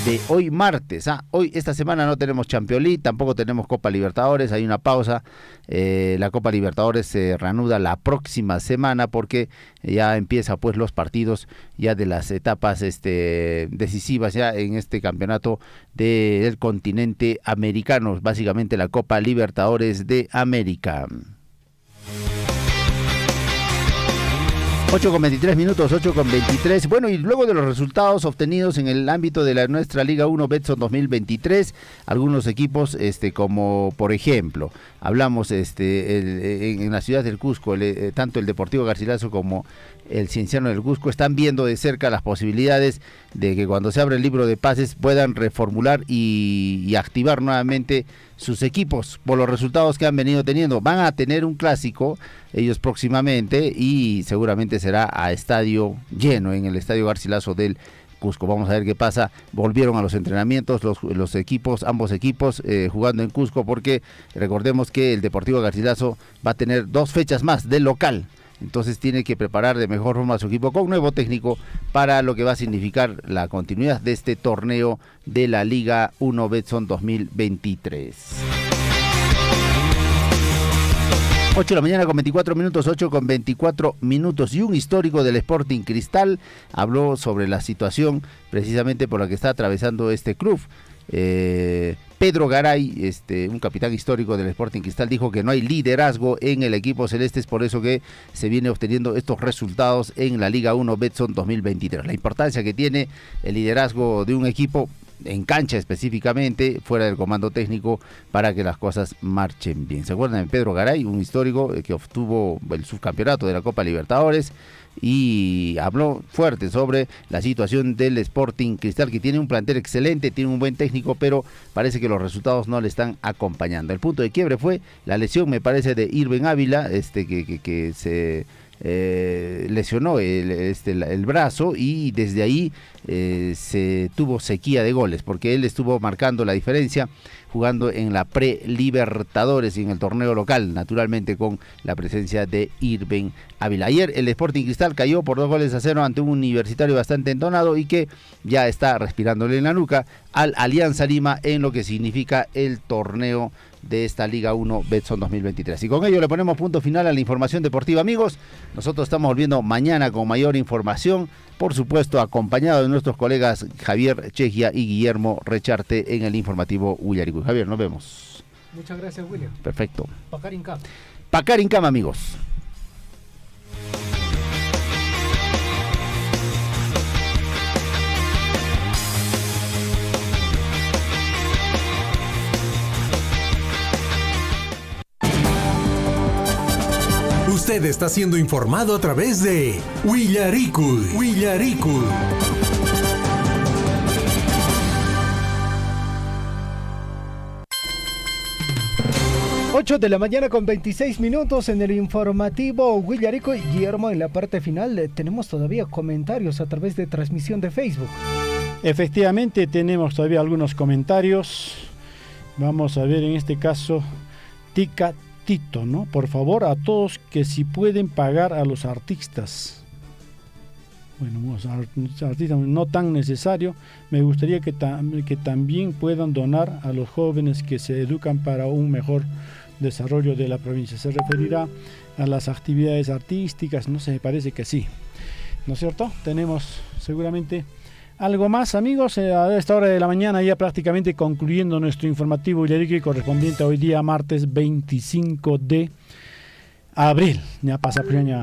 de hoy martes. Hoy, esta semana no tenemos Champions League, tampoco tenemos Copa Libertadores, hay una pausa. La Copa Libertadores se reanuda la próxima semana porque ya empieza pues los partidos ya de las etapas decisivas ya en este campeonato del continente americano, básicamente la Copa Libertadores de América. 8:23 minutos, 8:23. Bueno, y luego de los resultados obtenidos en el ámbito de nuestra Liga 1 Betson 2023, algunos equipos, como por ejemplo, hablamos en la ciudad del Cusco, tanto el Deportivo Garcilaso como el Cienciano del Cusco están viendo de cerca las posibilidades de que cuando se abra el libro de pases puedan reformular y activar nuevamente sus equipos por los resultados que han venido teniendo. Van a tener un clásico ellos próximamente y seguramente será a estadio lleno en el Estadio Garcilaso del Cusco. Vamos a ver qué pasa. Volvieron a los entrenamientos los equipos, ambos equipos jugando en Cusco, porque recordemos que el Deportivo Garcilaso va a tener 2 fechas más de local. Entonces tiene que preparar de mejor forma a su equipo con un nuevo técnico para lo que va a significar la continuidad de este torneo de la Liga 1 Betson 2023. 8 de la mañana con 24 minutos, 8 con 24 minutos. Y un histórico del Sporting Cristal habló sobre la situación precisamente por la que está atravesando este club. Pedro Garay, un capitán histórico del Sporting Cristal, dijo que no hay liderazgo en el equipo celeste, es por eso que se viene obteniendo estos resultados en la Liga 1 Betson 2023. La importancia que tiene el liderazgo de un equipo en cancha específicamente, fuera del comando técnico, para que las cosas marchen bien. ¿Se acuerdan de Pedro Garay, un histórico que obtuvo el subcampeonato de la Copa Libertadores? Y habló fuerte sobre la situación del Sporting Cristal, que tiene un plantel excelente, tiene un buen técnico, pero parece que los resultados no le están acompañando. El punto de quiebre fue la lesión, me parece, de Irving Ávila, que se lesionó el brazo, y desde ahí se tuvo sequía de goles, porque él estuvo marcando la diferencia jugando en la pre-Libertadores y en el torneo local, naturalmente con la presencia de Irving Ávila. Ayer el Sporting Cristal cayó por 2-0 ante un Universitario bastante entonado y que ya está respirándole en la nuca al Alianza Lima en lo que significa el torneo de esta Liga 1 Betson 2023. Y con ello le ponemos punto final a la información deportiva, amigos. Nosotros estamos volviendo mañana con mayor información, por supuesto acompañado de nuestros colegas Javier Chegia y Guillermo Recharte en el informativo Huillarico. Javier, nos vemos. Muchas gracias, William. Perfecto. Pacarincam. Pacarincam, amigos. Usted está siendo informado a través de Huillarico. 8 de la mañana con 26 minutos en el informativo Huillarico. Y Guillermo, en la parte final tenemos todavía comentarios a través de transmisión de Facebook. Efectivamente, tenemos todavía algunos comentarios. Vamos a ver en este caso, Tica Tito, ¿no? Por favor, a todos que si pueden pagar a los artistas. Bueno, los artistas no tan necesario. Me gustaría que también puedan donar a los jóvenes que se educan para un mejor desarrollo de la provincia. Se referirá a las actividades artísticas, no sé, me parece que sí. ¿No es cierto? Tenemos seguramente algo más, amigos, a esta hora de la mañana, ya prácticamente concluyendo nuestro informativo Huillarico correspondiente a hoy día, martes 25 de abril. Ya pasa abril.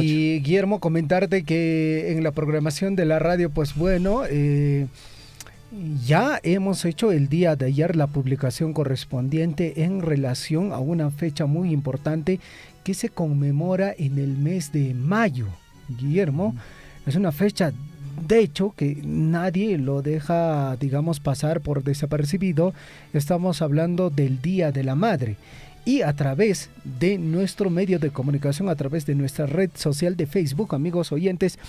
Y Guillermo, comentarte que en la programación de la radio, pues bueno, ya hemos hecho el día de ayer la publicación correspondiente en relación a una fecha muy importante que se conmemora en el mes de mayo. Guillermo, es una fecha, de hecho, que nadie lo deja, digamos, pasar por desapercibido. Estamos hablando del Día de la Madre. y a través de nuestro medio de comunicación, a través de nuestra red social de Facebook, amigos oyentes,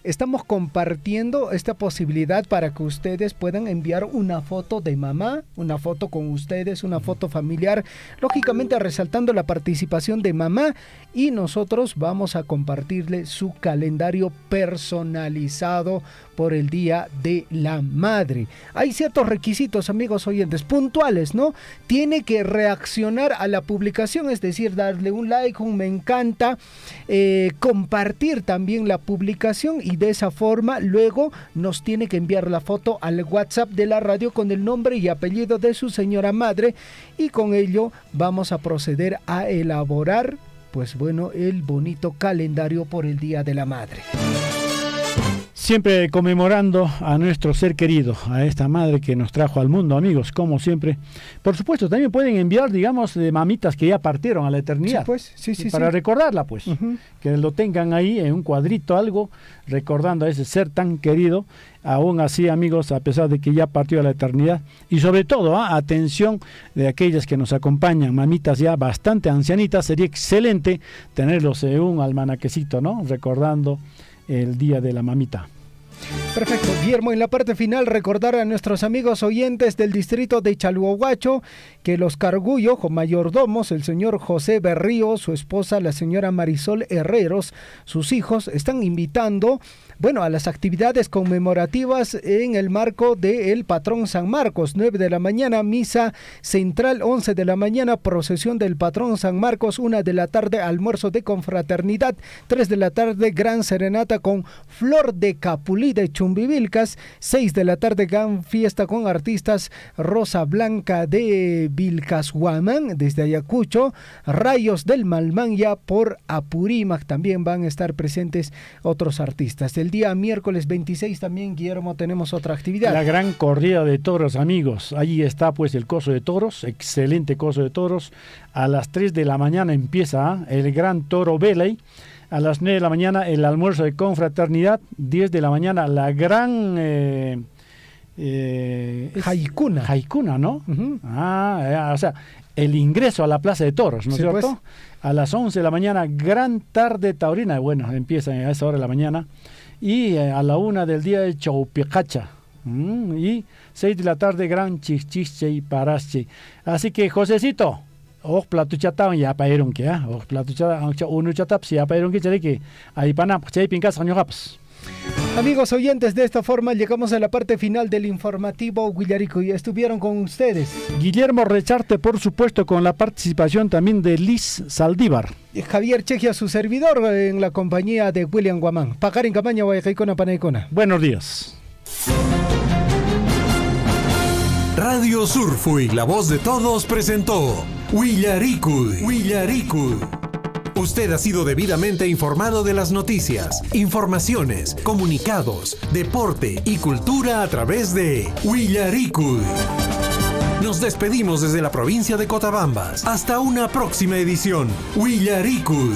estamos compartiendo esta posibilidad para que ustedes puedan enviar una foto de mamá, una foto con ustedes, una foto familiar, lógicamente resaltando la participación de mamá, y nosotros vamos a compartirle su calendario personalizado por el Día de la Madre. Hay ciertos requisitos, amigos oyentes, puntuales, ¿no? Tiene que reaccionar a la publicación, es decir, darle un like, un me encanta, compartir también la publicación, y de esa forma luego nos tiene que enviar la foto al WhatsApp de la radio con el nombre y apellido de su señora madre, y con ello vamos a proceder a elaborar, pues bueno, el bonito calendario por el Día de la Madre. Siempre conmemorando a nuestro ser querido, a esta madre que nos trajo al mundo, amigos, como siempre. Por supuesto, también pueden enviar, digamos, de mamitas que ya partieron a la eternidad. Sí, pues, sí, para sí. recordarla, pues. Que lo tengan ahí en un cuadrito, algo, recordando a ese ser tan querido. Aún así, amigos, a pesar de que ya partió a la eternidad. Y sobre todo, atención de aquellas que nos acompañan, mamitas ya bastante ancianitas, sería excelente tenerlos en un almanaquecito, ¿no? Recordando el Día de la Mamita. Perfecto, Guillermo, en la parte final recordar a nuestros amigos oyentes del distrito de Chalhuahuacho que los Cargullo, mayordomos, el señor José Berrío, su esposa la señora Marisol Herreros, sus hijos, están invitando, bueno, a las actividades conmemorativas en el marco del patrón San Marcos. 9 de la mañana, misa central, 11 de la mañana, procesión del patrón San Marcos, 1 de la tarde, almuerzo de confraternidad, 3 de la tarde, gran serenata con Flor de Capulí de Chumbivilcas, 6 de la tarde, gran fiesta con artistas Rosa Blanca de Vilcashuamán, desde Ayacucho, Rayos del Malmanya por Apurímac, también van a estar presentes otros artistas. El día miércoles 26 también, Guillermo, tenemos otra actividad. La gran corrida de toros, amigos. Allí está pues el coso de toros, excelente coso de toros. A las 3 de la mañana empieza el gran toro Belay. A las 9 de la mañana el almuerzo de confraternidad. 10 de la mañana la gran Jaicuna. Jaicuna, ¿no? O sea, el ingreso a la plaza de toros, ¿no es cierto? Pues. A las 11 de la mañana gran tarde taurina. Bueno, empieza a esa hora de la mañana. Y a la 1 del día de Chaupicacha. Y 6 de la tarde gran chichiche y parache. Así que, Josecito, platuchata ya paeron que platuchata uno chatap si ya paeron que ahí pana chay pincas añojaps. Amigos oyentes, de esta forma llegamos a la parte final del informativo Huillarico y estuvieron con ustedes Guillermo Recharte, por supuesto, con la participación también de Liz Saldívar, Javier Chejia, su servidor, en la compañía de William Guamán. Pacarin Camaña, Guayacaicona, Panaicona. Buenos días. Radio Surfui, la voz de todos, presentó Huillaricuy. Usted ha sido debidamente informado de las noticias, informaciones, comunicados, deporte y cultura a través de Huillaricuy. Nos despedimos desde la provincia de Cotabambas. Hasta una próxima edición. Huillaricuy.